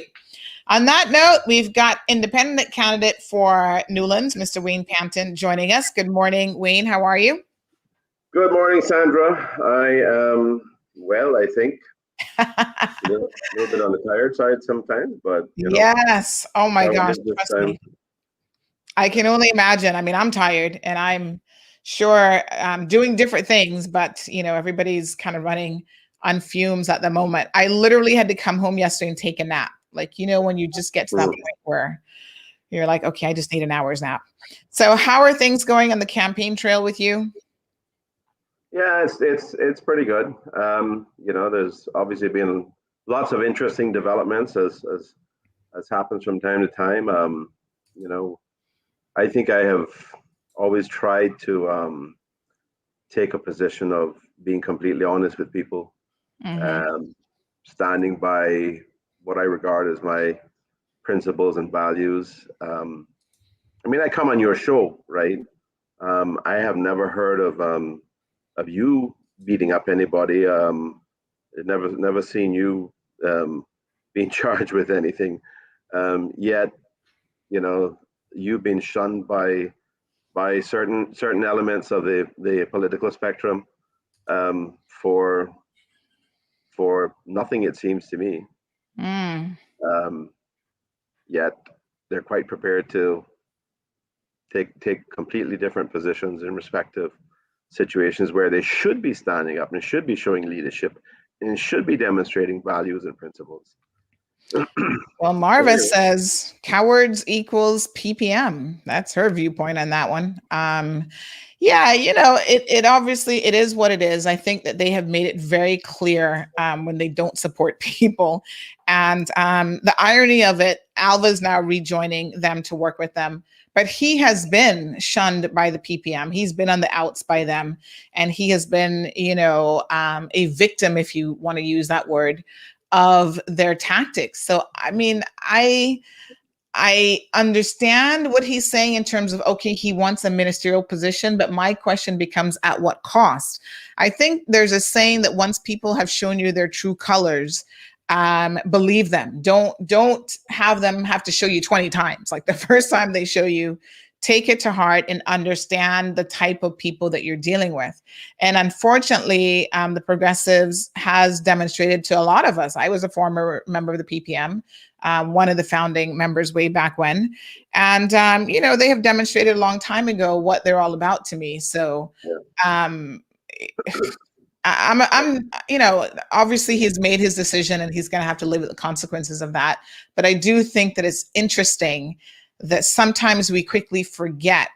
On that note, we've got independent candidate for Newlands, Mr. Wayne Panton, joining us. Good morning, Wayne. How are you? Good morning, Sandra. I am well, I think. A little bit on the tired side sometimes, but yes. Oh my gosh, trust me. I can only imagine. I mean, I'm tired and I'm sure I'm doing different things, but everybody's kind of running on fumes at the moment. I literally had to come home yesterday and take a nap. Like, when you just get to that point where you're like, okay, I just need an hour's nap. So how are things going on the campaign trail with you? Yeah, it's pretty good. There's obviously been lots of interesting developments as happens from time to time. I think I have always tried to take a position of being completely honest with people, standing by what I regard as my principles and values. I come on your show, right? I have never heard of you beating up anybody. Never seen you being charged with anything. Yet, you've been shunned by certain elements of the political spectrum for nothing, it seems to me. Yet they're quite prepared to take completely different positions in respective situations where they should be standing up and should be showing leadership and should be demonstrating values and principles. Well, Marva says cowards equals PPM. That's her viewpoint on that one. Yeah, it obviously it is what it is. I think that they have made it very clear when they don't support people. And the irony of it, Alva's now rejoining them to work with them. But he has been shunned by the PPM. He's been on the outs by them. And he has been, a victim, if you want to use that word, of their tactics. So, I mean, I understand what he's saying in terms of, okay, he wants a ministerial position, but my question becomes at what cost? I think there's a saying that once people have shown you their true colors, believe them. Don't have them have to show you 20 times. Like the first time they show you, take it to heart and understand the type of people that you're dealing with. And unfortunately, the progressives has demonstrated to a lot of us. I was a former member of the PPM, one of the founding members way back when. And, they have demonstrated a long time ago what they're all about to me. So I'm obviously he's made his decision and he's going to have to live with the consequences of that. But I do think that it's interesting that sometimes we quickly forget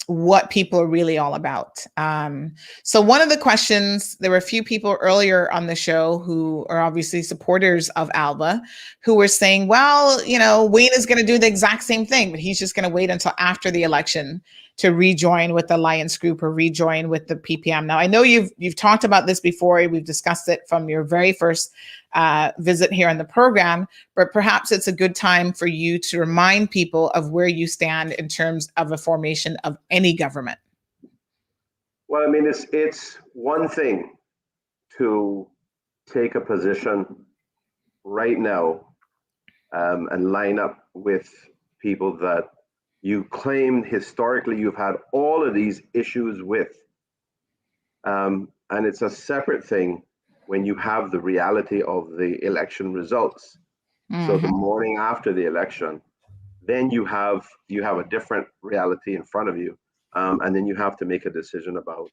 what people are really all about. So one of the questions, there were a few people earlier on the show who are obviously supporters of Alva who were saying, well, Wayne is going to do the exact same thing, but he's just going to wait until after the election to rejoin with the Alliance Group or rejoin with the PPM. Now, I know you've talked about this before. We've discussed it from your very first visit here on the program, but perhaps it's a good time for you to remind people of where you stand in terms of a formation of any government. Well, I mean, it's one thing to take a position right now and line up with people that you claim historically you've had all of these issues with. And it's a separate thing when you have the reality of the election results. Mm-hmm. So the morning after the election, then you have a different reality in front of you. And then you have to make a decision about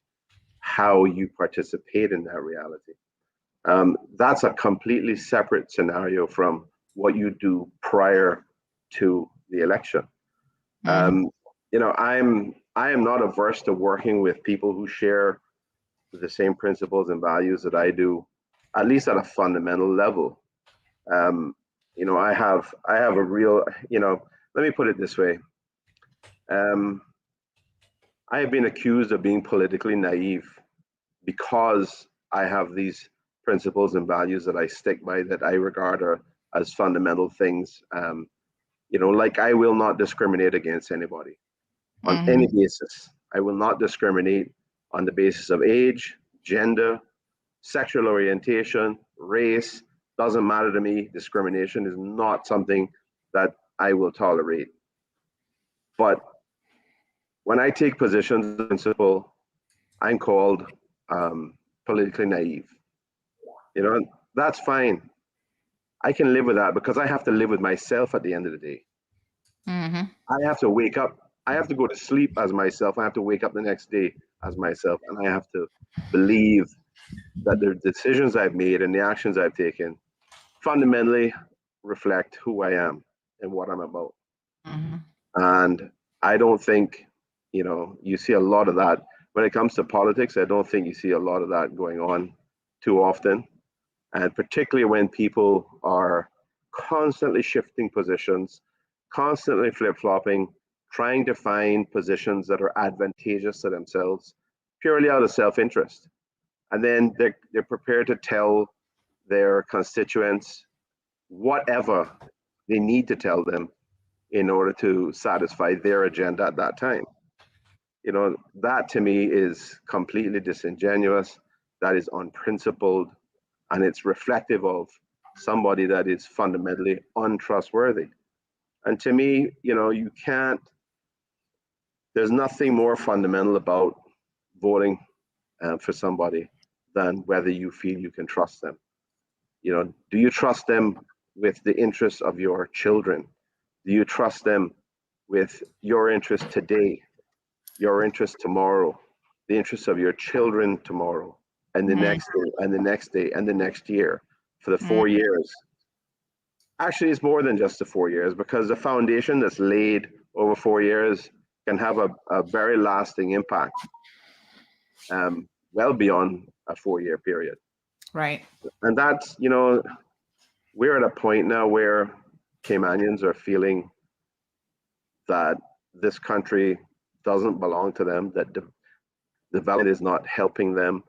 how you participate in that reality. That's a completely separate scenario from what you do prior to the election. Mm-hmm. I am not averse to working with people who share the same principles and values that I do, at least at a fundamental level. I have a real, let me put it this way. I have been accused of being politically naive because I have these principles and values that I stick by, that I regard as fundamental things. Like I will not discriminate against anybody on any basis. I will not discriminate on the basis of age, gender, sexual orientation, race. Doesn't matter to me. Discrimination is not something that I will tolerate. But when I take positions in principle, I'm called politically naive. That's fine. I can live with that because I have to live with myself at the end of the day. Mm-hmm. I have to wake up. I have to go to sleep as myself. I have to wake up the next day as myself. And I have to believe that the decisions I've made and the actions I've taken fundamentally reflect who I am and what I'm about. Mm-hmm. And I don't think, you see a lot of that. When it comes to politics, I don't think you see a lot of that going on too often. And particularly when people are constantly shifting positions, constantly flip-flopping, trying to find positions that are advantageous to themselves, purely out of self-interest. And then they're prepared to tell their constituents whatever they need to tell them in order to satisfy their agenda at that time. That to me is completely disingenuous. That is unprincipled. And it's reflective of somebody that is fundamentally untrustworthy. And to me, there's nothing more fundamental about voting for somebody than whether you feel you can trust them. Do you trust them with the interests of your children? Do you trust them with your interest today, your interest tomorrow, the interests of your children tomorrow, and the next day, and the next day, and the next year, for the 4 years Actually, it's more than just the 4 years, because the foundation that's laid over 4 years can have a very lasting impact, well beyond a 4 year period. Right. And that's, we're at a point now where Caymanians are feeling that this country doesn't belong to them, that development is not helping them,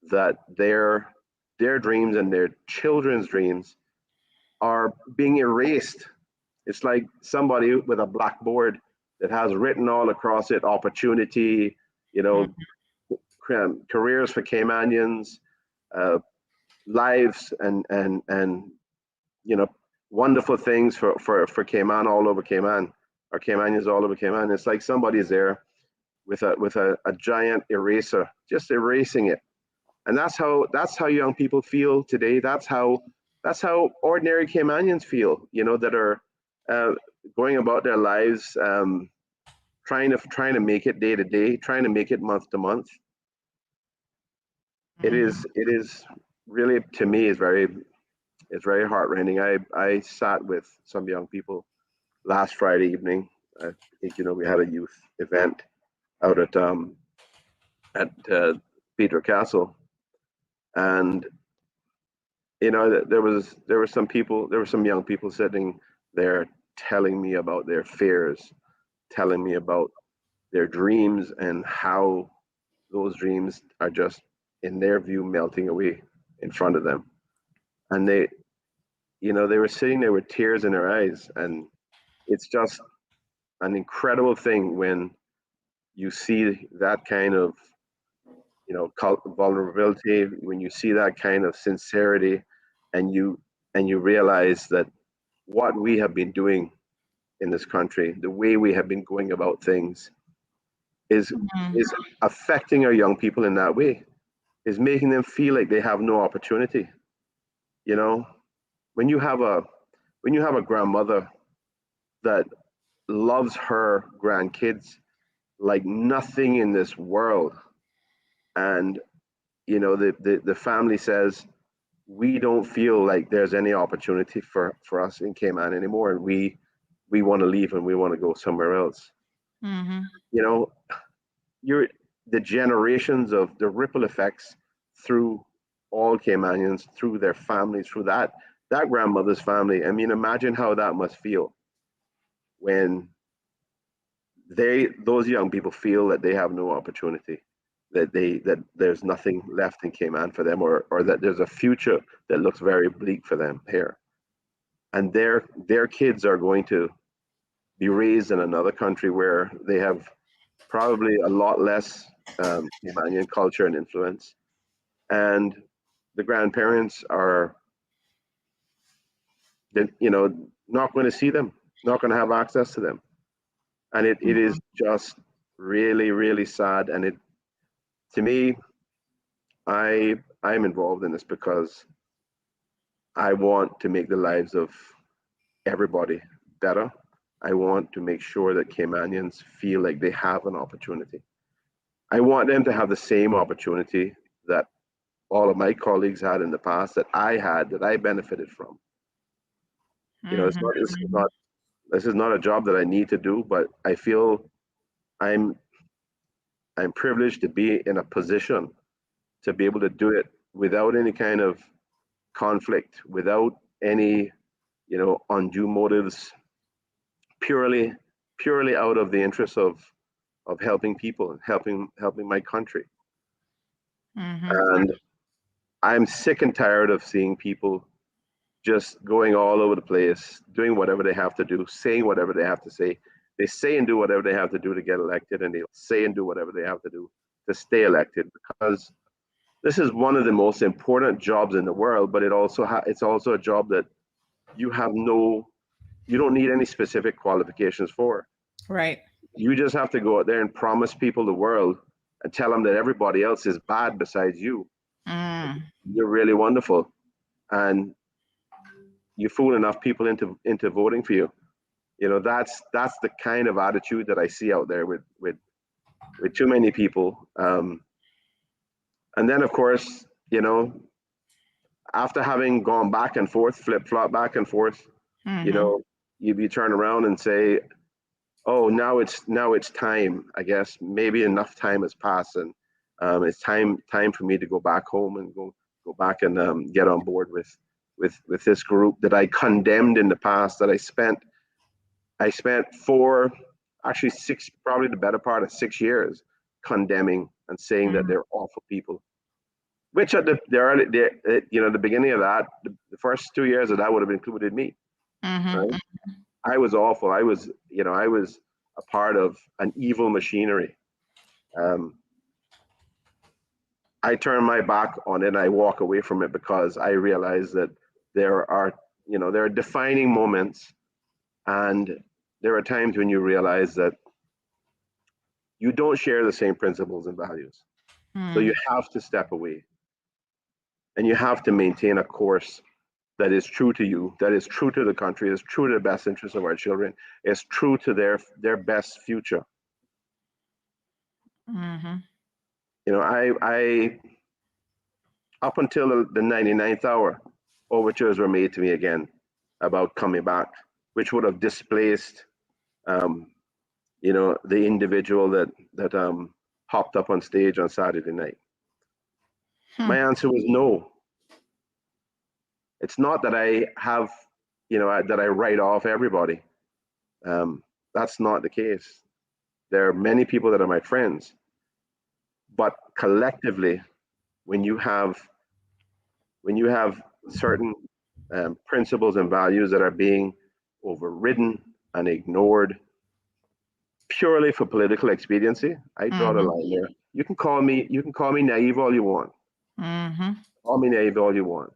that their dreams and their children's dreams are being erased. It's like somebody with a blackboard that has written all across it opportunity, careers for Caymanians, lives and wonderful things for Cayman all over Cayman, or Caymanians all over Cayman. It's like somebody's there with a giant eraser, just erasing it. And that's how young people feel today. That's how ordinary Caymanians feel, that are going about their lives, trying to make it day to day, trying to make it month to month. It is really, to me, it's very heartrending. I sat with some young people last Friday evening. I think we had a youth event out at Pedro Castle, and there were some young people sitting there telling me about their fears, telling me about their dreams and how those dreams are just, in their view, melting away in front of them. And they were sitting there with tears in their eyes, and it's just an incredible thing when you see that kind of vulnerability, when you see that kind of sincerity, and you realize that what we have been doing in this country, the way we have been going about things, is affecting our young people in that way, is making them feel like they have no opportunity. When you have a grandmother that loves her grandkids like nothing in this world, and the family says, we don't feel like there's any opportunity for us in Cayman anymore, and we want to leave and we want to go somewhere else. The generations of the ripple effects through all Caymanians, through their families, through that grandmother's family. I mean, imagine how that must feel when those young people feel that they have no opportunity, that there's nothing left in Cayman for them, or that there's a future that looks very bleak for them here. And their kids are going to be raised in another country where they have probably a lot less Caymanian culture and influence, and the grandparents are not going to see them, not going to have access to them. And it is just really, really sad. And to me, I'm involved in this because I want to make the lives of everybody better. I want to make sure that Caymanians feel like they have an opportunity. I want them to have the same opportunity that all of my colleagues had in the past, that I benefited from. This is not a job that I need to do, but I feel I'm privileged to be in a position to be able to do it without any kind of conflict, without any undue motives, purely out of the interest of helping people and helping my country. And I'm sick and tired of seeing people just going all over the place, doing whatever they have to do, saying whatever they have to say. They say and do whatever they have to do to get elected, and they'll say and do whatever they have to do to stay elected, because this is one of the most important jobs in the world, but it's also a job that you don't need any specific qualifications for. Right. You just have to go out there and promise people the world and tell them that everybody else is bad besides you. You're really wonderful, and you fool enough people into voting for you. That's the kind of attitude that I see out there with too many people. And then, of course, after having gone back and forth, flip-flop back and forth Mm-hmm. You know, you turn around and say, oh, now it's time. I guess maybe enough time has passed, and it's time for me to go back home and go back and get on board with this group that I condemned in the past. That I spent 6, probably the better part of 6 years condemning and saying that they're awful people. Which at the beginning of that, the first 2 years of that would have included me. Mm-hmm. Right? I was awful. I was a part of an evil machinery. I turn my back on it and I walk away from it because I realize that there are defining moments, and there are times when you realize that you don't share the same principles and values. So you have to step away, and you have to maintain a course that is true to you, that is true to the country, is true to the best interests of our children, is true to their best future. Mm-hmm. You know, I up until the 99th hour, overtures were made to me again about coming back, which would have displaced, the individual that hopped up on stage on Saturday night. My answer was no. It's not that I have, that I write off everybody. That's not the case. There are many people that are my friends, but collectively, when you have certain principles and values that are being overridden and ignored purely for political expediency, I draw the line there. You can call me naive all you want. Mm-hmm. Call me naive all you want.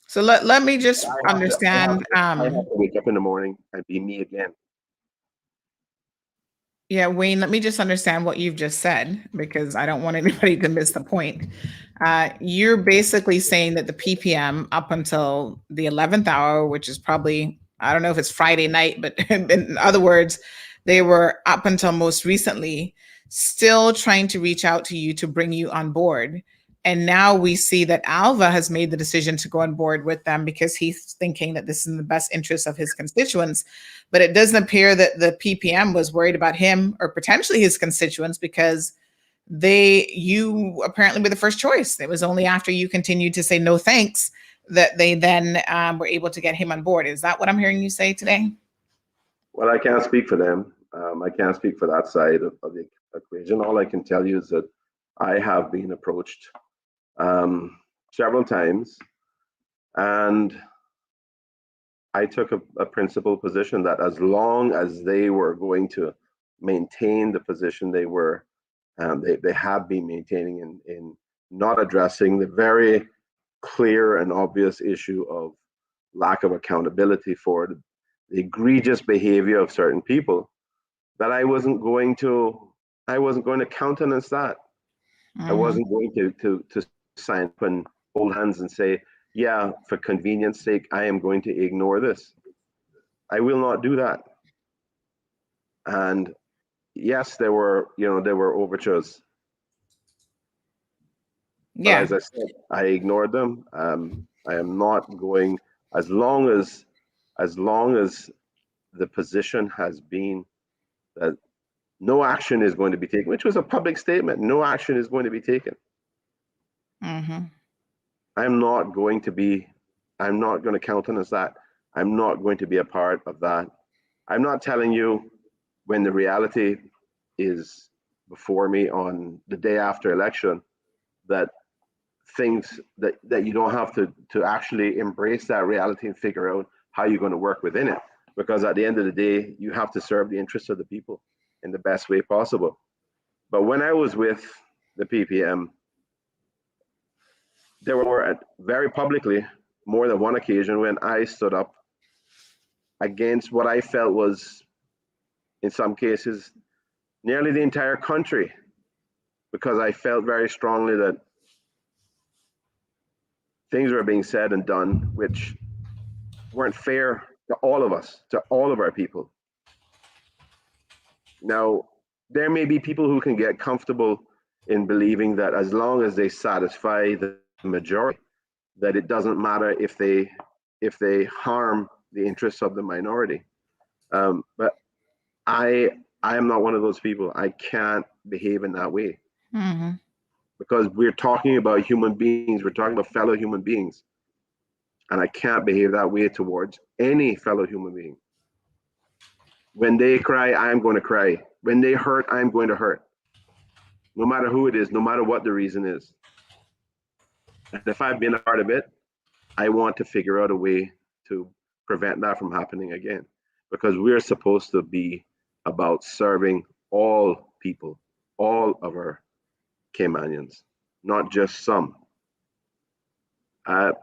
So let me just I understand. have to wake up in the morning and be me again. Yeah, Wayne, let me just understand what you've just said, because I don't want anybody to miss the point. You're basically saying that the PPM up until the 11th hour, which is probably, I don't know if it's Friday night, but in other words, they were up until most recently still trying to reach out to you to bring you on board. And now we see that Alva has made the decision to go on board with them because he's thinking that this is in the best interest of his constituents. But it doesn't appear that the PPM was worried about him or potentially his constituents, because you apparently were the first choice. It was only after you continued to say no thanks that they then were able to get him on board. Is that what I'm hearing you say today? Well, I can't speak for them. I can't speak for that side of the equation. All I can tell you is that I have been approached several times, and I took a principled position that as long as they were going to maintain the position they were, they have been maintaining in not addressing the very clear and obvious issue of lack of accountability for the egregious behavior of certain people, that I wasn't going to countenance that. I wasn't going to sign up and hold hands and say, yeah, for convenience sake, I am going to ignore this. I will not do that. And yes, there were overtures. Yeah. But as I said, I ignored them. I am not going, as long as the position has been that no action is going to be taken, which was a public statement. No action is going to be taken. Mm-hmm. I'm not going to countenance that. I'm not going to be a part of that. I'm not telling you when the reality is before me on the day after election that things that you don't have to actually embrace that reality and figure out how you're going to work within it. Because at the end of the day, you have to serve the interests of the people in the best way possible. But when I was with the PPM, there were very publicly more than one occasion when I stood up against what I felt was, in some cases, nearly the entire country, because I felt very strongly that things were being said and done which weren't fair to all of us, to all of our people. Now, there may be people who can get comfortable in believing that as long as they satisfy the majority, that it doesn't matter if they harm the interests of the minority. But I am not one of those people. I can't behave in that way because we're talking about human beings. We're talking about fellow human beings. And I can't behave that way towards any fellow human being. When they cry, I'm going to cry. When they hurt, I'm going to hurt. No matter who it is, no matter what the reason is. And if I've been a part of it, I want to figure out a way to prevent that from happening again. Because we're supposed to be about serving all people, all of our Caymanians, not just some.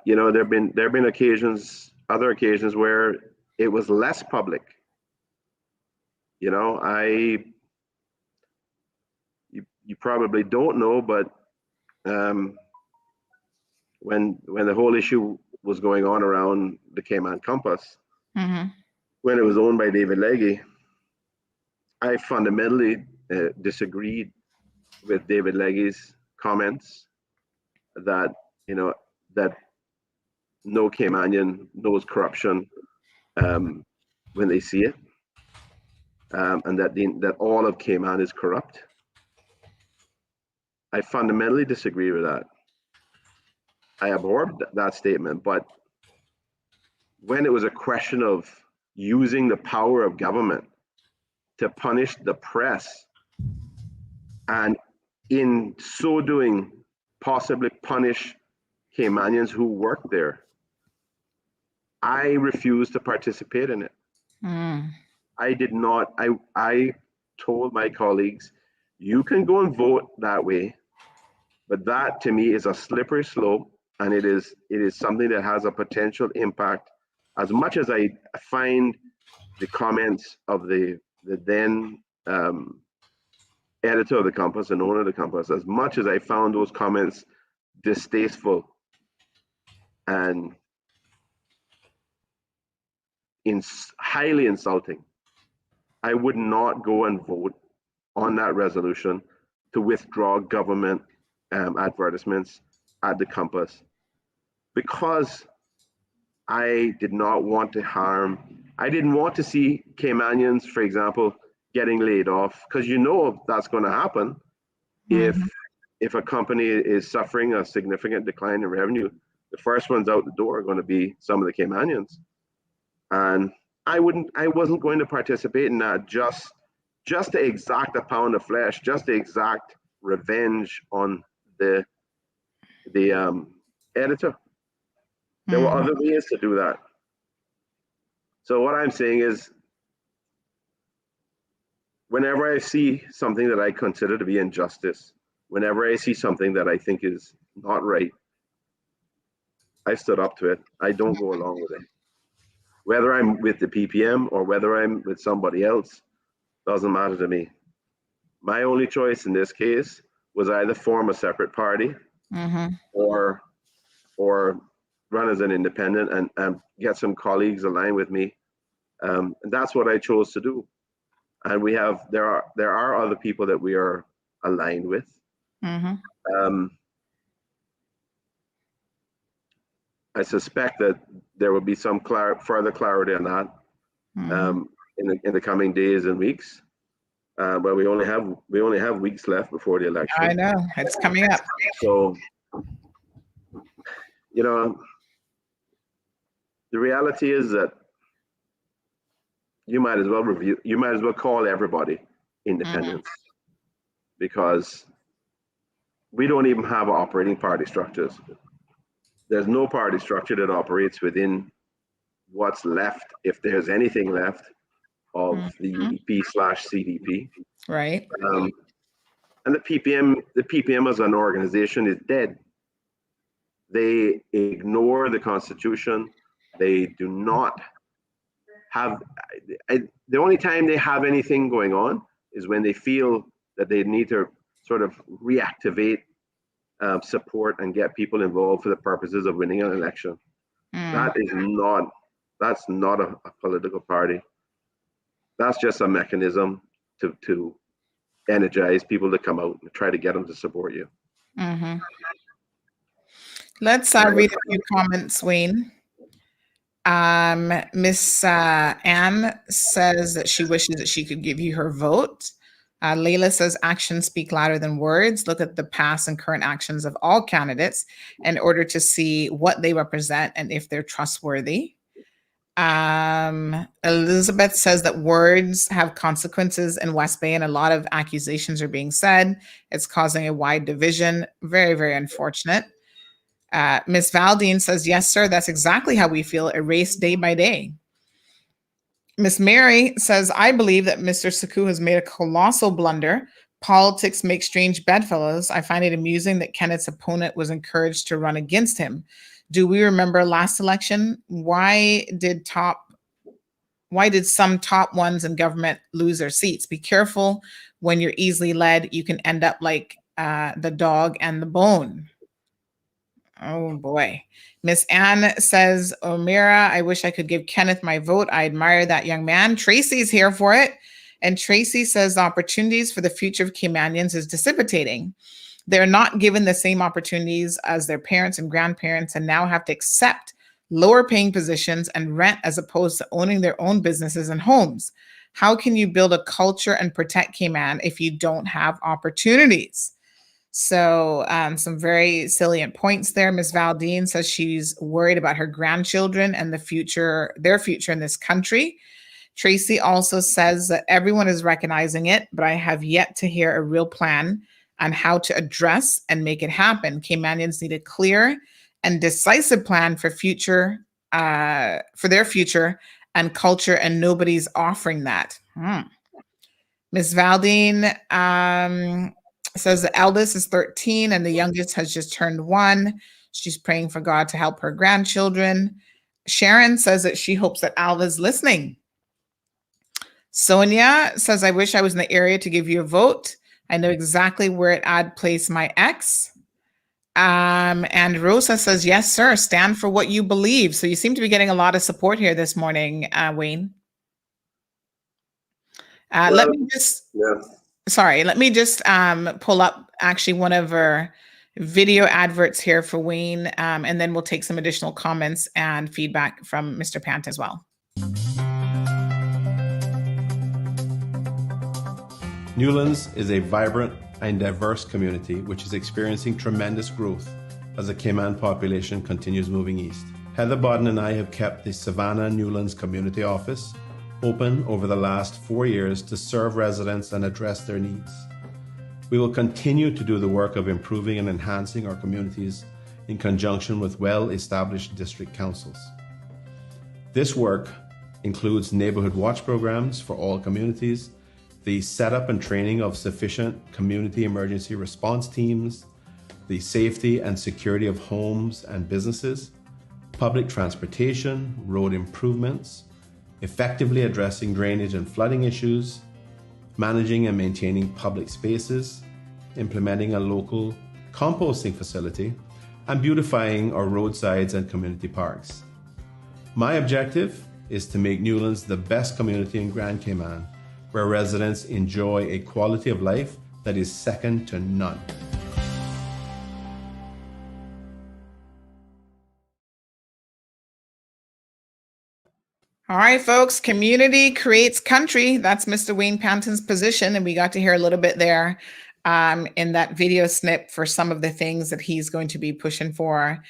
You know, there have been other occasions where it was less public. You know, you probably don't know, but when the whole issue was going on around the Cayman Compass, when it was owned by David Legge, I fundamentally disagreed with David Legge's comments that, you know, that no Caymanian knows corruption when they see it, and that all of Cayman is corrupt. I fundamentally disagree with that. I abhor that statement, but when it was a question of using the power of government to punish the press, and in so doing, possibly punish Caymanians who work there, I refused to participate in it. I did not. I told my colleagues, you can go and vote that way, but that to me is a slippery slope, and it is something that has a potential impact. As much as I find the comments of the then editor of the Compass and owner of the Compass, as much as I found those comments distasteful and highly insulting, I would not go and vote on that resolution to withdraw government advertisements at the Compass, because I did not want to harm. I didn't want to see Caymanians, for example, getting laid off, because you know that's going to happen. If a company is suffering a significant decline in revenue, the first ones out the door are going to be some of the Caymanians. And I wasn't going to participate in that just to exact a pound of flesh, just to exact revenge on the editor. There were other ways to do that. So what I'm saying is, whenever I see something that I consider to be injustice, whenever I see something that I think is not right, I stood up to it. I don't go along with it. Whether I'm with the PPM or whether I'm with somebody else, doesn't matter to me. My only choice in this case was either form a separate party or run as an independent and get some colleagues aligned with me. And that's what I chose to do. And there are other people that we are aligned with. I suspect that there will be some further clarity on that in the coming days and weeks. But we only have weeks left before the election. I know, it's coming up. So, you know, the reality is that you might as well call everybody independents, because we don't even have operating party structures. There's no party structure that operates within what's left, if there's anything left, of the UDP/CDP. Right. And the PPM as an organization is dead. They ignore the Constitution. They do not have, the only time they have anything going on is when they feel that they need to sort of reactivate support and get people involved for the purposes of winning an election. That's not a political party. That's just a mechanism to energize people to come out and try to get them to support you. Let's read a few comments, Wayne. Miss Anne says that she wishes that she could give you her vote. Layla says actions speak louder than words. Look at the past and current actions of all candidates in order to see what they represent and if they're trustworthy. Elizabeth says that words have consequences in West Bay and a lot of accusations are being said. It's causing a wide division. Very, very unfortunate. Miss Valdine says, yes, sir, that's exactly how we feel, erased day by day. Miss Mary says, I believe that Mr. Suckoo has made a colossal blunder. Politics make strange bedfellows. I find it amusing that Kenneth's opponent was encouraged to run against him. Do we remember last election? Why did some top ones in government lose their seats? Be careful when you're easily led. You can end up like the dog and the bone. Oh boy. Miss Anne says, O'Meara, I wish I could give Kenneth my vote. I admire that young man. Tracy's here for it. And Tracy says the opportunities for the future of Caymanians is dissipating. They're not given the same opportunities as their parents and grandparents and now have to accept lower paying positions and rent as opposed to owning their own businesses and homes. How can you build a culture and protect Cayman if you don't have opportunities? So some very salient points there. Ms. Valdine says she's worried about her grandchildren and their future in this country. Tracy also says that everyone is recognizing it, but I have yet to hear a real plan on how to address and make it happen. Caymanians need a clear and decisive plan for their future and culture, and nobody's offering that. Ms. Valdine says the eldest is 13 and the youngest has just turned 1. She's praying for God to help her grandchildren. Sharon says that she hopes that Alva's listening. Sonia says, I wish I was in the area to give you a vote. I know exactly where I'd place my ex. And Rosa says, yes, sir, stand for what you believe. So you seem to be getting a lot of support here this morning, Wayne. Let me just pull up actually one of our video adverts here for Wayne, and then we'll take some additional comments and feedback from Mr. Panton as well. Newlands is a vibrant and diverse community which is experiencing tremendous growth as the Cayman population continues moving east. Heather Bodden and I have kept the Savannah Newlands Community Office open over the last 4 years to serve residents and address their needs. We will continue to do the work of improving and enhancing our communities in conjunction with well-established district councils. This work includes neighborhood watch programs for all communities, the setup and training of sufficient community emergency response teams, the safety and security of homes and businesses, public transportation, road improvements, effectively addressing drainage and flooding issues, managing and maintaining public spaces, implementing a local composting facility, and beautifying our roadsides and community parks. My objective is to make Newlands the best community in Grand Cayman, where residents enjoy a quality of life that is second to none. All right, folks, community creates country. That's Mr. Wayne Panton's position, and we got to hear a little bit there in that video snip for some of the things that he's going to be pushing for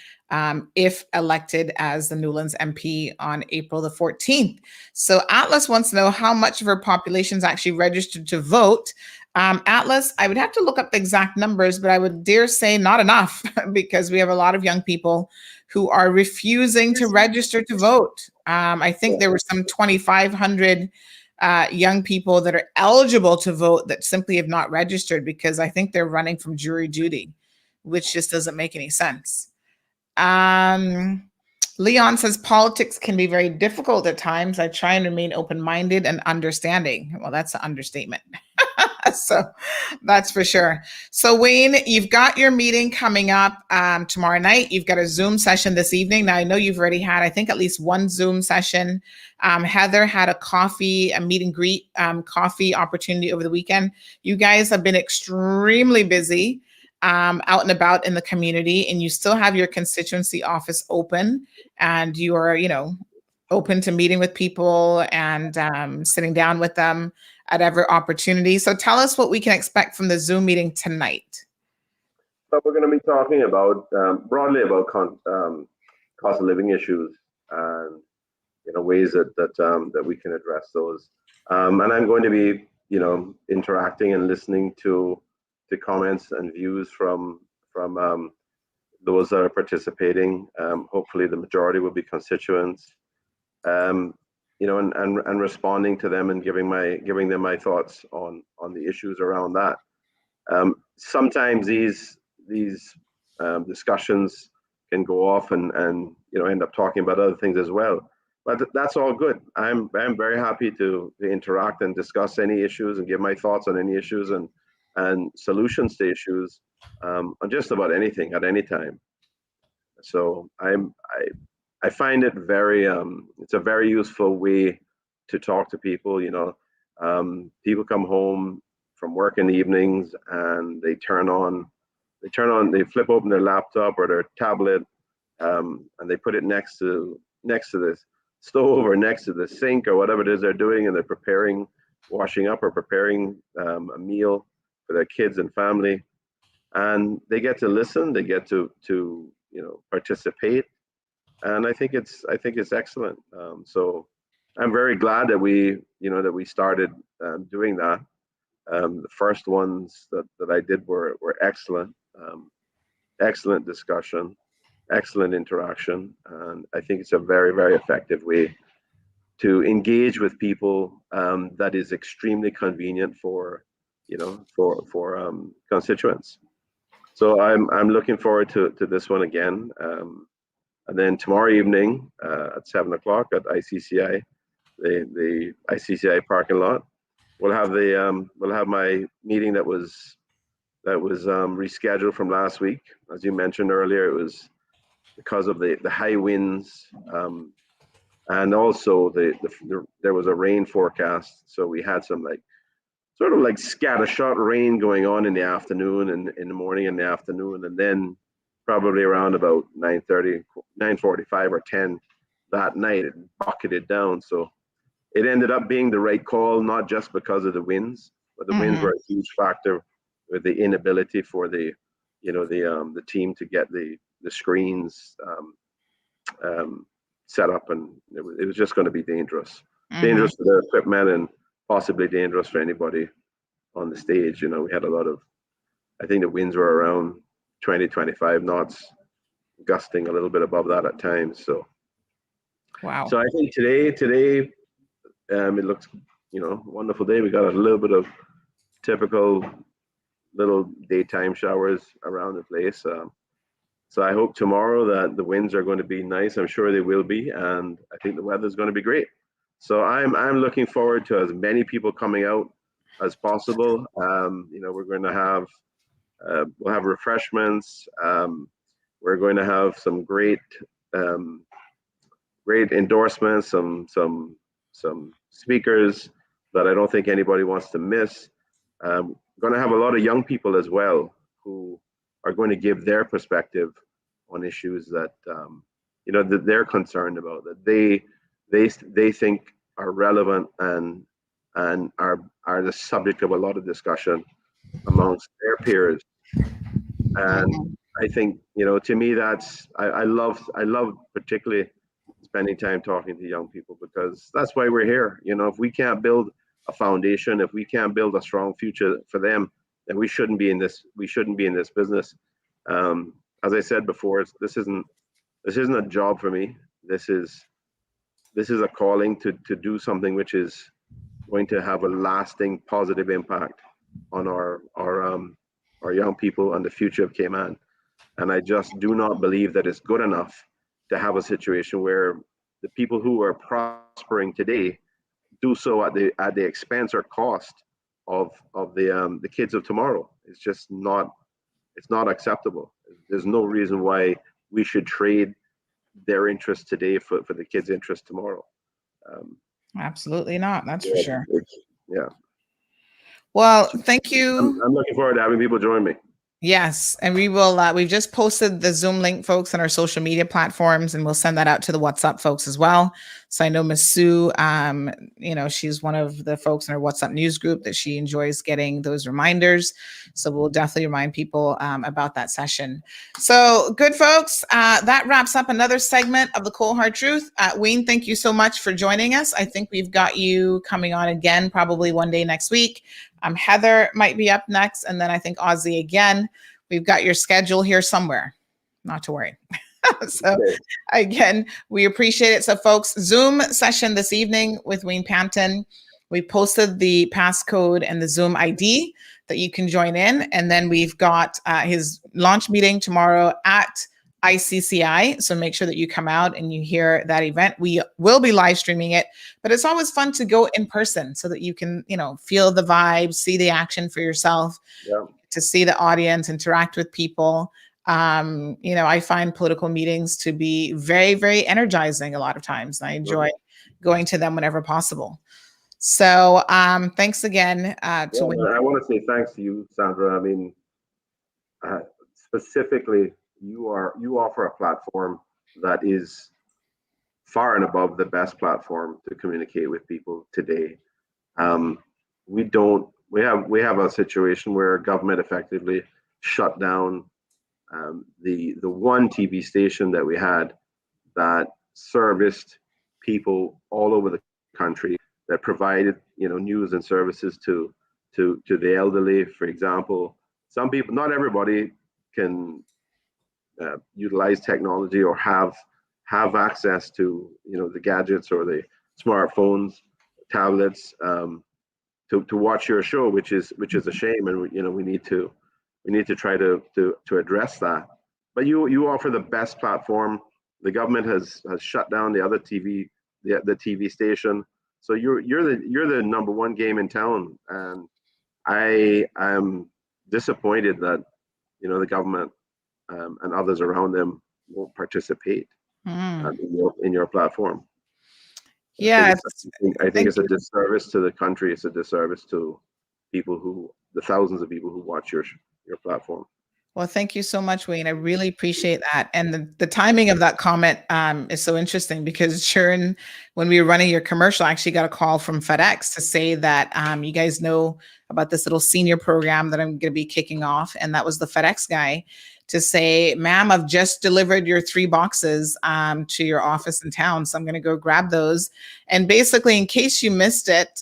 if elected as the Newlands MP on April the 14th. So Atlas wants to know how much of our population is actually registered to vote. Atlas, I would have to look up the exact numbers, but I would dare say not enough because we have a lot of young people who are refusing to register to vote. I think there were some 2,500 young people that are eligible to vote that simply have not registered because I think they're running from jury duty, which just doesn't make any sense. Leon says politics can be very difficult at times. I try and remain open-minded and understanding. Well, that's an understatement. So that's for sure. So Wayne, you've got your meeting coming up tomorrow night. You've got a Zoom session this evening. Now I know you've already had, I think, at least one Zoom session. Heather had a meet and greet coffee opportunity over the weekend. You guys have been extremely busy out and about in the community, and you still have your constituency office open, and you are, open to meeting with people and sitting down with them at every opportunity. So tell us what we can expect from the Zoom meeting tonight. So we're going to be talking about broadly about cost of living issues and ways that we can address those. And I'm going to be interacting and listening to comments and views from those that are participating. Hopefully, the majority will be constituents. And responding to them and giving them my thoughts on the issues around that. Sometimes these discussions can go off and end up talking about other things as well, but that's all good. I'm very happy to interact and discuss any issues and give my thoughts on any issues and solutions to issues on just about anything at any time. So I find it very it's a very useful way to talk to people. People come home from work in the evenings and they flip open their laptop or their tablet and they put it next to the stove or next to the sink or whatever it is they're doing, and they're washing up or preparing a meal for their kids and family, and they get to listen, they get to participate. And I think it's excellent. So I'm very glad that we started doing that. The first ones that I did were excellent. Excellent discussion, excellent interaction, and I think it's a very, very effective way to engage with people that is extremely convenient for constituents. So I'm looking forward to this one again. And then tomorrow evening at 7 o'clock at ICCI, the ICCI parking lot, we'll have my meeting that was rescheduled from last week. As you mentioned earlier, it was because of the high winds, and also there was a rain forecast. So we had some sort of scattershot rain going on in the afternoon and in the morning and the afternoon, and then probably around about 9:30, 9:45 or 10 that night, it bucketed down. So it ended up being the right call, not just because of the winds, but the winds were a huge factor with the inability for the team to get the screens set up, and it was just going to be dangerous for their equipment and possibly dangerous for anybody on the stage. We had a lot of, I think the winds were around 20-25 knots, gusting a little bit above that at times. So wow. So I think today it looks wonderful day. We got a little bit of typical little daytime showers around the place. So I hope tomorrow that the winds are going to be nice. I'm sure they will be, and I think the weather is going to be great. So I'm looking forward to as many people coming out as possible. We're going to have we'll have refreshments. We're going to have some great endorsements, some speakers that I don't think anybody wants to miss. Going to have a lot of young people as well who are going to give their perspective on issues that that they're concerned about, that they think are relevant and are the subject of a lot of discussion amongst their peers. And I think to me that's I love particularly spending time talking to young people, because that's why we're here. If we can't build a foundation, if we can't build a strong future for them, then we shouldn't be in this business. As I said before, this isn't a job for me. This is a calling to do something which is going to have a lasting positive impact on our young people and the future of Cayman. And I just do not believe that it's good enough to have a situation where the people who are prospering today do so at the expense or cost of the kids of tomorrow. It's just not acceptable. There's no reason why we should trade their interest today for the kids' interest tomorrow. Absolutely not. That's for sure. Yeah. Well, thank you. I'm looking forward to having people join me. Yes, and we will. We've just posted the Zoom link, folks, on our social media platforms, and we'll send that out to the WhatsApp folks as well. So I know Miss Sue, she's one of the folks in our WhatsApp news group that she enjoys getting those reminders. So we'll definitely remind people about that session. So good, folks. That wraps up another segment of the Cold Hard Truth. Wayne, thank you so much for joining us. I think we've got you coming on again, probably one day next week. Heather might be up next. And then I think Ozzy again. We've got your schedule here somewhere. Not to worry. So again, we appreciate it. So folks, Zoom session this evening with Wayne Panton. We posted the passcode and the Zoom ID that you can join in. And then we've got his launch meeting tomorrow at ICCI. So make sure that you come out and you hear that event. We will be live streaming it, but it's always fun to go in person so that you can, feel the vibe, see the action for yourself, to see the audience, interact with people. I find political meetings to be very, very energizing a lot of times. I enjoy going to them whenever possible. So thanks again. I want to say thanks to you, Sandra. I mean, specifically, you offer a platform that is far and above the best platform to communicate with people today. We have a situation where government effectively shut down the one TV station that we had that serviced people all over the country, that provided news and services to the elderly, for example. Some people, not everybody, can utilize technology or have access to the gadgets or the smartphones, tablets, to watch your show, which is a shame, and we need to try to address that. But you offer the best platform. The government has shut down the other TV, the TV station. So you're the number one game in town, and I am disappointed that the government and others around them won't participate in your platform. Yeah, I think it's a disservice to the country. It's a disservice to the thousands of people who watch your platform. Well, thank you so much, Wayne. I really appreciate that. And the timing of that comment is so interesting, because when we were running your commercial, I actually got a call from FedEx to say that you guys know about this little senior program that I'm going to be kicking off. And that was the FedEx guy to say, ma'am, I've just delivered your 3 boxes to your office in town. So I'm going to go grab those. And basically, in case you missed it,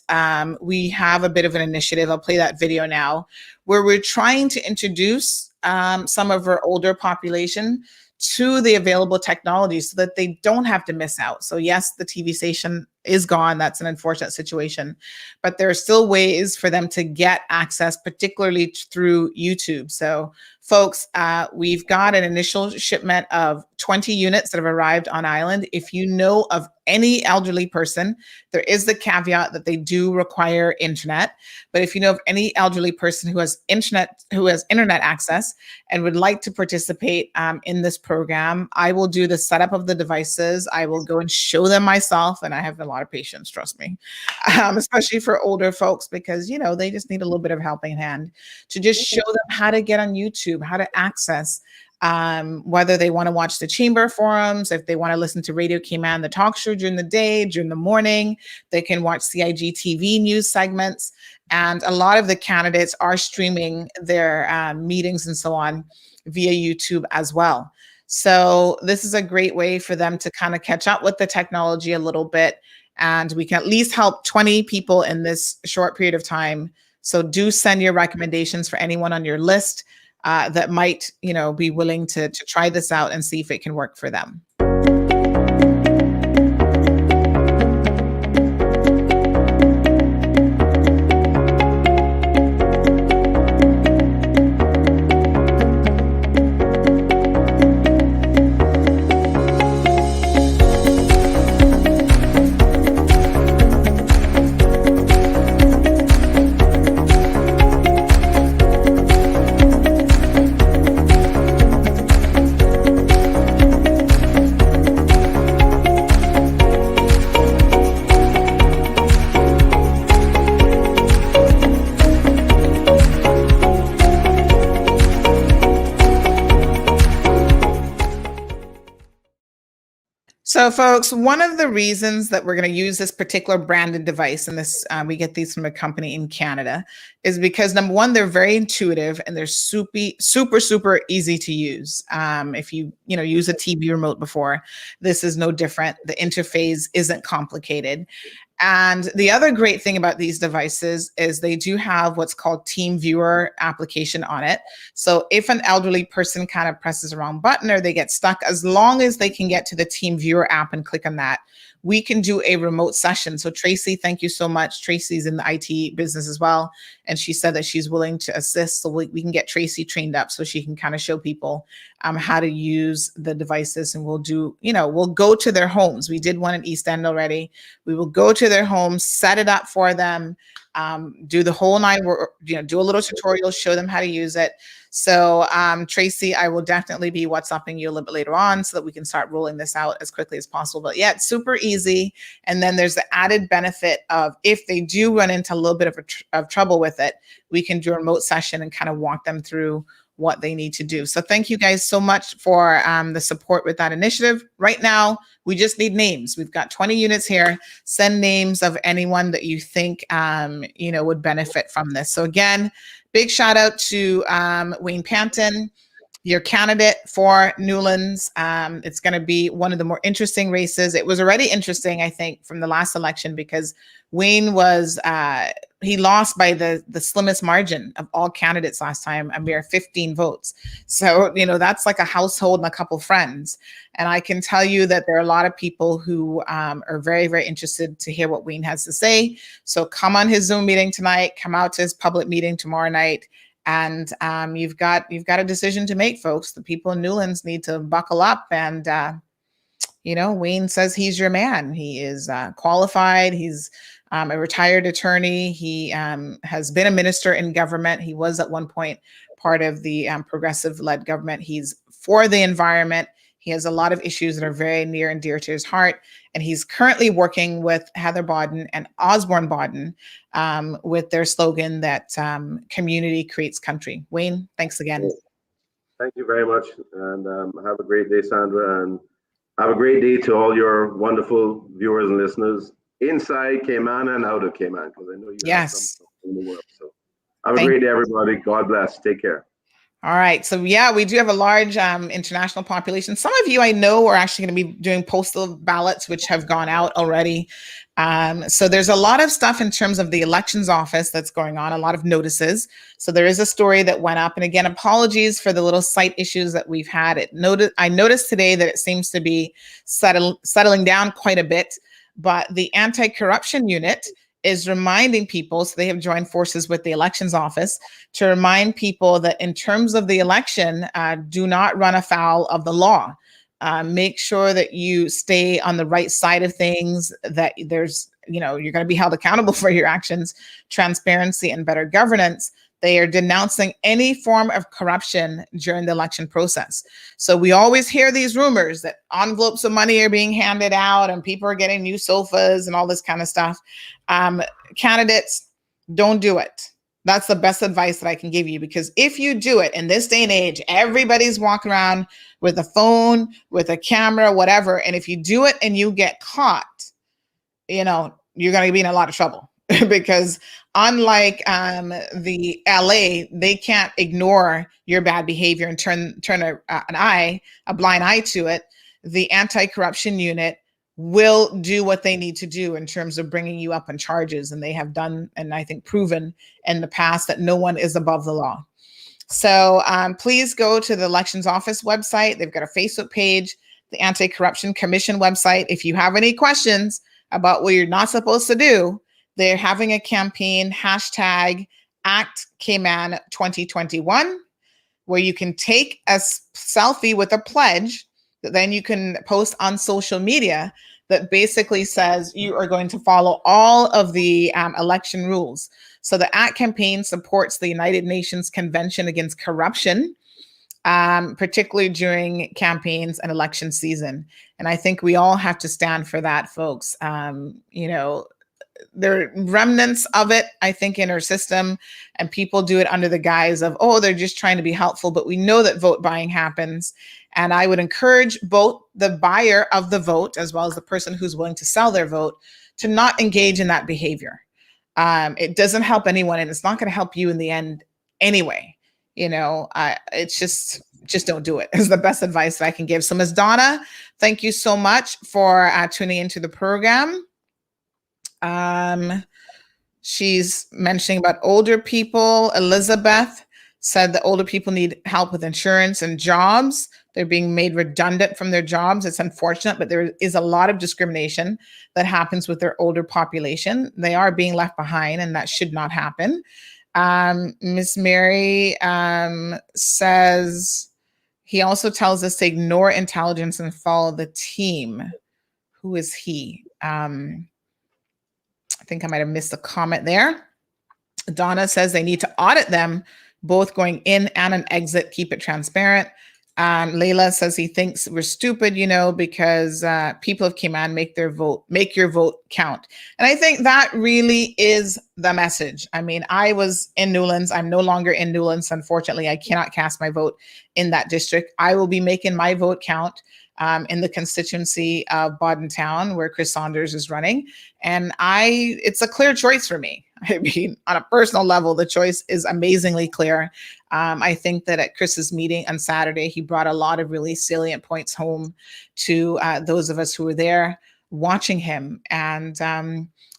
we have a bit of an initiative. I'll play that video now, where we're trying to introduce some of our older population to the available technology so that they don't have to miss out. So yes, the TV station is gone. That's an unfortunate situation, but there are still ways for them to get access, particularly through YouTube. So folks, we've got an initial shipment of 20 units that have arrived on island. If you know of any elderly person, there is the caveat that they do require internet. But if you know of any elderly person who has internet access and would like to participate in this program, I will do the setup of the devices. I will go and show them myself, and I have a lot of patience, trust me, especially for older folks, because they just need a little bit of helping hand to just show them how to get on YouTube, how to access. Whether they want to watch the chamber forums, if they want to listen to Radio Cayman, the talk show during the day, during the morning, they can watch CIG TV news segments. And a lot of the candidates are streaming their meetings and so on via YouTube as well. So this is a great way for them to kind of catch up with the technology a little bit. And we can at least help 20 people in this short period of time. So do send your recommendations for anyone on your list that might, be willing to try this out and see if it can work for them. So, folks, one of the reasons that we're going to use this particular branded device, and this we get these from a company in Canada, is because number one, they're very intuitive and they're super easy to use. If you use a TV remote before, this is no different. The interface isn't complicated. And the other great thing about these devices is they do have what's called Team Viewer application on it. So if an elderly person kind of presses the wrong button or they get stuck, as long as they can get to the Team Viewer app and click on that, we can do a remote session. So Tracy, thank you so much. Tracy's in the IT business as well. And she said that she's willing to assist. So we can get Tracy trained up so she can kind of show people how to use the devices. And we'll do, we'll go to their homes. We did one in East End already. We will go to their homes, set it up for them, do the whole nine, do a little tutorial, show them how to use it. So Tracy, I will definitely be WhatsApping you a little bit later on so that we can start rolling this out as quickly as possible. But yeah, it's super easy. And then there's the added benefit of if they do run into a little bit of trouble with it, we can do a remote session and kind of walk them through what they need to do. So thank you guys so much for the support with that initiative. Right now, we just need names. We've got 20 units here. Send names of anyone that you think, would benefit from this. So again, big shout out to Wayne Panton, your candidate for Newlands. It's going to be one of the more interesting races. It was already interesting, I think, from the last election because Wayne was, he lost by the slimmest margin of all candidates last time, a mere 15 votes. So, that's like a household and a couple friends. And I can tell you that there are a lot of people who are very, very interested to hear what Wayne has to say. So come on his Zoom meeting tonight, come out to his public meeting tomorrow night. And you've got a decision to make, folks. The people in Newlands need to buckle up. And, Wayne says he's your man. He is qualified. He's a retired attorney. He has been a minister in government. He was at one point part of the progressive-led government. He's for the environment. He has a lot of issues that are very near and dear to his heart. And he's currently working with Heather Bodden and Osborne Bodden with their slogan that community creates country. Wayne, thanks again. Thank you very much. And have a great day, Sandra. And have a great day to all your wonderful viewers and listeners inside Cayman and out of Cayman, because I know you have some in the world. So have a great day, everybody. God bless. Take care. All right. So yeah, we do have a large international population. Some of you I know are actually going to be doing postal ballots, which have gone out already. So there's a lot of stuff in terms of the elections office that's going on, a lot of notices. So there is a story that went up. And again, apologies for the little site issues that we've had. I noticed today that it seems to be settling down quite a bit, but the anti-corruption unit is reminding people, so they have joined forces with the elections office to remind people that in terms of the election, do not run afoul of the law. Make sure that you stay on the right side of things, that there's, you're going to be held accountable for your actions, transparency and better governance. They are denouncing any form of corruption during the election process. So we always hear these rumors that envelopes of money are being handed out and people are getting new sofas and all this kind of stuff. Candidates, don't do it. That's the best advice that I can give you, because if you do it in this day and age, everybody's walking around with a phone, with a camera, whatever. And if you do it and you get caught, you're going to be in a lot of trouble. Because unlike the LA, they can't ignore your bad behavior and turn a blind eye to it. The anti-corruption unit will do what they need to do in terms of bringing you up on charges. And they have done, and I think proven in the past, that no one is above the law. So please go to the elections office website. They've got a Facebook page, the Anti-Corruption Commission website. If you have any questions about what you're not supposed to do, they're having a campaign, #ActCayman2021, where you can take a selfie with a pledge that then you can post on social media that basically says you are going to follow all of the election rules. So the ACT campaign supports the United Nations Convention Against Corruption, particularly during campaigns and election season. And I think we all have to stand for that, folks. There are remnants of it, I think, in our system, and people do it under the guise of, they're just trying to be helpful. But we know that vote buying happens. And I would encourage both the buyer of the vote as well as the person who's willing to sell their vote to not engage in that behavior. It doesn't help anyone, and it's not going to help you in the end anyway. It's just don't do it is the best advice that I can give. So Ms. Donna, thank you so much for tuning into the program. She's mentioning about older people. Elizabeth said that older people need help with insurance and jobs. They're being made redundant from their jobs. It's unfortunate, but there is a lot of discrimination that happens with their older population. They are being left behind, and that should not happen. Miss Mary says, he also tells us to ignore intelligence and follow the team. Who is he? I think I might have missed a comment there. Donna says they need to audit them, both going in and an exit, keep it transparent. Layla says he thinks we're stupid, because people of Cayman make your vote count. And I think that really is the message. I mean, I was in Newlands. I'm no longer in Newlands. Unfortunately, I cannot cast my vote in that district. I will be making my vote count in the constituency of Bodden Town, where Chris Saunders is running. And it's a clear choice for me. I mean, on a personal level, the choice is amazingly clear. I think that at Chris's meeting on Saturday, he brought a lot of really salient points home to those of us who were there watching him. And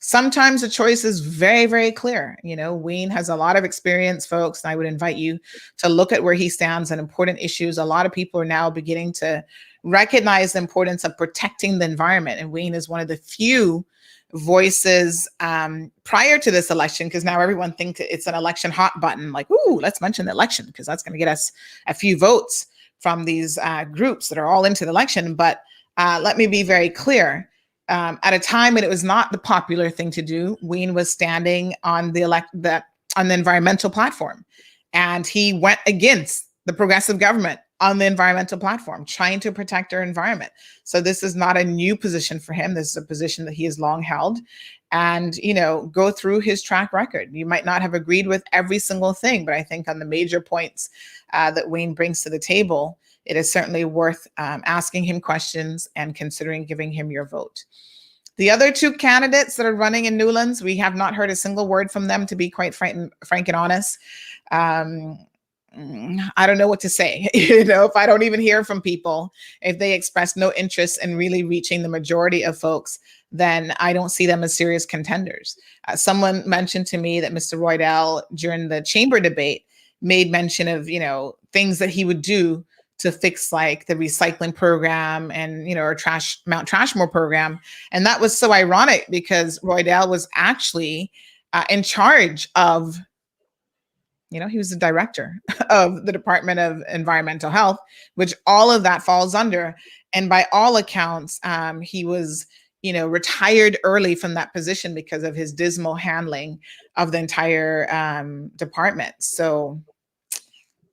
sometimes the choice is very, very clear. Wayne has a lot of experience, folks, and I would invite you to look at where he stands on important issues. A lot of people are now beginning to recognize the importance of protecting the environment. And Wayne is one of the few voices prior to this election, because now everyone thinks it's an election hot button, like, ooh, let's mention the election because that's going to get us a few votes from these groups that are all into the election. But let me be very clear. At a time when it was not the popular thing to do, Wayne was standing on the environmental platform, and he went against the progressive government on the environmental platform, trying to protect our environment. So this is not a new position for him. This is a position that he has long held. And, go through his track record. You might not have agreed with every single thing, but I think on the major points that Wayne brings to the table, it is certainly worth asking him questions and considering giving him your vote. The other two candidates that are running in Newlands, we have not heard a single word from them, to be quite frank and honest. I don't know what to say. If I don't even hear from people, if they express no interest in really reaching the majority of folks, then I don't see them as serious contenders. Someone mentioned to me that Mr. Roydell, during the chamber debate, made mention of, things that he would do to fix like the recycling program and, our Mount Trashmore program. And that was so ironic because Roydell was actually in charge of, he was the director of the Department of Environmental Health, which all of that falls under. And by all accounts, he was, retired early from that position because of his dismal handling of the entire department. So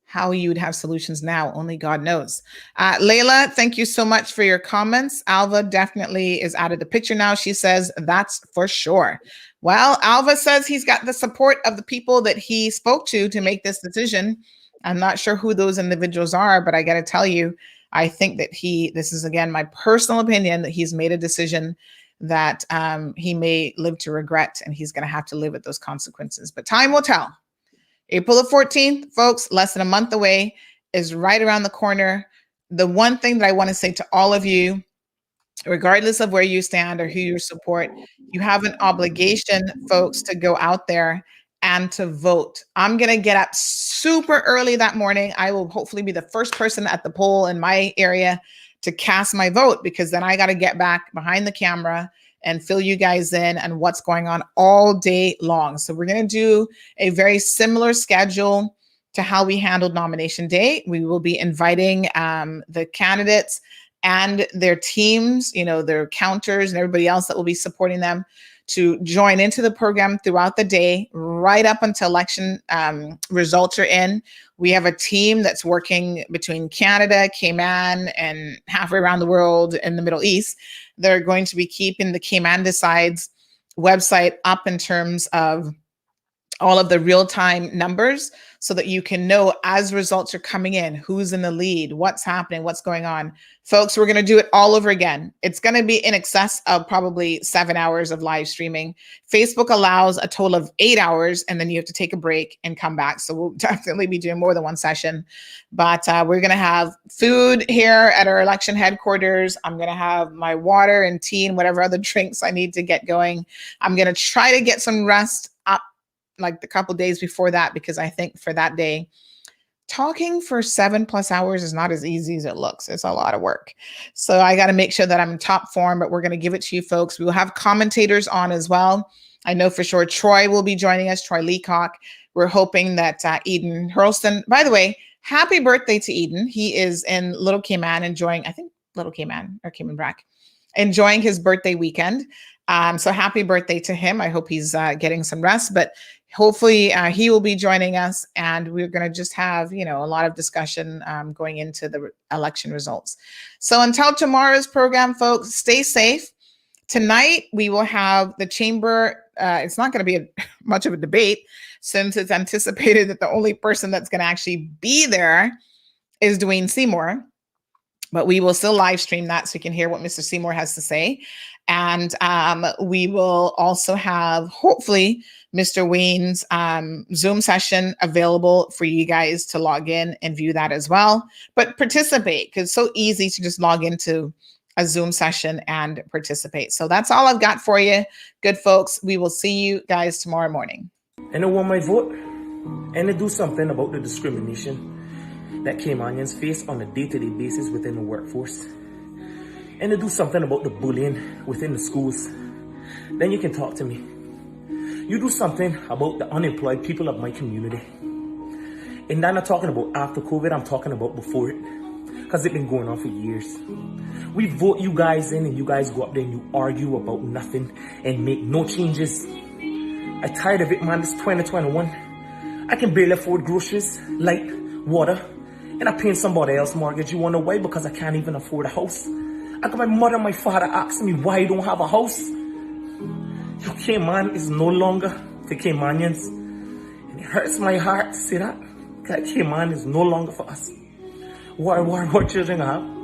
how you would have solutions now, only God knows. Layla, thank you so much for your comments. Alva definitely is out of the picture now. She says, that's for sure. Well, Alva says he's got the support of the people that he spoke to make this decision. I'm not sure who those individuals are, but I got to tell you, I think that this is, again, my personal opinion, that he's made a decision that he may live to regret, and he's going to have to live with those consequences. But time will tell. April the 14th, folks, less than a month away, is right around the corner. The one thing that I want to say to all of you, regardless of where you stand or who you support, you have an obligation, folks, to go out there and to vote. I'm going to get up super early that morning. I will hopefully be the first person at the poll in my area to cast my vote, because then I got to get back behind the camera and fill you guys in on what's going on all day long. So we're going to do a very similar schedule to how we handled nomination day. We will be inviting the candidates and their teams, their counters and everybody else that will be supporting them, to join into the program throughout the day, right up until election results are in. We have a team that's working between Canada, Cayman, and halfway around the world in the Middle East. They're going to be keeping the Cayman Decides website up in terms of all of the real-time numbers. so that you can know as results are coming in, who's in the lead, what's happening, what's going on. Folks, we're going to do it all over again. It's going to be in excess of probably 7 hours of live streaming. Facebook allows a total of 8 hours, and then you have to take a break and come back. So we'll definitely be doing more than one session. But we're going to have food here at our election headquarters. I'm going to have my water and tea and whatever other drinks I need to get going. I'm going to try to get some rest up like the couple days before that, because I think for that day, talking for 7+ hours is not as easy as it looks. It's a lot of work. So I got to make sure that I'm in top form, but we're going to give it to you folks. We will have commentators on as well. I know for sure Troy will be joining us, Troy Leacock. We're hoping that Eden Hurlston, by the way, happy birthday to Eden. He is in Little Cayman enjoying, I think Little Cayman or Cayman Brac, enjoying his birthday weekend. So happy birthday to him. I hope he's getting some rest, but hopefully he will be joining us, and we're going to just have, a lot of discussion going into the election results. So until tomorrow's program, folks, stay safe. Tonight, we will have the chamber. It's not going to be much of a debate, since it's anticipated that the only person that's going to actually be there is Dwayne Seymour. But we will still live stream that so you can hear what Mr. Seymour has to say. And we will also have, hopefully, Mr. Wayne's Zoom session available for you guys to log in and view that as well. But participate, because it's so easy to just log into a Zoom session and participate. So that's all I've got for you. Good folks, we will see you guys tomorrow morning. And I want my vote, and to do something about the discrimination that Caymanians face on a day-to-day basis within the workforce, and to do something about the bullying within the schools, then you can talk to me. You do something about the unemployed people of my community. And I'm not talking about after COVID, I'm talking about before it, because it's been going on for years. We vote you guys in, and you guys go up there and you argue about nothing and make no changes. I'm tired of it, man. It's 2021. I can barely afford groceries, light, water, and I'm paying somebody else's mortgage. You wanna know why? Because I can't even afford a house. I got my mother and my father asking me why I don't have a house. Your Cayman is no longer for Caymanians. And it hurts my heart to say that. That Cayman is no longer for us. What children have?